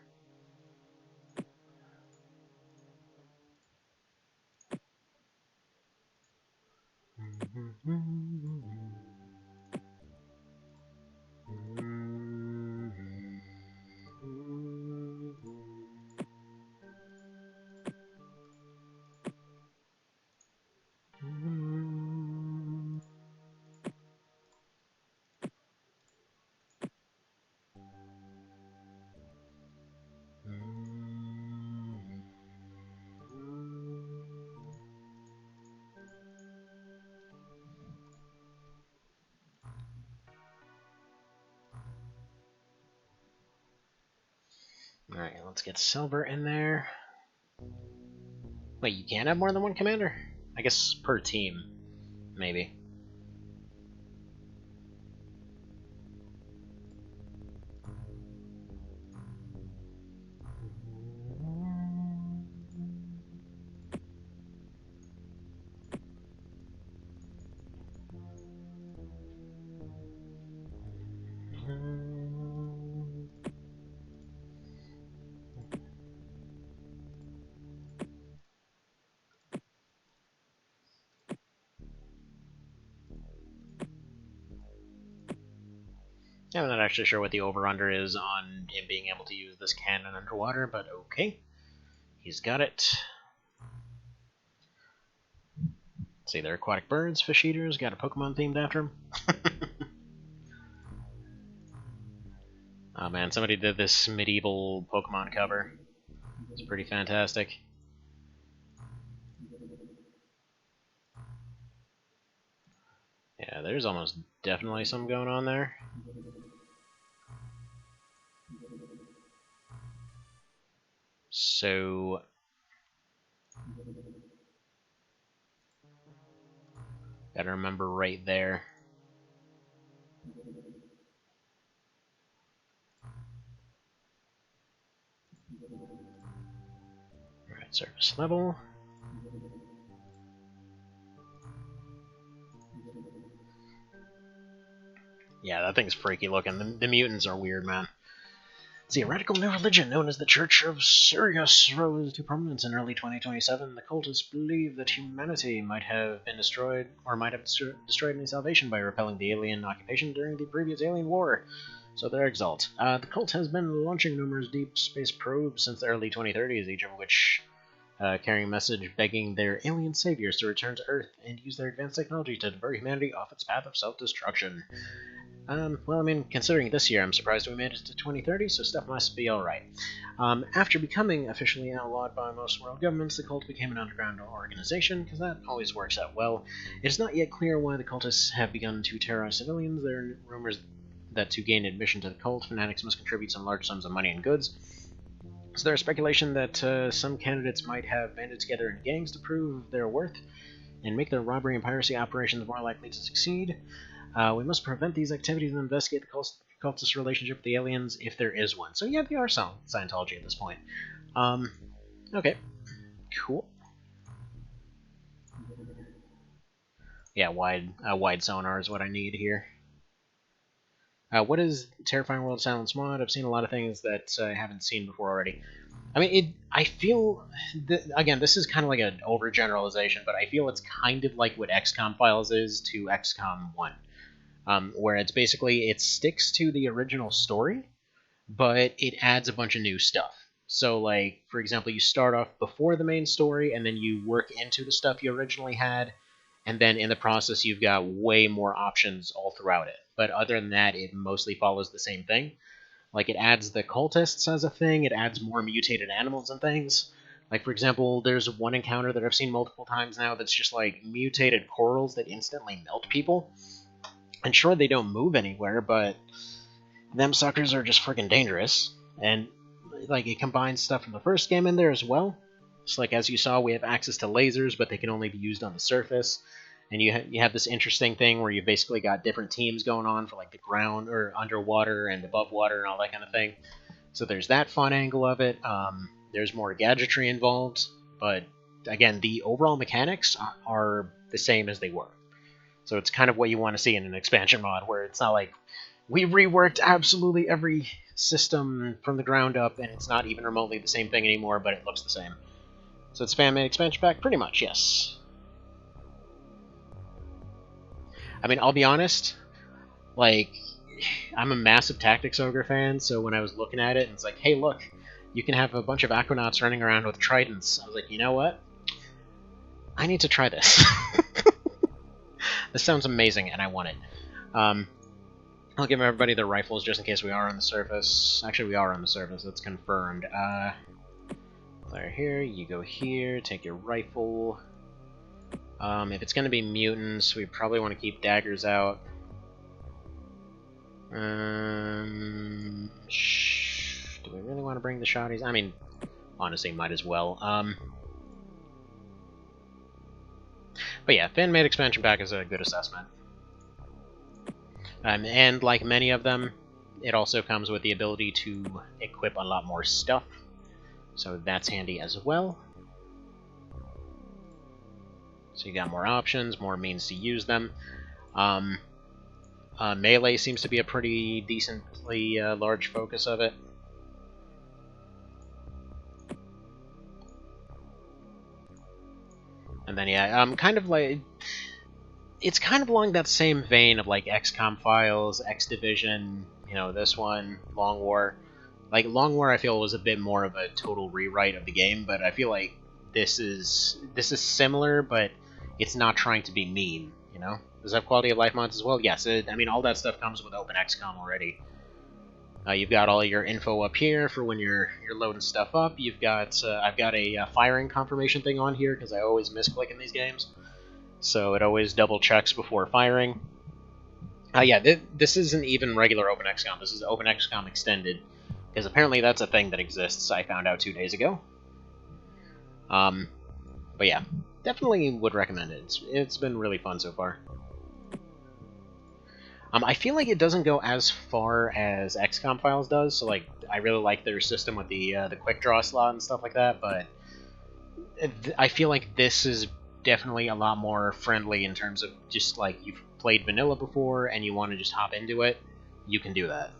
Alright, let's get silver in there. Wait, you can't have more than one commander? I guess per team, maybe. I'm not actually sure what the over-under is on him being able to use this cannon underwater, but okay. He's got it. Let's see, they're aquatic birds, fish eaters, got a Pokemon themed after him. Oh man, somebody did this medieval Pokemon cover. It's pretty fantastic. Yeah, there's almost definitely some going on there. So... gotta remember right there. Alright, surface level. Yeah, that thing's freaky looking. The mutants are weird, man. See, a radical new religion known as the Church of Sirius rose to prominence in early 2027. The cultists believe that humanity might have been destroyed, or might have destroyed any salvation by repelling the alien occupation during the previous alien war. So they're exalt. The cult has been launching numerous deep space probes since the early 2030s, each of which carrying a message begging their alien saviors to return to Earth and use their advanced technology to divert humanity off its path of self-destruction. Well, I mean, considering this year, I'm surprised we made it to 2030, so stuff must be alright. After becoming officially outlawed by most world governments, the cult became an underground organization, because that always works out well. It is not yet clear why the cultists have begun to terrorize civilians. There are rumors that to gain admission to the cult, fanatics must contribute some large sums of money and goods. So there's speculation that some candidates might have banded together in gangs to prove their worth, and make their robbery and piracy operations more likely to succeed. We must prevent these activities and investigate the cultist relationship with the aliens, if there is one. So yeah, they are Scientology at this point. Okay. Cool. Yeah, wide sonar is what I need here. What is Terrifying World Silence mod? I've seen a lot of things that I haven't seen before already. I mean, I feel... again, this is kind of like an overgeneralization, but I feel it's kind of like what XCOM Files is to XCOM 1. Where it's basically, it sticks to the original story, but it adds a bunch of new stuff. So, like, for example, you start off before the main story, and then you work into the stuff you originally had, and then in the process you've got way more options all throughout it. But other than that, it mostly follows the same thing. Like, it adds the cultists as a thing, it adds more mutated animals and things. Like, for example, there's one encounter that I've seen multiple times now that's just, like, mutated corals that instantly melt people. And sure, they don't move anywhere, but them suckers are just freaking dangerous. And, like, it combines stuff from the first game in there as well. So, like, as you saw, we have access to lasers, but they can only be used on the surface. And you have this interesting thing where you've basically got different teams going on for, like, the ground, or underwater and above water and all that kind of thing. So there's that fun angle of it. There's more gadgetry involved, but, again, the overall mechanics are the same as they were. So it's kind of what you want to see in an expansion mod, where it's not like, we reworked absolutely every system from the ground up, and it's not even remotely the same thing anymore, but it looks the same. So it's fan-made expansion pack? Pretty much, yes. I mean, I'll be honest, like, I'm a massive Tactics Ogre fan, so when I was looking at it, and it's like, hey, look, you can have a bunch of Aquanauts running around with tridents. I was like, you know what? I need to try this. This sounds amazing, and I want it. I'll give everybody their rifles just in case we are on the surface. Actually, we are on the surface. That's confirmed. They're here. You go here. Take your rifle. If it's going to be mutants, we probably want to keep daggers out. Do we really want to bring the shotties? I mean, honestly, might as well. But yeah, fan-made expansion pack is a good assessment. And like many of them, it also comes with the ability to equip a lot more stuff. So that's handy as well. So you got more options, more means to use them. Melee seems to be a pretty decently large focus of it. And then, yeah, kind of like... It's kind of along that same vein of, like, XCOM Files, XDivision, you know, this one, Long War. Like, Long War, I feel, was a bit more of a total rewrite of the game, but I feel like this is similar, but it's not trying to be mean, you know? Does it have quality of life mods as well? Yes, I mean, all that stuff comes with Open XCOM already. You've got all your info up here for when you're loading stuff up. You've got I've got a firing confirmation thing on here because I always misclick in these games, so it always double checks before firing. Yeah, this isn't even regular Open XCOM. This is Open XCOM Extended, because apparently that's a thing that exists. I found out 2 days ago. But yeah, definitely would recommend it. It's been really fun so far. I feel like it doesn't go as far as XCOM Files does, so like I really like their system with the quick draw slot and stuff like that, but I feel like this is definitely a lot more friendly in terms of just like you've played vanilla before and you want to just hop into it, you can do that.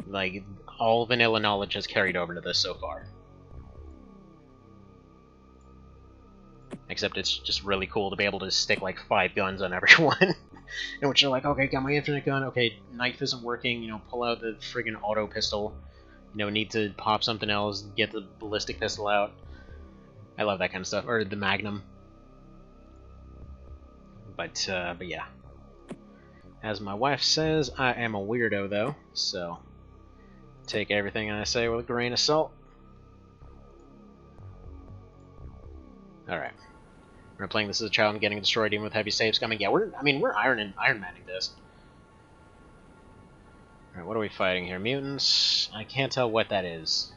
Like, all vanilla knowledge has carried over to this so far. Except it's just really cool to be able to stick like 5 guns on everyone. In which you're like, okay, got my infinite gun, okay, knife isn't working, you know, pull out the friggin' auto pistol. You know, need to pop something else, get the ballistic pistol out. I love that kind of stuff. Or the Magnum. But yeah. As my wife says, I am a weirdo, though, so take everything I say with a grain of salt. Alright. We're playing this as a child and getting destroyed even with heavy saves coming. Yeah, we're Ironmanning this. Alright, what are we fighting here? Mutants? I can't tell what that is.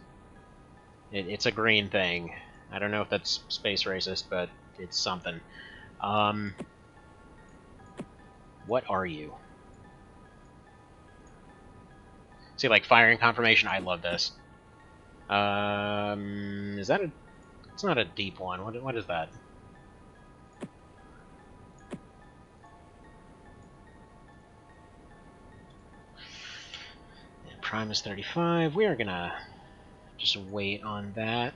It's a green thing. I don't know if that's space racist, but it's something. What are you? See, like, firing confirmation, I love this. Is that a... It's not a deep one. What is that? And Prime is 35. We are gonna just wait on that.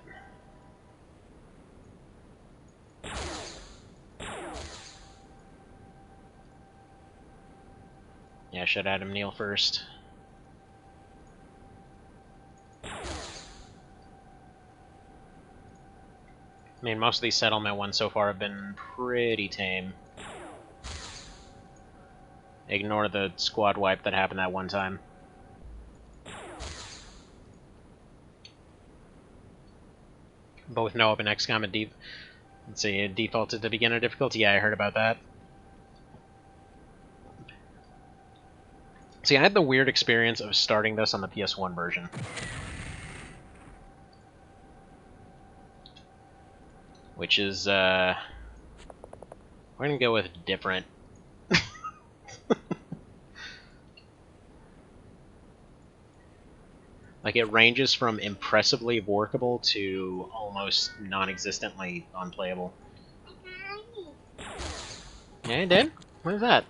Yeah, should Adam Neal first. I mean, most of these settlement ones so far have been pretty tame. Ignore the squad wipe that happened that one time. Both know up in XCOM and Deep. Let's see, it defaulted to beginner difficulty. Yeah, I heard about that. See, I had the weird experience of starting this on the PS1 version. Which is, we're gonna go with different. Like, it ranges from impressively workable to almost non-existently unplayable. Yeah, it did? What is that?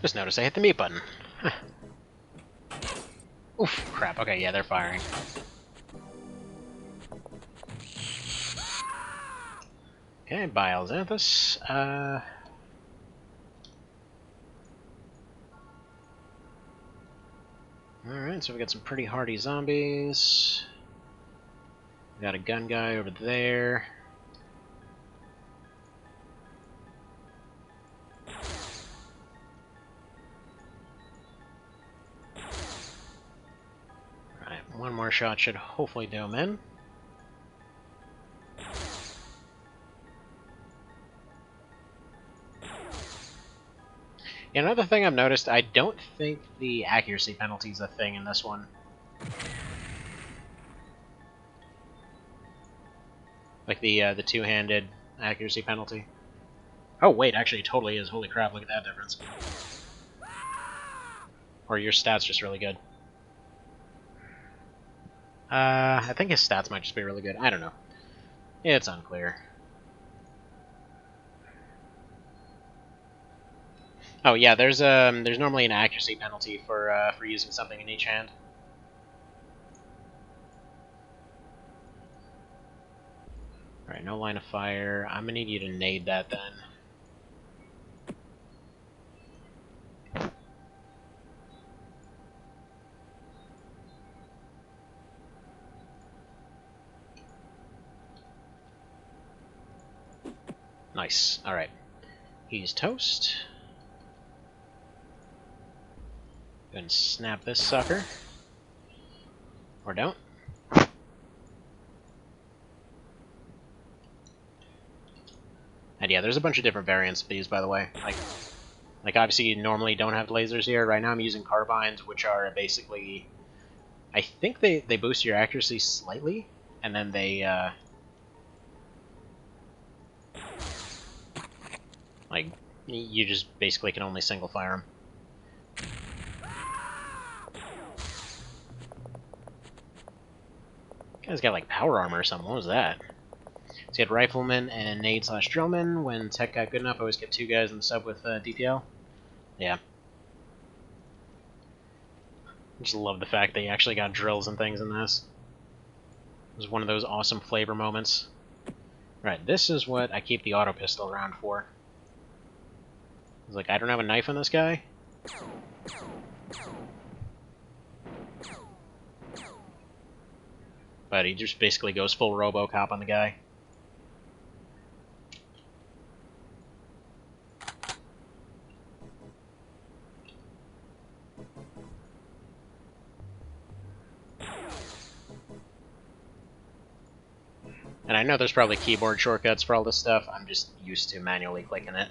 Just noticed I hit the mute button. Huh. Oof, crap. Okay, yeah, they're firing. Okay, Bile Xanthus. Alright, so we got some pretty hardy zombies. We got a gun guy over there. Alright, one more shot should hopefully do him in. Another thing I've noticed, I don't think the accuracy penalty is a thing in this one. Like the two-handed accuracy penalty. Oh wait, actually it totally is. Holy crap, look at that difference. Or your stats just really good. I think his stats might just be really good. I don't know. It's unclear. Oh yeah, there's normally an accuracy penalty for using something in each hand. All right, no line of fire. I'm gonna need you to nade that then. Nice. All right, he's toast. Go ahead and snap this sucker. Or don't. And yeah, there's a bunch of different variants of these, by the way. Like obviously you normally don't have lasers here. Right now I'm using carbines, which are basically... I think they boost your accuracy slightly, and then they, like, you just basically can only single fire them. Guy's got, like, power armor or something. What was that? So you had rifleman and nade/drillman. When tech got good enough, I always kept 2 guys in the sub with DPL. Yeah. I just love the fact they actually got drills and things in this. It was one of those awesome flavor moments. Right, this is what I keep the auto pistol around for. It's like, I don't have a knife on this guy. But he just basically goes full RoboCop on the guy. And I know there's probably keyboard shortcuts for all this stuff. I'm just used to manually clicking it.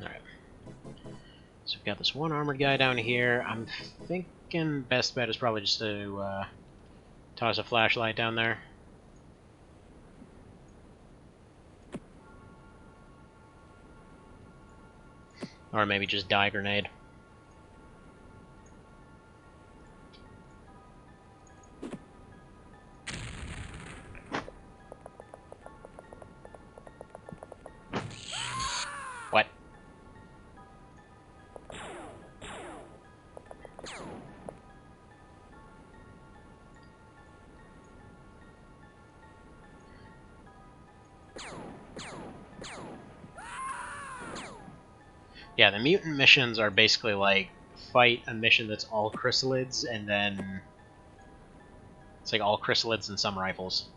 Alright. So we've got this one armored guy down here. I'm thinking best bet is probably just to toss a flashlight down there. Or maybe just die grenade. What? Yeah, the mutant missions are basically like fight a mission that's all chrysalids, and then it's like all chrysalids and some rifles.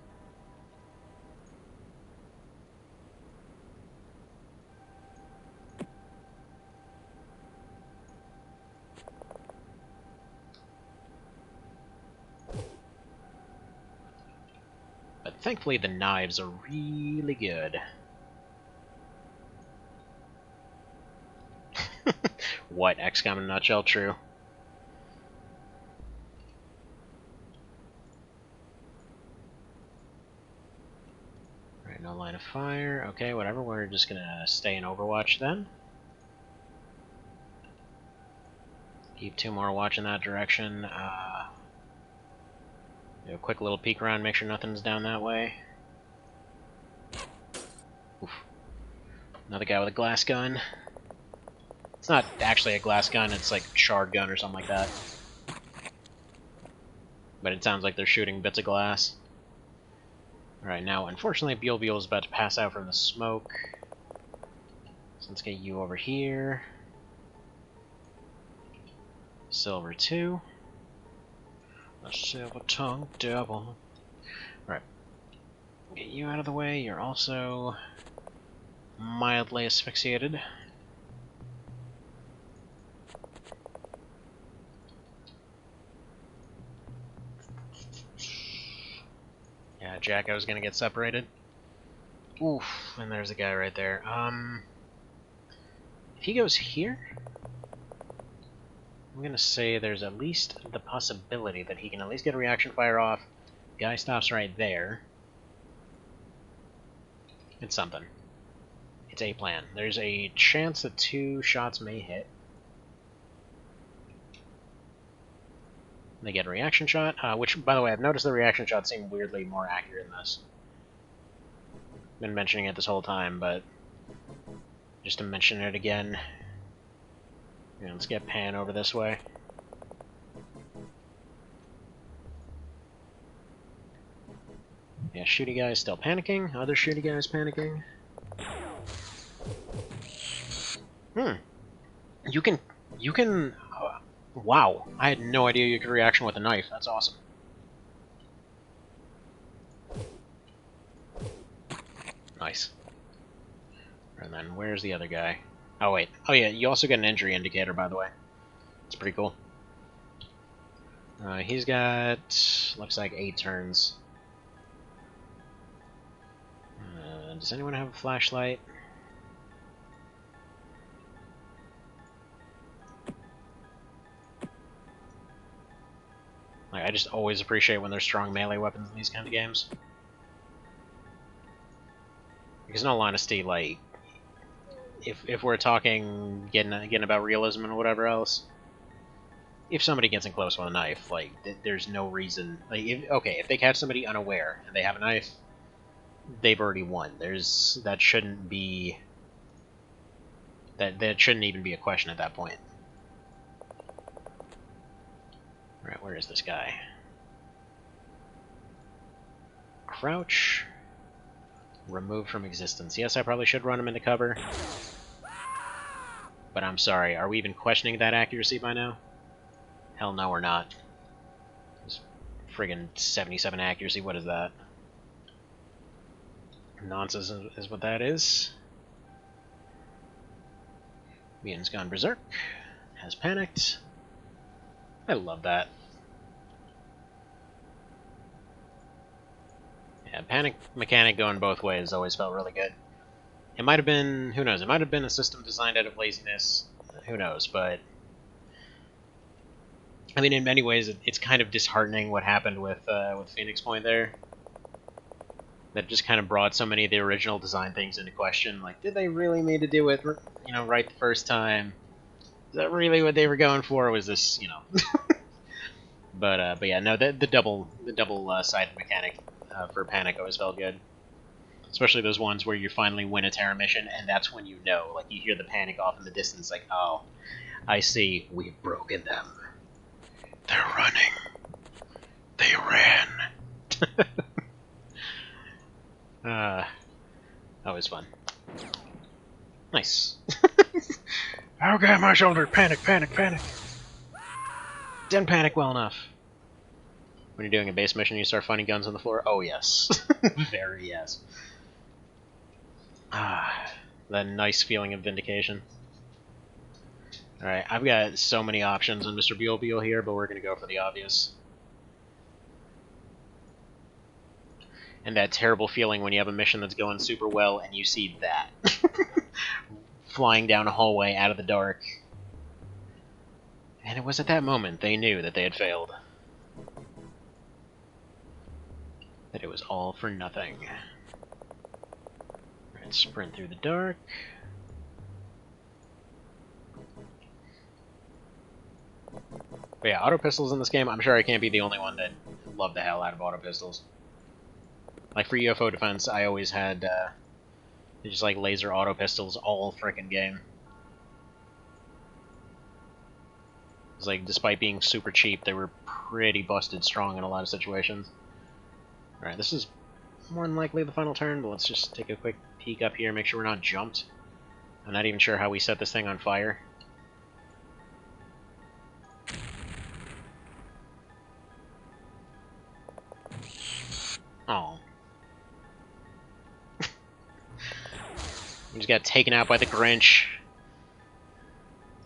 But thankfully the knives are really good. What? XCOM in a nutshell? True. Alright, no line of fire. Okay, whatever. We're just gonna stay in Overwatch then. Keep 2 more watch in that direction. Do a quick little peek around, make sure nothing's down that way. Oof. Another guy with a glass gun. It's not actually a glass gun, it's like shard gun or something like that. But it sounds like they're shooting bits of glass. Alright, now unfortunately Buell is about to pass out from the smoke. So let's get you over here. Silver 2. The silver-tongued devil. Alright. Get you out of the way, you're also mildly asphyxiated. Yeah, Jacko's gonna get separated. Oof, and there's a guy right there. If he goes here, I'm gonna say there's at least the possibility that he can at least get a reaction fire off. Guy stops right there. It's something. It's a plan. There's a chance that 2 shots may hit. They get a reaction shot, which, by the way, I've noticed the reaction shots seem weirdly more accurate in this. Been mentioning it this whole time, but just to mention it again. Yeah, let's get Pan over this way. Yeah, shooty guy still panicking. Other shooty guys panicking. You can... wow, I had no idea you could reaction with a knife. That's awesome. Nice. And then where's the other guy? Oh, wait. Oh, yeah, you also get an injury indicator, by the way. It's pretty cool. He's got... looks like 8 turns. Does anyone have a flashlight? Like, I just always appreciate when there's strong melee weapons in these kind of games. Because in all honesty, like, if we're talking getting about realism and whatever else, if somebody gets in close with a knife, like, there's no reason. Like, if they catch somebody unaware and they have a knife, they've already won. That shouldn't be. That shouldn't even be a question at that point. Right, where is this guy? Crouch. Remove from existence. Yes, I probably should run him into cover. But I'm sorry, are we even questioning that accuracy by now? Hell no, we're not. It's friggin' 77 accuracy, what is that? Nonsense is what that is. Mutant's gone berserk. Has panicked. I love that. Yeah, panic mechanic going both ways always felt really good. It might have been, who knows, it might have been a system designed out of laziness, who knows, but... I mean, in many ways, it's kind of disheartening what happened with Phoenix Point there. That just kind of brought so many of the original design things into question. Like, did they really need to do it, you know, right the first time? Is that really what they were going for, or was this, you know... But yeah, no, the double sided mechanic for panic always felt good. Especially those ones where you finally win a Terra mission, and that's when you know, like, you hear the panic off in the distance, like, oh, I see, we've broken them. They're running. They ran. That was fun. Nice. Okay, my shoulder. Panic, panic, panic. Didn't panic well enough. When you're doing a base mission, you start finding guns on the floor? Oh, yes. Very yes. That nice feeling of vindication. Alright, I've got so many options on Mr. Buell here, but we're going to go for the obvious. And that terrible feeling when you have a mission that's going super well and you see that. Flying down a hallway out of the dark. And it was at that moment they knew that they had failed. That it was all for nothing. Alright, sprint through the dark. But yeah, auto pistols in this game, I'm sure I can't be the only one that loved the hell out of auto pistols. Like, for UFO defense, I always had just like laser auto pistols all frickin' game. It's like, despite being super cheap, they were pretty busted strong in a lot of situations. Alright, this is more than likely the final turn, but let's just take a quick peek up here, make sure we're not jumped. I'm not even sure how we set this thing on fire. Oh. We just got taken out by the Grinch.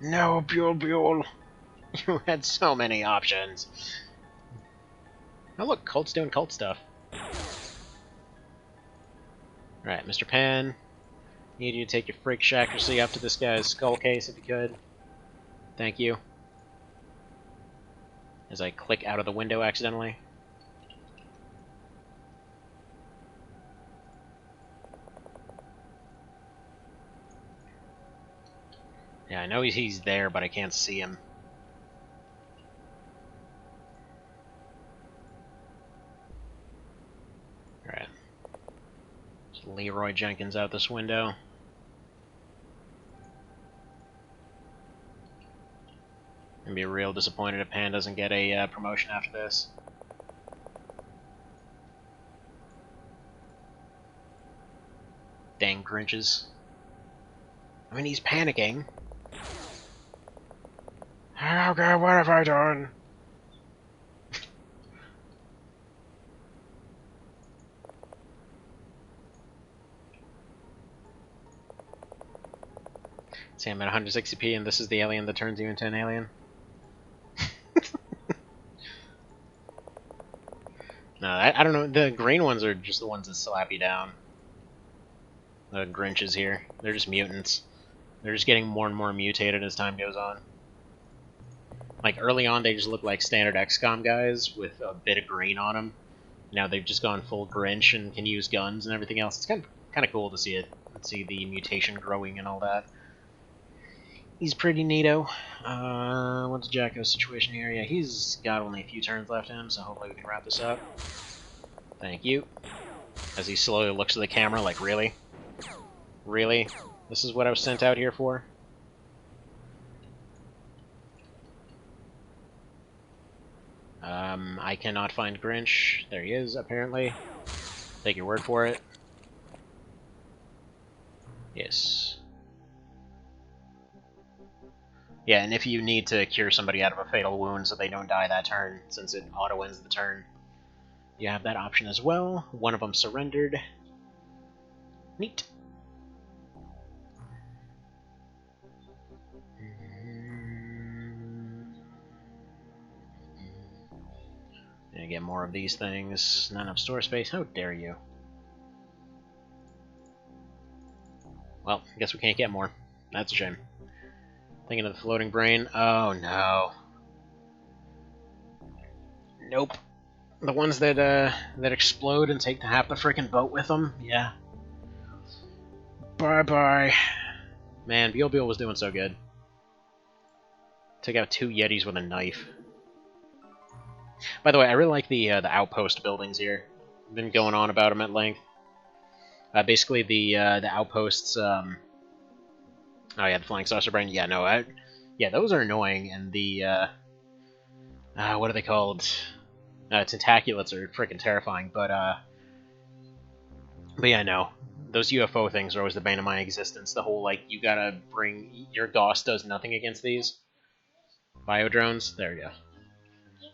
No, Buell. You had so many options. Oh look, Colt's doing Colt stuff. Alright, Mr. Pan. Need you to take your freak accuracy up to this guy's skull case if you could. Thank you. As I click out of the window accidentally. Yeah, I know he's there, but I can't see him. Alright. Just Leroy Jenkins out this window. I'm gonna be real disappointed if Pan doesn't get a promotion after this. Dang Grinches. I mean, he's panicking. Oh god, what have I done? See, I'm at 160p, and this is the alien that turns you into an alien. No, I don't know. The green ones are just the ones that slap you down. The Grinches here. They're just mutants. They're just getting more and more mutated as time goes on. Like, early on, they just look like standard XCOM guys with a bit of green on them. Now they've just gone full Grinch and can use guns and everything else. It's kind of cool to see it. See the mutation growing and all that. He's pretty neato. What's Jacko's situation here? Yeah, he's got only a few turns left in him, so hopefully we can wrap this up. Thank you. As he slowly looks at the camera like, really? Really? This is what I was sent out here for? I cannot find Grinch. There he is, apparently. Take your word for it. Yes. Yeah, and if you need to cure somebody out of a fatal wound so they don't die that turn, since it auto-ends the turn, you have that option as well. One of them surrendered. Neat. Gonna get more of these things. Not enough store space. How dare you? Well, I guess we can't get more. That's a shame. Thinking of the floating brain. Oh no. Nope. The ones that that explode and take half the freaking boat with them. Yeah. Bye bye. Man, Beal was doing so good. Took out 2 Yetis with a knife. By the way, I really like the outpost buildings here. I've been going on about them at length. Basically, the outposts. Oh yeah, the flying saucer brain. Yeah, no, yeah, those are annoying, and the what are they called? Tentaculates are freaking terrifying. But yeah, no, those UFO things are always the bane of my existence. The whole like you gotta bring your DOS does nothing against these biodrones. There you go.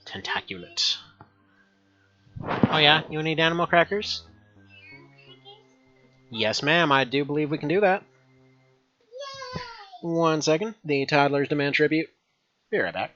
Tentaculate. Oh yeah, you need animal crackers? Yes, ma'am. I do believe we can do that. 1 second. The toddlers demand tribute. Be right back.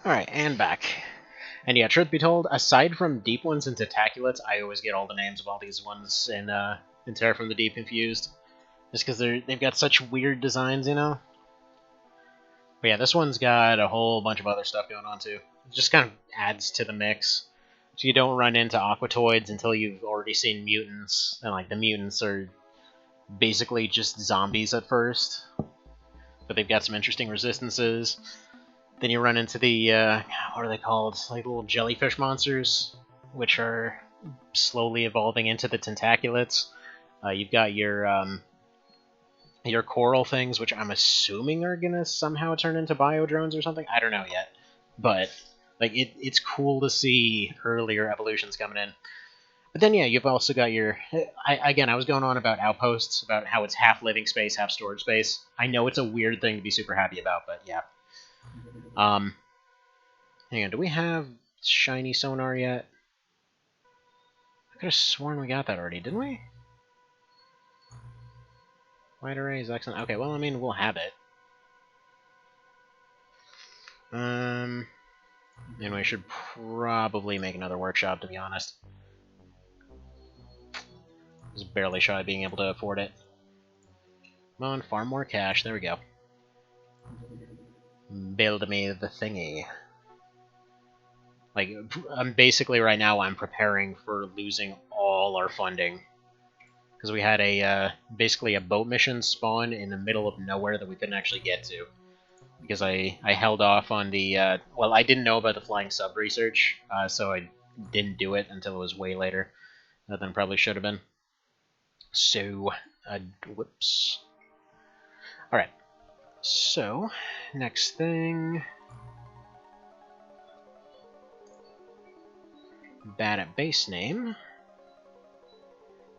Alright, and back. And yeah, truth be told, aside from deep ones and tentaculates, I always get all the names of all these ones in Terror from the Deep confused. Just because they've got such weird designs, you know? But yeah, this one's got a whole bunch of other stuff going on too. It just kind of adds to the mix. So you don't run into aquatoids until you've already seen mutants, and like the mutants are basically just zombies at first, but they've got some interesting resistances. Then you run into the, what are they called? Like little jellyfish monsters, which are slowly evolving into the tentaculates. You've got your coral things, which I'm assuming are gonna somehow turn into biodrones or something. I don't know yet, but like it's cool to see earlier evolutions coming in. But then yeah, you've also got your. I was going on about outposts, about how it's half living space, half storage space. I know it's a weird thing to be super happy about, but yeah. Hang on, do we have shiny sonar yet? I could have sworn we got that already, didn't we? Wide array is excellent. Okay, well, I mean, we'll have it. And we should probably make another workshop, to be honest. I was barely shy of being able to afford it. Come on, farm more cash. There we go. Build me the thingy. Like, I'm basically right now I'm preparing for losing all our funding. Because we had a, basically a boat mission spawn in the middle of nowhere that we couldn't actually get to. Because I held off on the, well, I didn't know about the flying sub research, so I didn't do it until it was way later than probably should have been. So, whoops. Alright, so, next thing. Bad at base name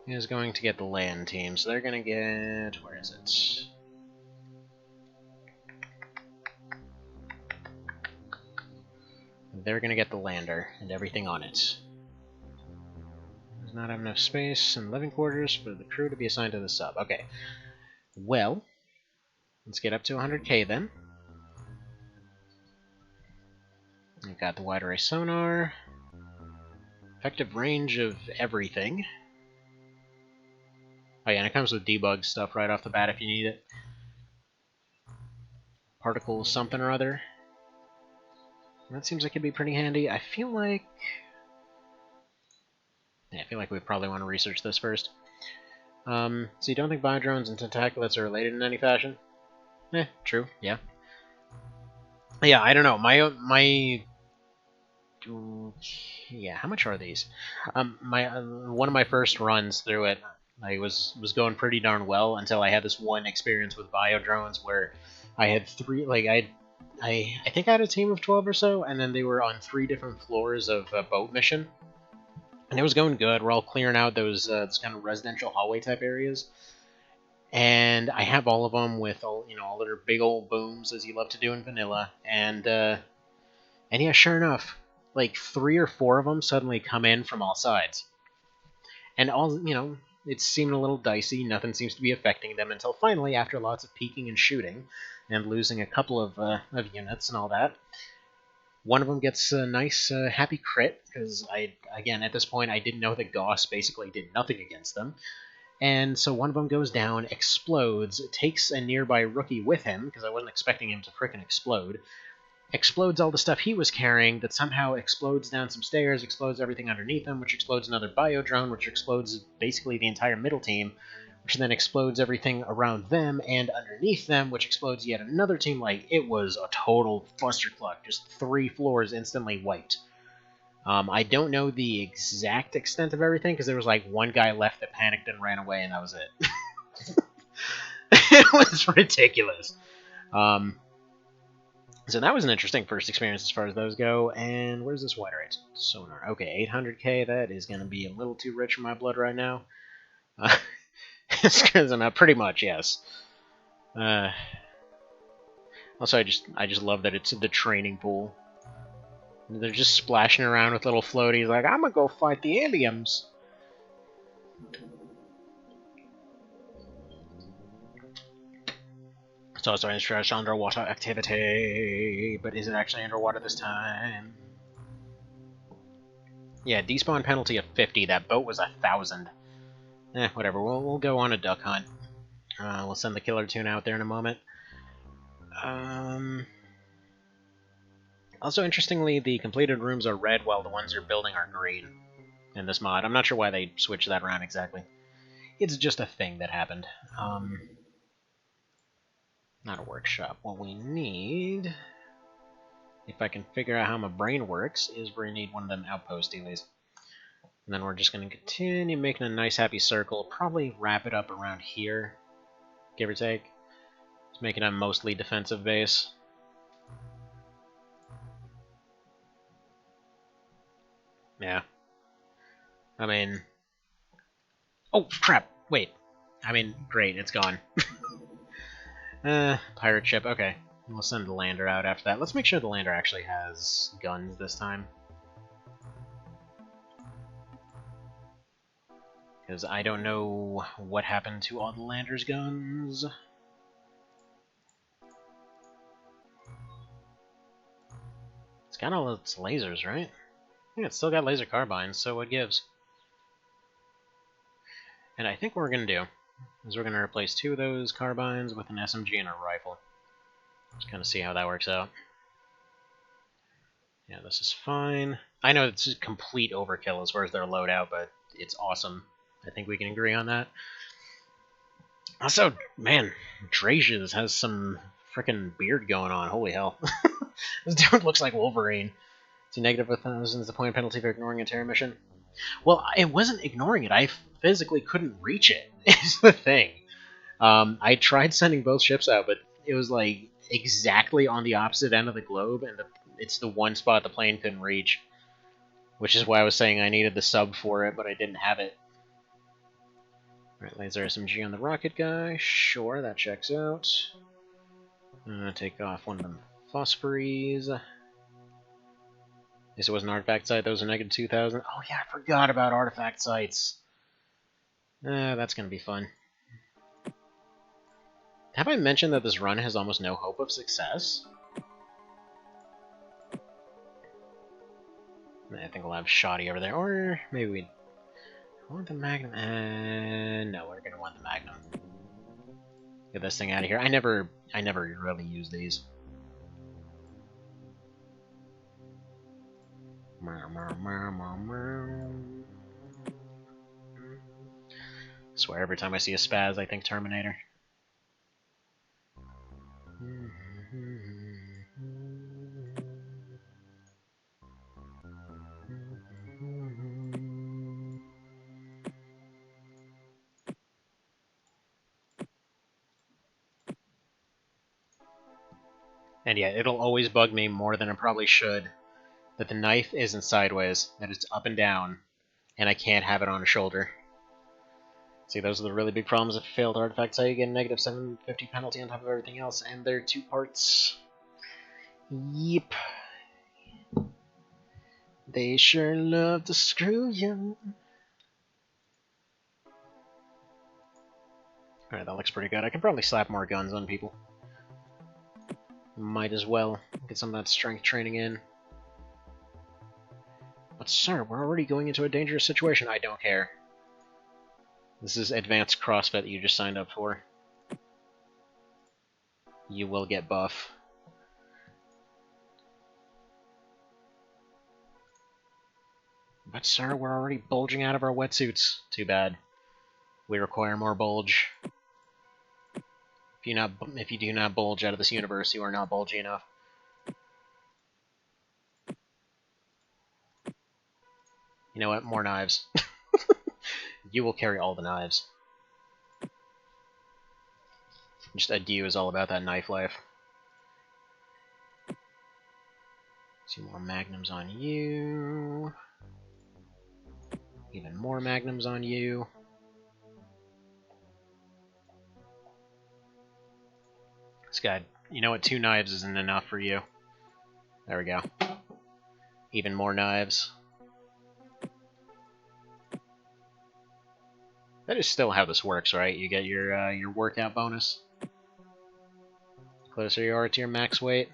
is going to get the land team, so they're going to get, where is it? They're going to get the lander and everything on it. Does not have enough space and living quarters for the crew to be assigned to the sub. Okay, well, let's get up to 100k then. We've got the wide array sonar, effective range of everything. Oh yeah, and it comes with debug stuff right off the bat if you need it. Particle something or other. That seems like it'd be pretty handy. I feel like... yeah, I feel like we probably want to research this first. So you don't think biodrones and tentaculates are related in any fashion? True, yeah. Yeah, I don't know. Yeah, how much are these? One of my first runs through it, I was going pretty darn well until I had this one experience with biodrones where I had three, like I think I had a team of 12 or so, and then they were on 3 different floors of a boat mission, and it was going good. We're all clearing out those kind of residential hallway type areas, and I have all of them with all all their big old booms as you love to do in vanilla, and yeah, sure enough, like 3 or 4 of them suddenly come in from all sides, and all it seemed a little dicey. Nothing seems to be affecting them until finally, after lots of peeking and shooting, and losing a couple of units and all that, one of them gets a nice happy crit, because again, at this point, I didn't know that Gauss basically did nothing against them. And so one of them goes down, explodes, takes a nearby rookie with him, because I wasn't expecting him to frickin' explode, explodes all the stuff he was carrying, that somehow explodes down some stairs, explodes everything underneath him, which explodes another biodrone, which explodes basically the entire middle team, which then explodes everything around them and underneath them, which explodes yet another team. Like, it was a total clusterfuck. Just 3 floors instantly wiped. I don't know the exact extent of everything, because there was like one guy left that panicked and ran away, and that was it. It was ridiculous. So that was an interesting first experience as far as those go. And where's this wide array sonar? Okay, 800k. That is going to be a little too rich for my blood right now. It's because I'm pretty much, yes. Also, I just love that it's the training pool. They're just splashing around with little floaties, like, I'm gonna go fight the aliens. So it's fresh underwater activity, but is it actually underwater this time? Yeah, despawn penalty of 50. That boat was 1,000. Whatever. We'll go on a duck hunt. We'll send the killer tuna out there in a moment. Also, interestingly, the completed rooms are red while the ones you're building are green in this mod. I'm not sure why they switched that around exactly. It's just a thing that happened. Not a workshop. What we need, if I can figure out how my brain works, is we need one of them outpost dealies. And then we're just going to continue making a nice happy circle, probably wrap it up around here, give or take. Just making a mostly defensive base. Yeah. I mean... Oh, crap! Wait. I mean, great, it's gone. Pirate ship, okay. We'll send the lander out after that. Let's make sure the lander actually has guns this time. Because I don't know what happened to all the lander's guns. It's got all its lasers, right? Yeah, it's still got laser carbines, so what gives? And I think what we're going to do is we're going to replace 2 of those carbines with an SMG and a rifle. Just kind of see how that works out. Yeah, this is fine. I know it's complete overkill as far as their loadout, but it's awesome. I think we can agree on that. Also, man, Drages has some freaking beard going on. Holy hell. This dude looks like Wolverine. See, negative 1,000 is the point penalty for ignoring a terror mission. Well, it wasn't ignoring it. I physically couldn't reach it. Is the thing. I tried sending both ships out, but it was like exactly on the opposite end of the globe, and it's the one spot the plane couldn't reach. Which is why I was saying I needed the sub for it, but I didn't have it. Alright, laser SMG on the rocket guy. Sure, that checks out. I'm gonna take off one of them phosphories. This was an artifact site. Those are negative 2,000. Oh yeah, I forgot about artifact sites. That's gonna be fun. Have I mentioned that this run has almost no hope of success? I think we'll have Shoddy over there, or maybe we want the Magnum. No, we're gonna want the Magnum. Get this thing out of here. I never really use these. I swear every time I see a spaz, I think Terminator. And yeah, it'll always bug me more than it probably should that the knife isn't sideways, that it's up and down, and I can't have it on a shoulder. See, those are the really big problems of failed artifact site. You get a negative 750 penalty on top of everything else, and they're 2 parts. Yep. They sure love to screw you. Alright, that looks pretty good. I can probably slap more guns on people. Might as well get some of that strength training in. But sir, we're already going into a dangerous situation. I don't care. This is advanced CrossFit you just signed up for. You will get buff. But sir, we're already bulging out of our wetsuits. Too bad. We require more bulge. If you do not bulge out of this universe, you are not bulgy enough. You know what? More knives. You will carry all the knives. Just Adieu is all about that knife life. See more magnums on you. Even more magnums on you. This guy, you know what? 2 knives isn't enough for you. There we go. Even more knives. That is still how this works, right? You get your workout bonus. closer you are to your max weight.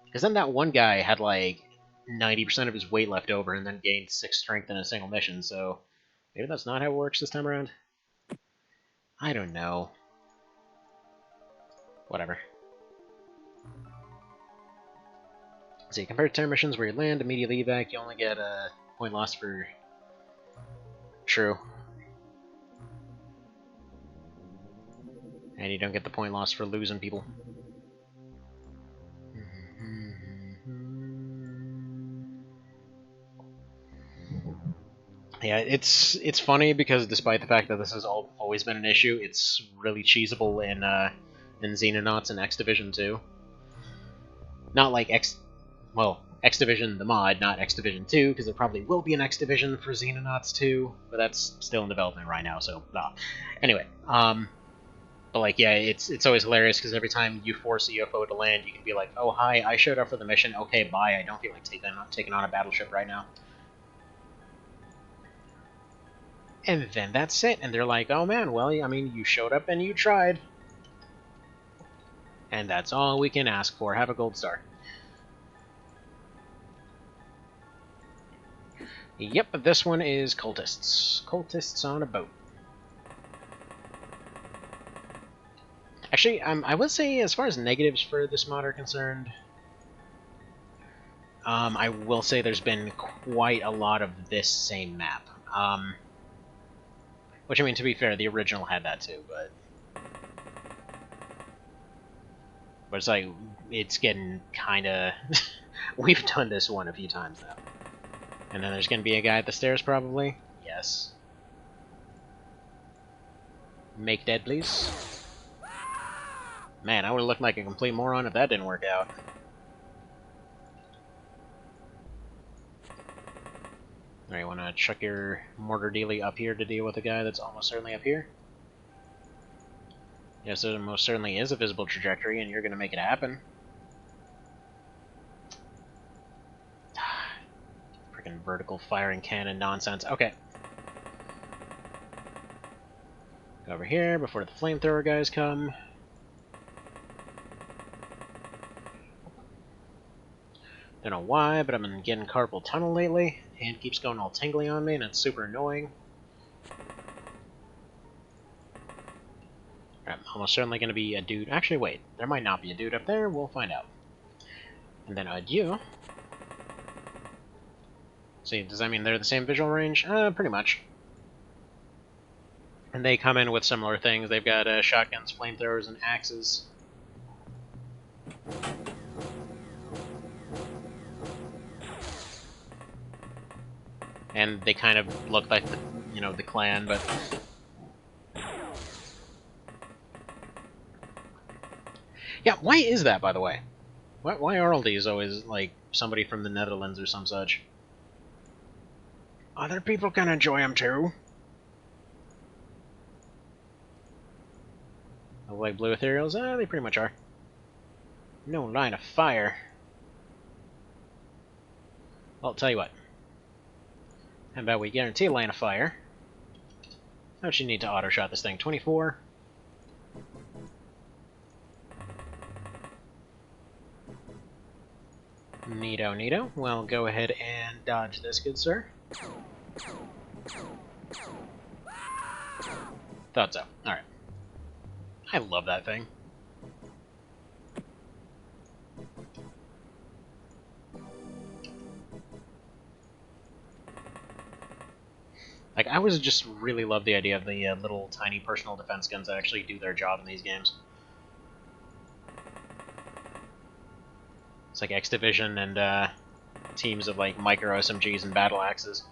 Because then that one guy had like 90% of his weight left over and then gained 6 strength in a single mission, so maybe that's not how it works this time around? I don't know. Whatever. See, compared to term missions where you land, immediately evac, you only get a point lost for... True. And you don't get the point lost for losing people. Yeah, it's funny because despite the fact that this has always been an issue, it's really cheesable in Xenonauts and XDiv too. Not like XDiv the mod, not XDiv 2, because there probably will be an XDiv for Xenonauts 2, but that's still in development right now, so blah. Anyway, but like, yeah, it's always hilarious because every time you force a UFO to land, you can be like, oh hi, I showed up for the mission, okay, bye, I don't feel like taking on a battleship right now. And then that's it, and they're like, oh man, well, I mean, you showed up and you tried. And that's all we can ask for. Have a gold star. Yep, this one is cultists. Cultists on a boat. Actually, I would say, as far as negatives for this mod are concerned, I will say there's been quite a lot of this same map. Which, I mean, to be fair, the original had that too, but it's like, it's getting kinda... We've done this one a few times now. And then there's gonna be a guy at the stairs, probably? Yes. Make dead, please. Man, I would've looked like a complete moron if that didn't work out. Alright, wanna chuck your mortar dealie up here to deal with a guy that's almost certainly up here? Yes, there most certainly is a visible trajectory, and you're gonna make it happen. Freaking vertical firing cannon nonsense. Okay. Go over here before the flamethrower guys come. Don't know why, but I've been getting carpal tunnel lately. Hand keeps going all tingly on me, and it's super annoying. I'm almost certainly going to be a dude. Actually, wait. There might not be a dude up there. We'll find out. And then adieu. See, does that mean they're the same visual range? Pretty much. And they come in with similar things. They've got shotguns, flamethrowers, and axes. And they kind of look like the, the clan, but... Yeah, why is that, by the way? Why are all these always, like, somebody from the Netherlands or some such? Other people can enjoy them, too. Like blue ethereals? They pretty much are. No line of fire. Well, I'll tell you what. How about we guarantee a line of fire? How much you need to auto-shot this thing? 24? Neato, neato. Well, go ahead and dodge this, good sir. Thought so. Alright. I love that thing. Like, I always just really love the idea of the little tiny personal defense guns that actually do their job in these games. It's like XDiv and teams of like micro SMGs and battle axes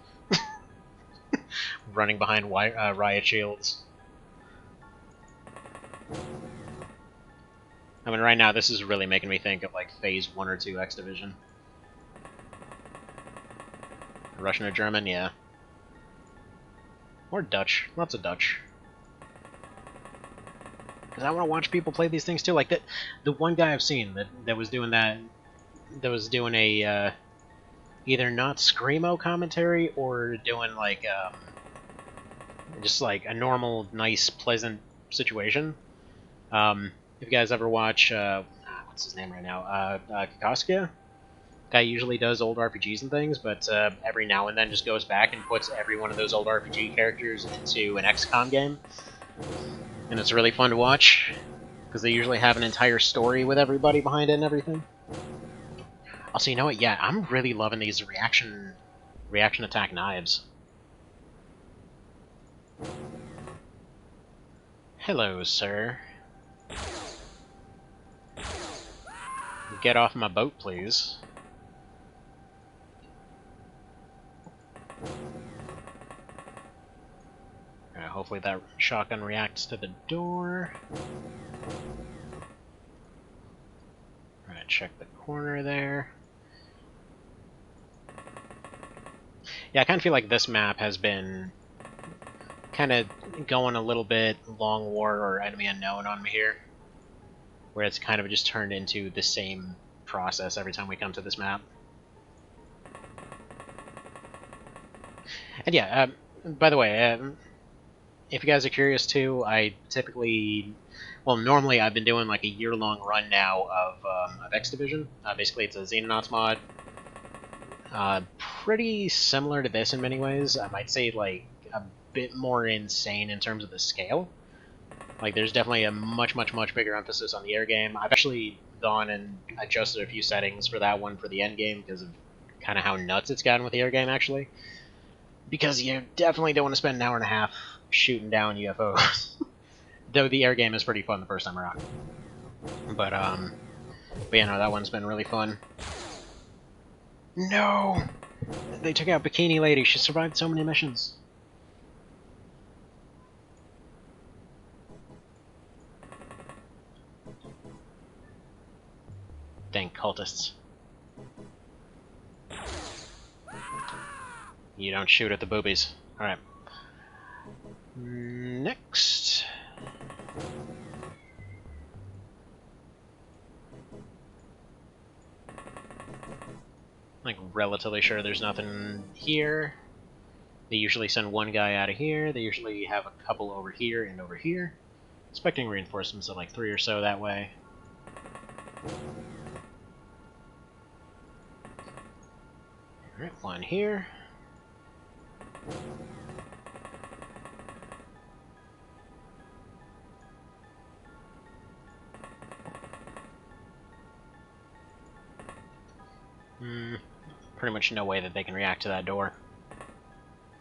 running behind riot shields. I mean, right now this is really making me think of like Phase 1 or 2 XDiv. Russian or German, yeah. Or Dutch. Lots of Dutch. Because I want to watch people play these things too. Like the one guy I've seen that was doing that, that was doing a either not screamo commentary or doing like just like a normal, nice, pleasant situation. If you guys ever watch what's what's his name right now? Kakaska? Guy usually does old RPGs and things, but every now and then just goes back and puts every one of those old RPG characters into an XCOM game. And it's really fun to watch, because they usually have an entire story with everybody behind it and everything. Also, you know what? Yeah, I'm really loving these reaction attack knives. Hello, sir. Get off my boat, please. Alright, hopefully that shotgun reacts to the door. Alright, check the corner there. Yeah, I kind of feel like this map has been kind of going a little bit long war or enemy unknown on me here, where it's kind of just turned into the same process every time we come to this map. And yeah, by the way, if you guys are curious too, I typically, well, normally I've been doing like a year-long run now of XDiv. Basically, it's a Xenonauts mod. Pretty similar to this in many ways. I might say like a bit more insane in terms of the scale. Like, there's definitely a much bigger emphasis on the air game. I've actually gone and adjusted a few settings for that one for the end game because of kind of how nuts it's gotten with the air game, actually. Because you definitely don't want to spend an hour and a half shooting down UFOs. Though the air game is pretty fun the first time around. But yeah, no, that one's been really fun. No! They took out Bikini Lady. She survived so many missions. Dang cultists. You don't shoot at the boobies. Alright. Next. Like, relatively sure there's nothing here. They usually send one guy out of here. They usually have a couple over here and over here. Expecting reinforcements of like 3 or so that way. Alright, one here. Pretty much no way that they can react to that door.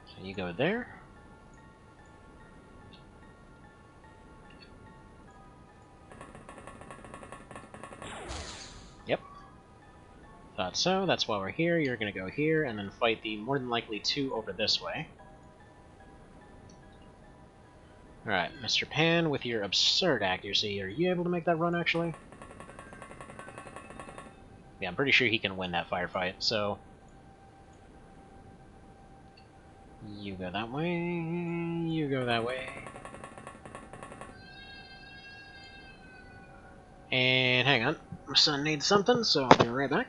So you go there. Yep. Thought so. That's why we're here. You're gonna go here and then fight the more than likely 2 over this way. Alright, Mr. Pan, with your absurd accuracy, are you able to make that run, actually? Yeah, I'm pretty sure he can win that firefight, so... You go that way, you go that way. And hang on, my son needs something, so I'll be right back.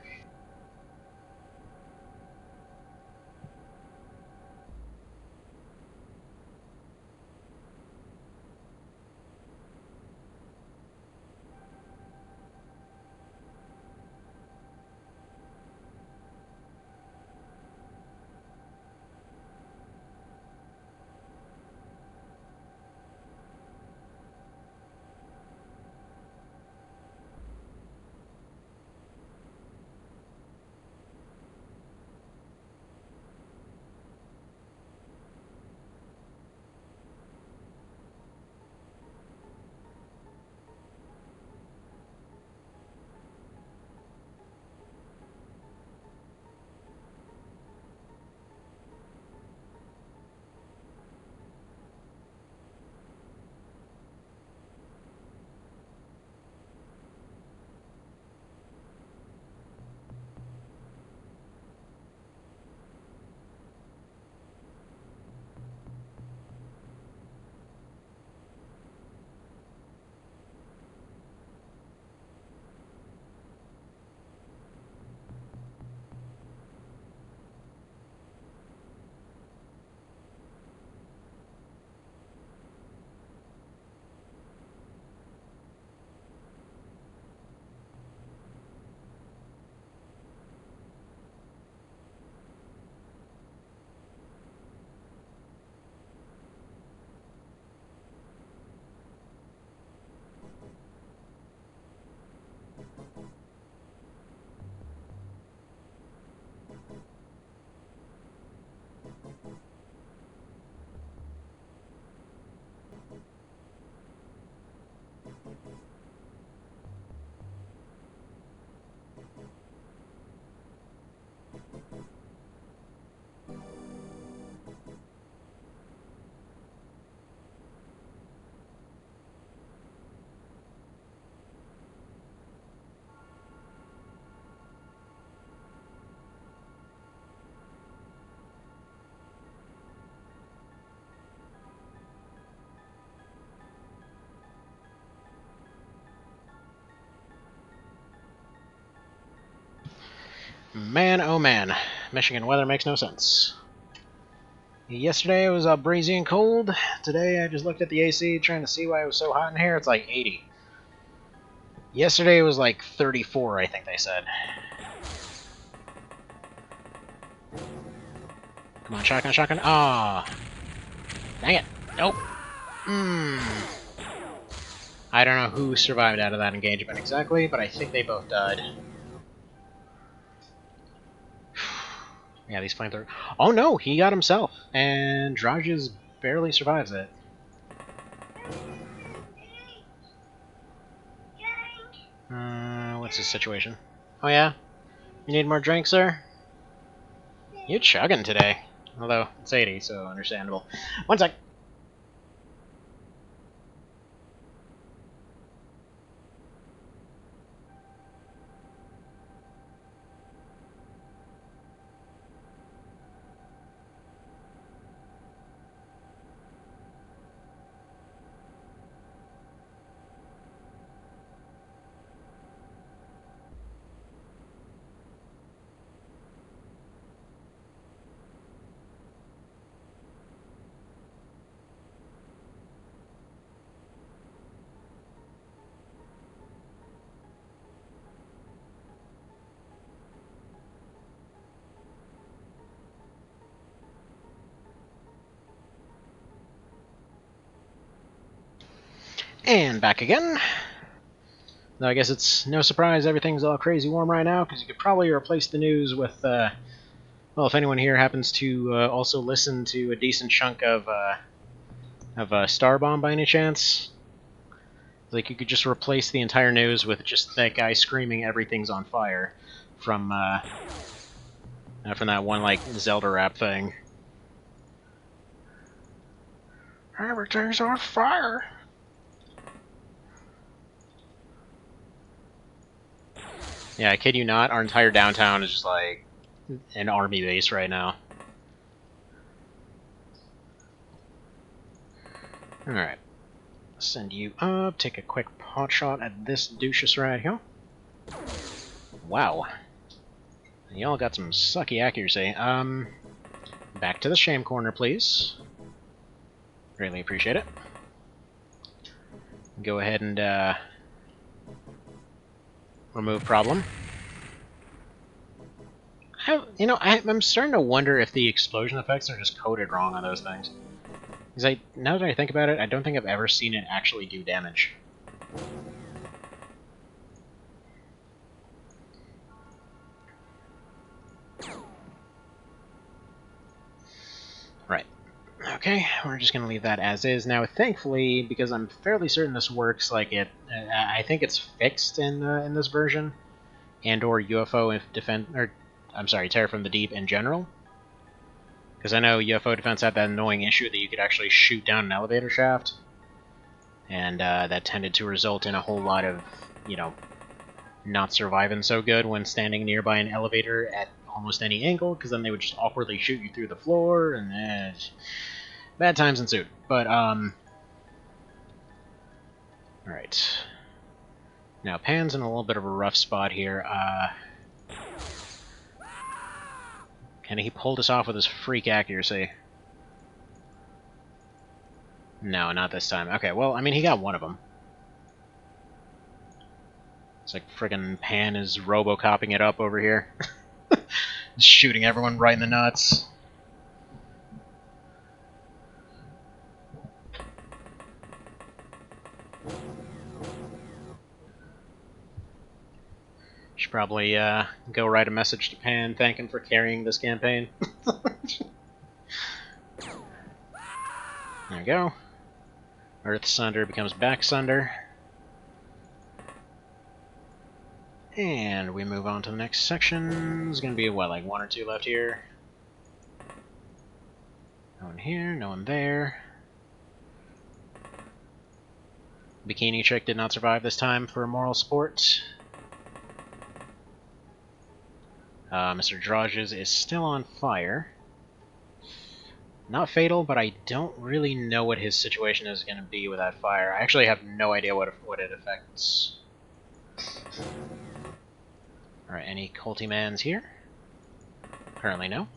Man, oh man. Michigan weather makes no sense. Yesterday it was breezy and cold. Today I just looked at the AC trying to see why it was so hot in here. It's like 80. Yesterday it was like 34, I think they said. Come on, shotgun, shotgun. Ah! Dang it. Nope. I don't know who survived out of that engagement exactly, but I think they both died. Yeah, these flamethrowers. Oh no, he got himself, and Drages barely survives it. What's his situation? Oh yeah? You need more drink, sir? You're chugging today. Although, it's 80, so understandable. One sec. And back again. Though I guess it's no surprise everything's all crazy warm right now, because you could probably replace the news with, well, if anyone here happens to also listen to a decent chunk of Starbomb by any chance, like you could just replace the entire news with just that guy screaming everything's on fire from that one like Zelda rap thing. Everything's on fire. Yeah, I kid you not, our entire downtown is just like an army base right now. Alright. Send you up, take a quick pot shot at this douches right here. Wow. Y'all got some sucky accuracy. Back to the shame corner, please. Greatly appreciate it. Go ahead and, remove problem. I'm starting to wonder if the explosion effects are just coded wrong on those things. Because now that I think about it, I don't think I've ever seen it actually do damage. Right. Okay, we're just going to leave that as is. Now, thankfully, because I'm fairly certain this works like it, I think it's fixed in this version, and/or UFO defense, or I'm sorry, Terror from the Deep in general. Because I know UFO Defense had that annoying issue that you could actually shoot down an elevator shaft, and that tended to result in a whole lot of, not surviving so good when standing nearby an elevator at almost any angle, because then they would just awkwardly shoot you through the floor, and bad times ensued. But, alright. Now, Pan's in a little bit of a rough spot here. And he pulled us off with his freak accuracy. No, not this time. Okay, well, I mean, he got one of them. It's like friggin' Pan is Robocopping it up over here. Shooting everyone right in the nuts. Should probably go write a message to Pan, thank him for carrying this campaign. There we go. Earth Sunder becomes Back Sunder. And we move on to the next section. There's gonna be, what, like 1 or 2 left here? No one here, no one there. Bikini Chick did not survive this time for moral support. Mr. Drages is still on fire. Not fatal, but I don't really know what his situation is going to be with that fire. I actually have no idea what it affects. Alright, any culty mans here? Currently, no.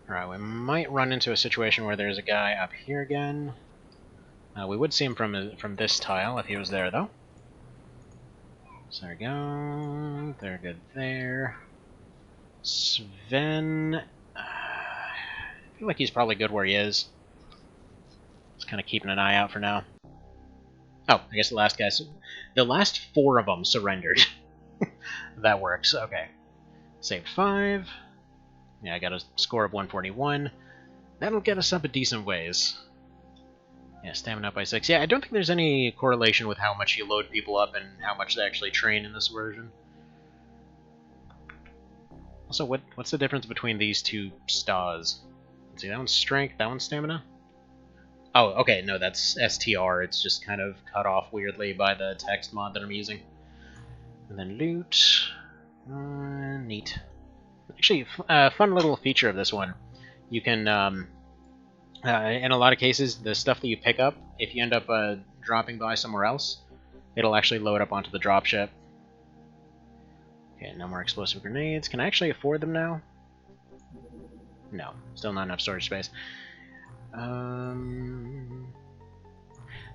Alright, we might run into a situation where there's a guy up here again. We would see him from this tile if he was there, though. So there we go. They're good there. Sven... I feel like he's probably good where he is. Just kind of keeping an eye out for now. Oh, I guess the last guys... The last 4 of them surrendered. That works, okay. Saved 5. Yeah, I got a score of 141. That'll get us up a decent ways. Yeah, stamina up by 6. Yeah, I don't think there's any correlation with how much you load people up and how much they actually train in this version. Also, what's the difference between these 2 stars? Let's see, that one's strength, that one's stamina? Oh, okay, no, that's STR. It's just kind of cut off weirdly by the text mod that I'm using. And then loot. Neat. Actually, fun little feature of this one. You can, in a lot of cases, the stuff that you pick up, if you end up dropping by somewhere else, it'll actually load up onto the dropship. Okay, no more explosive grenades. Can I actually afford them now? No, still not enough storage space.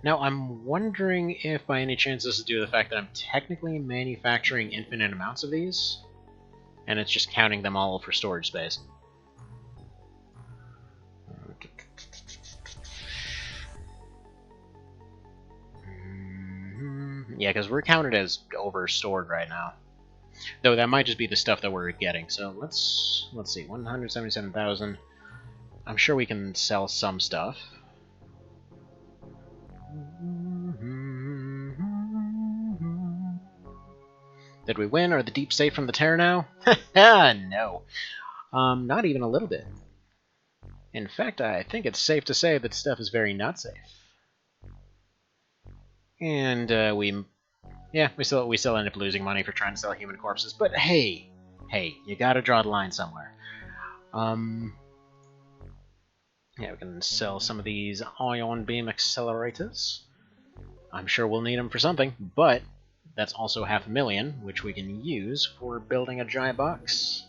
Now, I'm wondering if by any chance this is due to the fact that I'm technically manufacturing infinite amounts of these, and it's just counting them all for storage space. Yeah, because we're counted as over-stored right now. Though that might just be the stuff that we're getting. So let's see, 177,000. I'm sure we can sell some stuff. Did we win? Are the deep safe from the Terror now? No. Not even a little bit. In fact, I think it's safe to say that stuff is very not safe. And we still end up losing money for trying to sell human corpses. But hey, you gotta draw the line somewhere. Yeah, we can sell some of these ion beam accelerators. I'm sure we'll need them for something, but that's also 500,000, which we can use for building a giant box.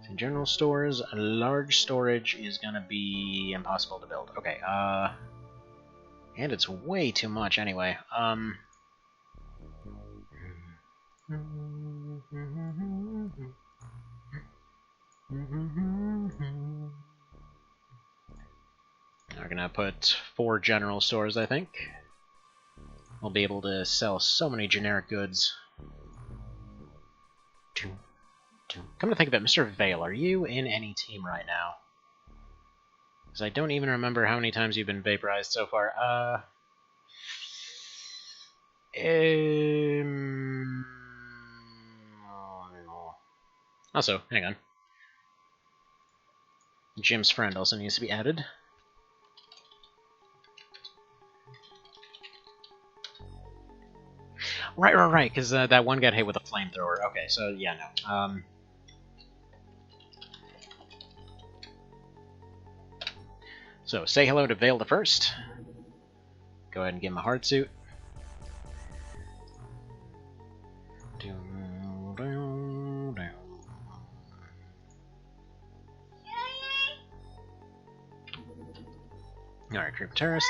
In general stores, a large storage is gonna be impossible to build. Okay, and it's way too much anyway. We're gonna put 4 general stores, I think. We'll be able to sell so many generic goods. Come to think of it, Mr. Vale, are you in any team right now? Because I don't even remember how many times you've been vaporized so far. Also, hang on. Jim's friend also needs to be added. Right, because that one got hit with a flamethrower. Okay, so yeah, no. So, say hello to Vale the First. Go ahead and give him a hard suit. Alright, Creeper Terrorist.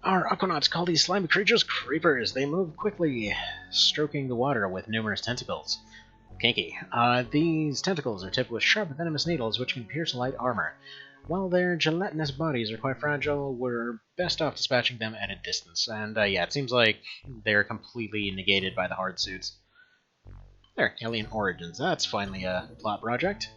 Our Aquanauts call these slimy creatures creepers. They move quickly, stroking the water with numerous tentacles. Kinky. These tentacles are tipped with sharp, venomous needles which can pierce light armor. While their gelatinous bodies are quite fragile, we're best off dispatching them at a distance. And yeah, it seems like they're completely negated by the hard suits. There, Alien Origins. That's finally a plot project.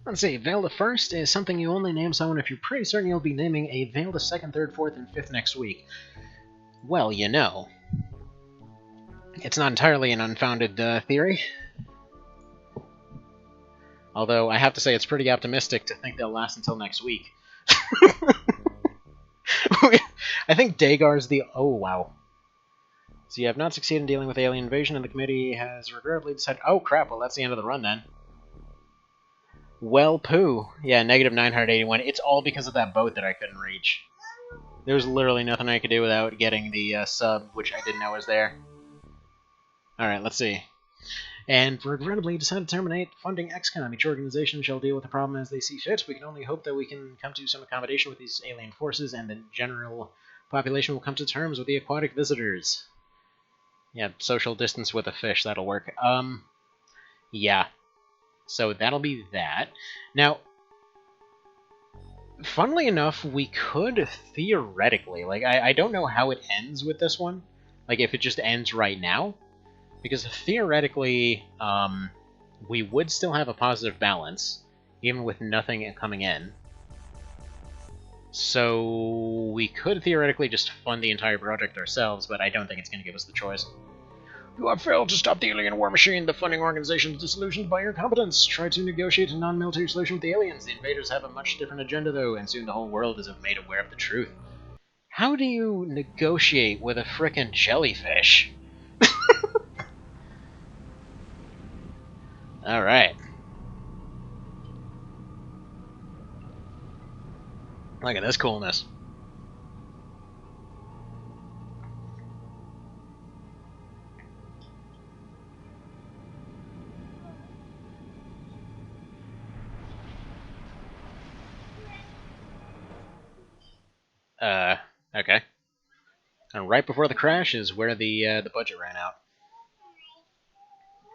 Let's see, Vale the First is something you only name someone if you're pretty certain you'll be naming a Vale the Second, Third, Fourth, and Fifth next week. Well, you know. It's not entirely an unfounded theory. Although, I have to say, it's pretty optimistic to think they'll last until next week. I think Dagar's the... Oh, wow. So you have not succeeded in dealing with alien invasion, and the committee has regrettably decided... Oh, crap, well, that's the end of the run, then. Well, poo. Yeah, negative 981. It's all because of that boat that I couldn't reach. There was literally nothing I could do without getting the sub, which I didn't know was there. Alright, let's see. And regrettably decided to terminate funding XCOM. Each organization shall deal with the problem as they see fit. We can only hope that we can come to some accommodation with these alien forces, and the general population will come to terms with the aquatic visitors. Yeah, social distance with a fish, that'll work. Yeah. So that'll be that. Now, funnily enough, we could theoretically, like, I don't know how it ends with this one. Like, if it just ends right now. Because theoretically, we would still have a positive balance, even with nothing coming in. So we could theoretically just fund the entire project ourselves, but I don't think it's going to give us the choice. You have failed to stop the alien war machine. The funding organization is disillusioned by your competence. Try to negotiate a non-military solution with the aliens. The invaders have a much different agenda, though, and soon the whole world is made aware of the truth. How do you negotiate with a frickin' jellyfish? Alright. Look at this coolness. Okay. And right before the crash is where the budget ran out.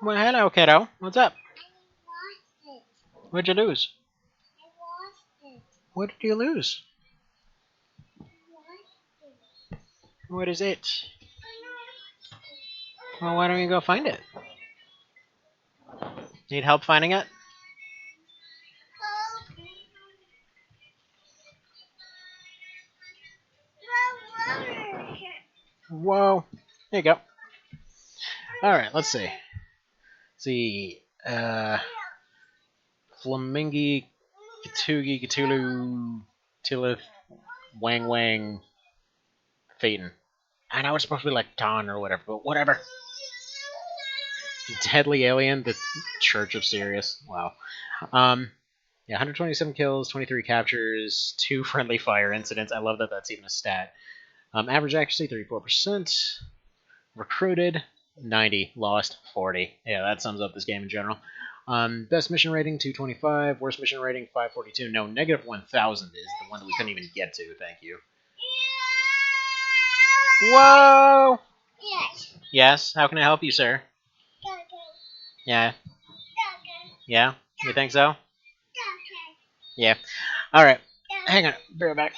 Well, hello, kiddo. What's up? What'd you lose? What did you lose? What is it? Well, why don't you go find it? Need help finding it? Whoa. There you go. Alright, let's see. Flamingi, Katugi, Cthulhu, Tillith, Wang Wang, Phaeton. I know it's supposed to be like Ton or whatever, but whatever. Deadly Alien, the Church of Sirius. Wow. Yeah, 127 kills, 23 captures, 2 friendly fire incidents. I love that that's even a stat. Average accuracy, 34%. Recruited, 90. Lost, 40. Yeah, that sums up this game in general. Best mission rating, 225. Worst mission rating, 542. No, negative 1,000 is the one that we couldn't even get to. Thank you. Whoa! Yes. Yes? How can I help you, sir? Yeah. Yeah? You think so? Yeah. Alright. Hang on. Be right back.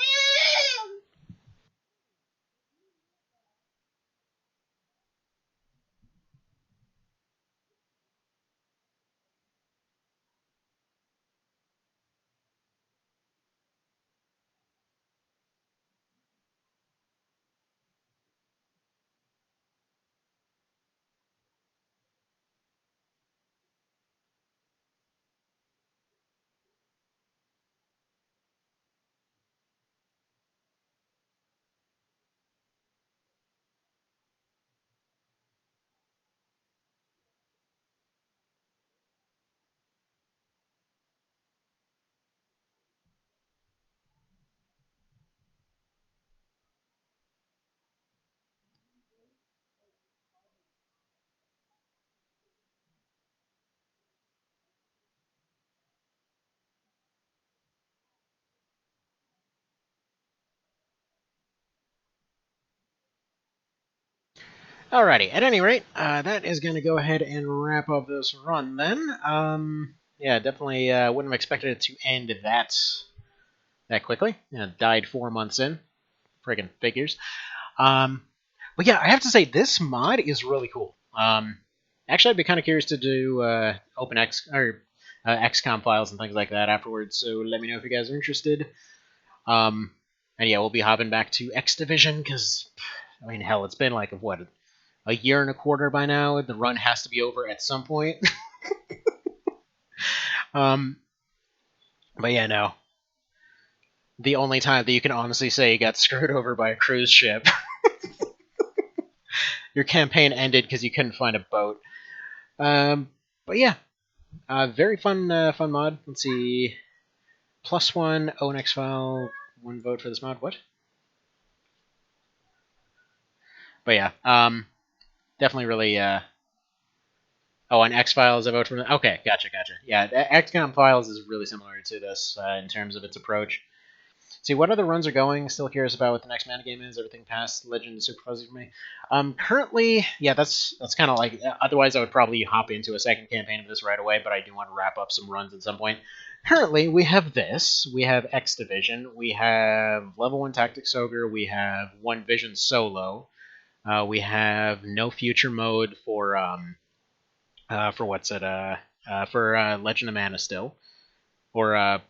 Alrighty, at any rate, that is going to go ahead and wrap up this run then. Yeah, definitely wouldn't have expected it to end that quickly. Yeah, died 4 months in. Friggin' figures. But yeah, I have to say, this mod is really cool. Actually, I'd be kind of curious to do XCOM files and things like that afterwards, so let me know if you guys are interested. And yeah, we'll be hopping back to X Division, because, I mean, hell, it's been like, what, a year and a quarter by now? The run has to be over at some point. um, but yeah, no. The only time that you can honestly say you got screwed over by a cruise ship. Your campaign ended because you couldn't find a boat. But yeah, very fun mod. Let's see. +1, ONX file, 1 vote for this mod. What? But yeah, definitely really. Oh, and X Files, I vote for. Okay, gotcha. Yeah, XCOM Files is really similar to this in terms of its approach. See, what other runs are going? Still curious about what the next mana game is. Everything past Legend is super fuzzy for me. Currently, yeah, that's kind of like. Otherwise, I would probably hop into a second campaign of this right away. But I do want to wrap up some runs at some point. Currently, we have this. We have X Division. We have Level 1 Tactics Ogre. We have One Vision Solo. We have No Future Mode for what's it? For Legend of Mana still, or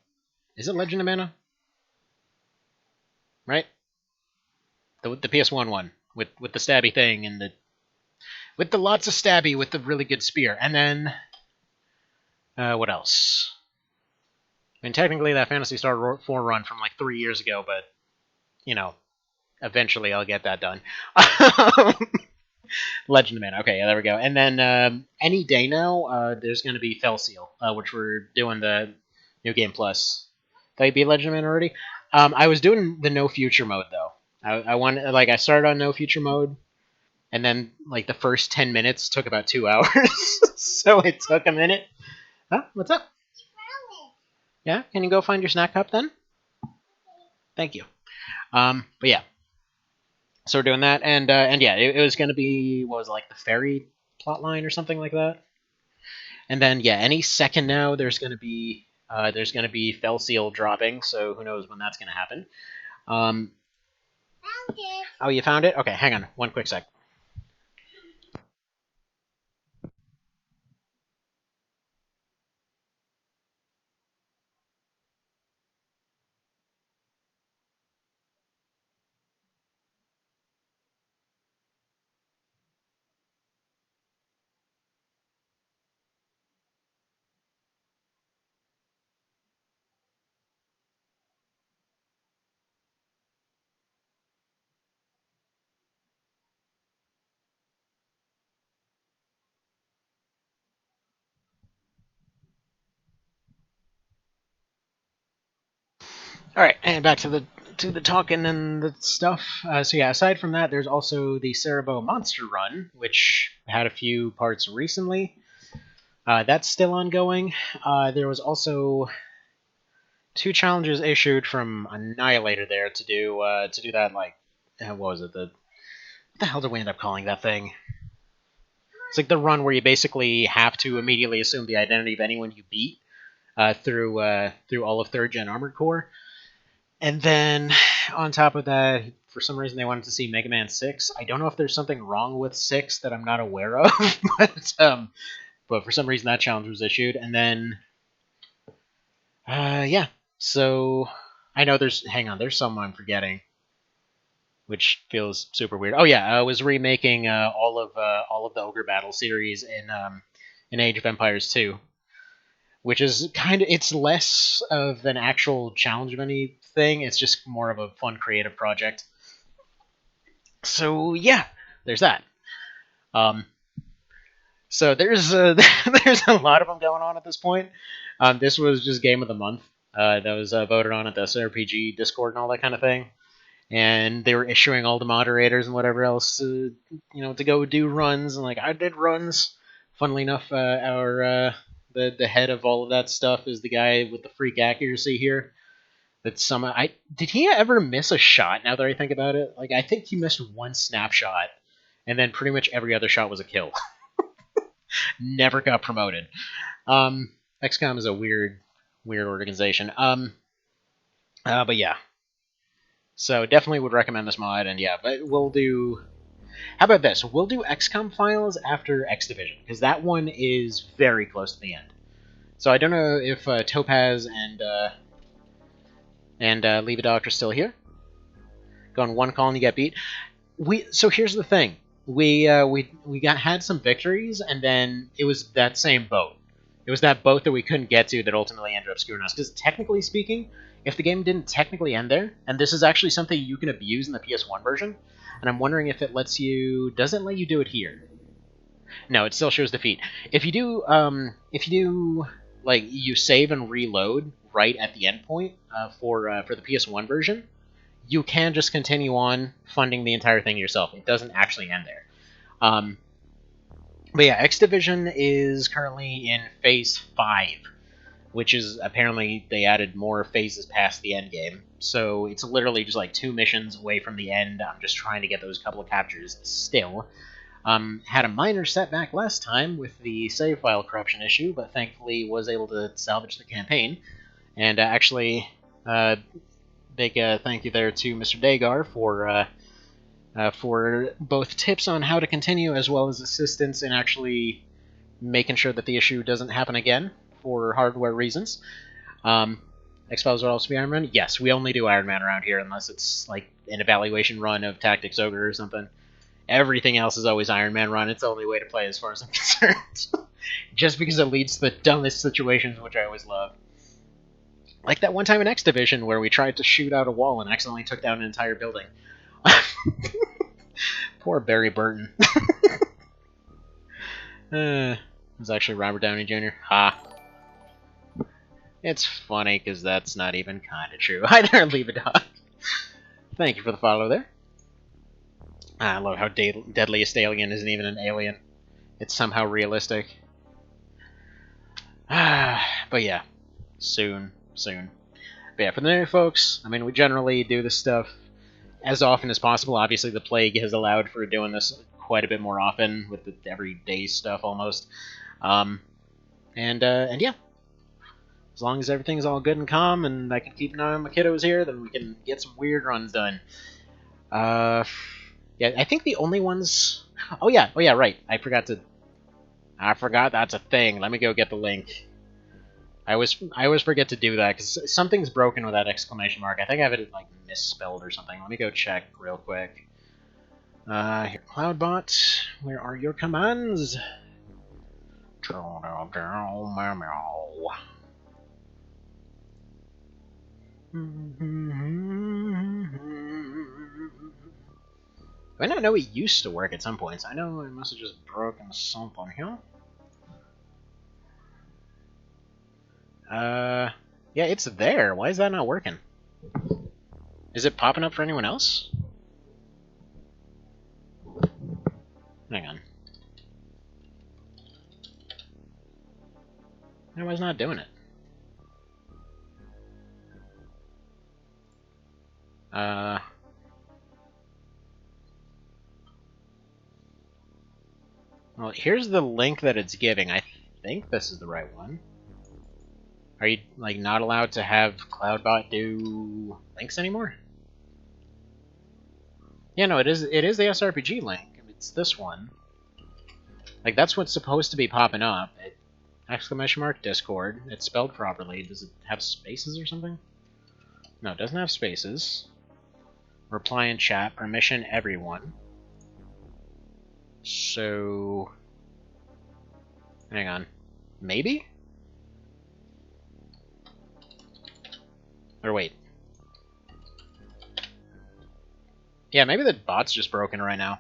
is it Legend of Mana? Right, the PS1 one with the stabby thing and the lots of stabby with the really good spear, and then what else? I mean, technically that Phantasy Star 4 run from like 3 years ago, but you know, eventually I'll get that done. Legend of Mana. Okay, yeah, there we go. And then any day now, there's going to be Fell Seal, which we're doing the New Game Plus. Thought you beat Legend of Mana already? I was doing the No Future mode though. I wanted I started on No Future mode, and then like the first 10 minutes took about 2 hours, so it took a minute. Huh? What's up? Yeah, can you go find your snack cup then? Thank you. But yeah, so we're doing that, and yeah, it was going to be what was it, like the fairy plotline or something like that. And then yeah, any second now there's gonna be Fell Seal dropping, so who knows when that's gonna happen. Um, found it. Oh, you found it? Okay, hang on, one quick sec. All right, and back to the talking and the stuff. So yeah, aside from that, there's also the Cerebro Monster Run, which had a few parts recently. That's still ongoing. There was also 2 challenges issued from Annihilator there to do that, like what was it, what the hell did we end up calling that thing? It's like the run where you basically have to immediately assume the identity of anyone you beat through all of 3rd Gen Armored Core. And then on top of that, for some reason they wanted to see Mega Man 6. I don't know if there's something wrong with 6 that I'm not aware of, but for some reason that challenge was issued. And then, yeah. So I know there's some I'm forgetting, which feels super weird. Oh yeah, I was remaking all of the Ogre Battle series in Age of Empires 2. Which is it's less of an actual challenge of anything. It's just more of a fun creative project. So yeah, there's that. Um, so there's there's a lot of them going on at this point. This was just game of the month. That was voted on at the SRPG Discord and all that kind of thing. And they were issuing all the moderators and whatever else, to go do runs. And like I did runs. Funnily enough, our the head of all of that stuff is the guy with the freak accuracy here. That did he ever miss a shot? Now that I think about it, like I think he missed one snapshot, and then pretty much every other shot was a kill. Never got promoted. XCOM is a weird organization. But yeah. So definitely would recommend this mod, and yeah, but we'll do. How about this? We'll do XCOM Files after X Division because that one is very close to the end. So I don't know if Topaz and Leave a Doctor still here. Go on one call and you get beat. So here's the thing. We had some victories, and then it was that same boat. It was that boat that we couldn't get to that ultimately ended up screwing us. Because technically speaking, if the game didn't technically end there, and this is actually something you can abuse in the PS1 version, and I'm wondering if it lets you... Does it let you do it here? No, it still shows defeat. If you do, like, you save and reload right at the end point for the PS1 version, you can just continue on funding the entire thing yourself. It doesn't actually end there. But yeah, XDivision is currently in Phase 5, which is apparently they added more phases past the end game. So it's literally just like 2 missions away from the end. I'm just trying to get those couple of captures still. Had a minor setback last time with the save file corruption issue, but thankfully was able to salvage the campaign. And actually, big thank you there to Mr. Dagar for both tips on how to continue as well as assistance in actually making sure that the issue doesn't happen again for hardware reasons. X-Files will also be Ironman? Yes, we only do Ironman around here unless it's like an evaluation run of Tactics Ogre or something. Everything else is always Ironman run. It's the only way to play as far as I'm concerned. Just because it leads to the dumbest situations, which I always love. Like that one time in XDivision where we tried to shoot out a wall and accidentally took down an entire building. Poor Barry Burton. It was actually Robert Downey Jr. Ha. It's funny because that's not even kind of true. Hi there, Leave It Dog. Thank you for the follow there. I love how Deadliest Alien isn't even an alien. It's somehow realistic. But yeah, soon. But yeah, for the new folks, I mean, we generally do this stuff as often as possible. Obviously, the plague has allowed for doing this quite a bit more often with the everyday stuff almost. And yeah, as long as everything's all good and calm and I can keep an eye on my kiddos here, then we can get some weird runs done. Yeah, I think the only ones... Oh yeah, right. I forgot that's a thing. Let me go get the link. I always forget to do that, because something's broken with that exclamation mark. I think I have it, like, misspelled or something. Let me go check real quick. Here, Cloudbot, where are your commands? I not know it used to work at some points. I know it must have just broken something here. Yeah, it's there. Why is that not working? Is it popping up for anyone else? Hang on. Why is not doing it? Well, here's the link that it's giving. I think this is the right one. Are you, like, not allowed to have Cloudbot do links anymore? Yeah, no, it is the SRPG link. It's this one. Like, that's what's supposed to be popping up. Exclamation mark Discord. It's spelled properly. Does it have spaces or something? No, it doesn't have spaces. Reply in chat. Permission everyone. So... hang on. Maybe? Or wait. Yeah, maybe the bot's just broken right now.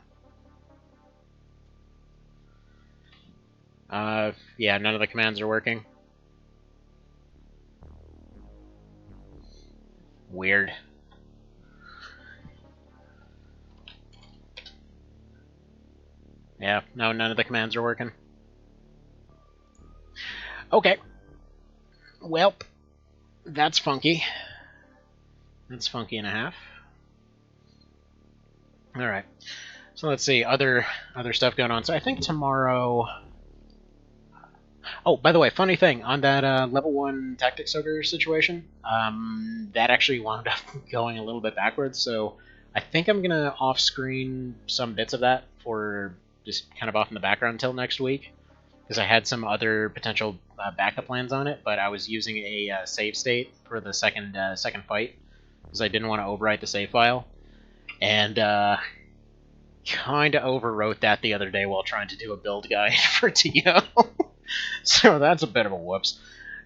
Yeah, none of the commands are working. Weird. Yeah, no, none of the commands are working. Okay. Well, that's funky. That's funky and a half. Alright. So let's see, other stuff going on. So I think tomorrow... Oh, by the way, funny thing, on that level 1 Tactics Ogre situation, that actually wound up going a little bit backwards, so I think I'm going to off-screen some bits of that for just kind of off in the background until next week, because I had some other potential backup plans on it, but I was using a save state for the second fight, because I didn't want to overwrite the save file, and kind of overwrote that the other day while trying to do a build guide for TO. So that's a bit of a whoops.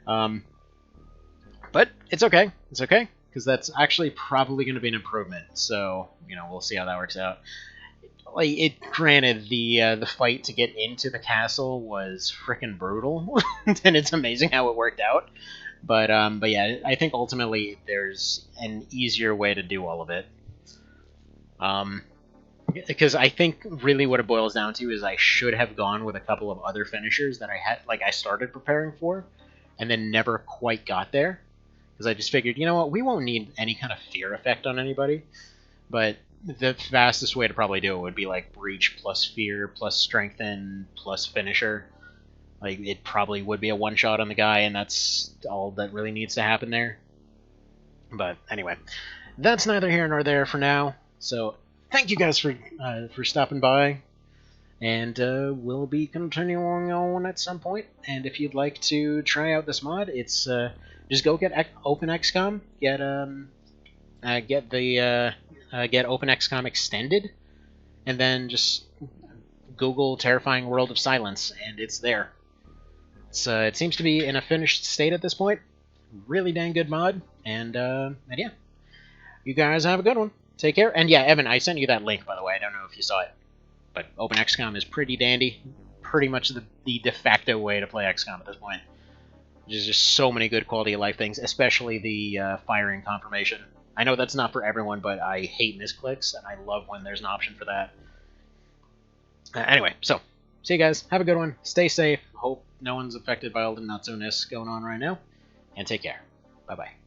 But it's okay. It's okay, because that's actually probably going to be an improvement. So, we'll see how that works out. Granted, the fight to get into the castle was freaking brutal, and it's amazing how it worked out. But yeah, I think ultimately there's an easier way to do all of it. Because I think really what it boils down to is I should have gone with a couple of other finishers that I started preparing for, and then never quite got there. Because I just figured, you know what, we won't need any kind of fear effect on anybody. But the fastest way to probably do it would be like breach plus fear plus strengthen plus finisher. Like, it probably would be a one shot on the guy, and that's all that really needs to happen there. But anyway, that's neither here nor there for now. So thank you guys for stopping by, and we'll be continuing on at some point. And if you'd like to try out this mod, it's just go get Open XCOM, get Open XCOM Extended, and then just Google Terrifying World of Silence, and it's there. It seems to be in a finished state at this point. Really dang good mod, and yeah. You guys have a good one. Take care. And yeah, Evan, I sent you that link, by the way. I don't know if you saw it. But Open XCOM is pretty dandy. Pretty much the de facto way to play XCOM at this point. There's just so many good quality of life things, especially the firing confirmation. I know that's not for everyone, but I hate misclicks, and I love when there's an option for that. Anyway, so, see you guys. Have a good one. Stay safe. Hope no one's affected by all the nutso-ness going on right now. And take care. Bye-bye.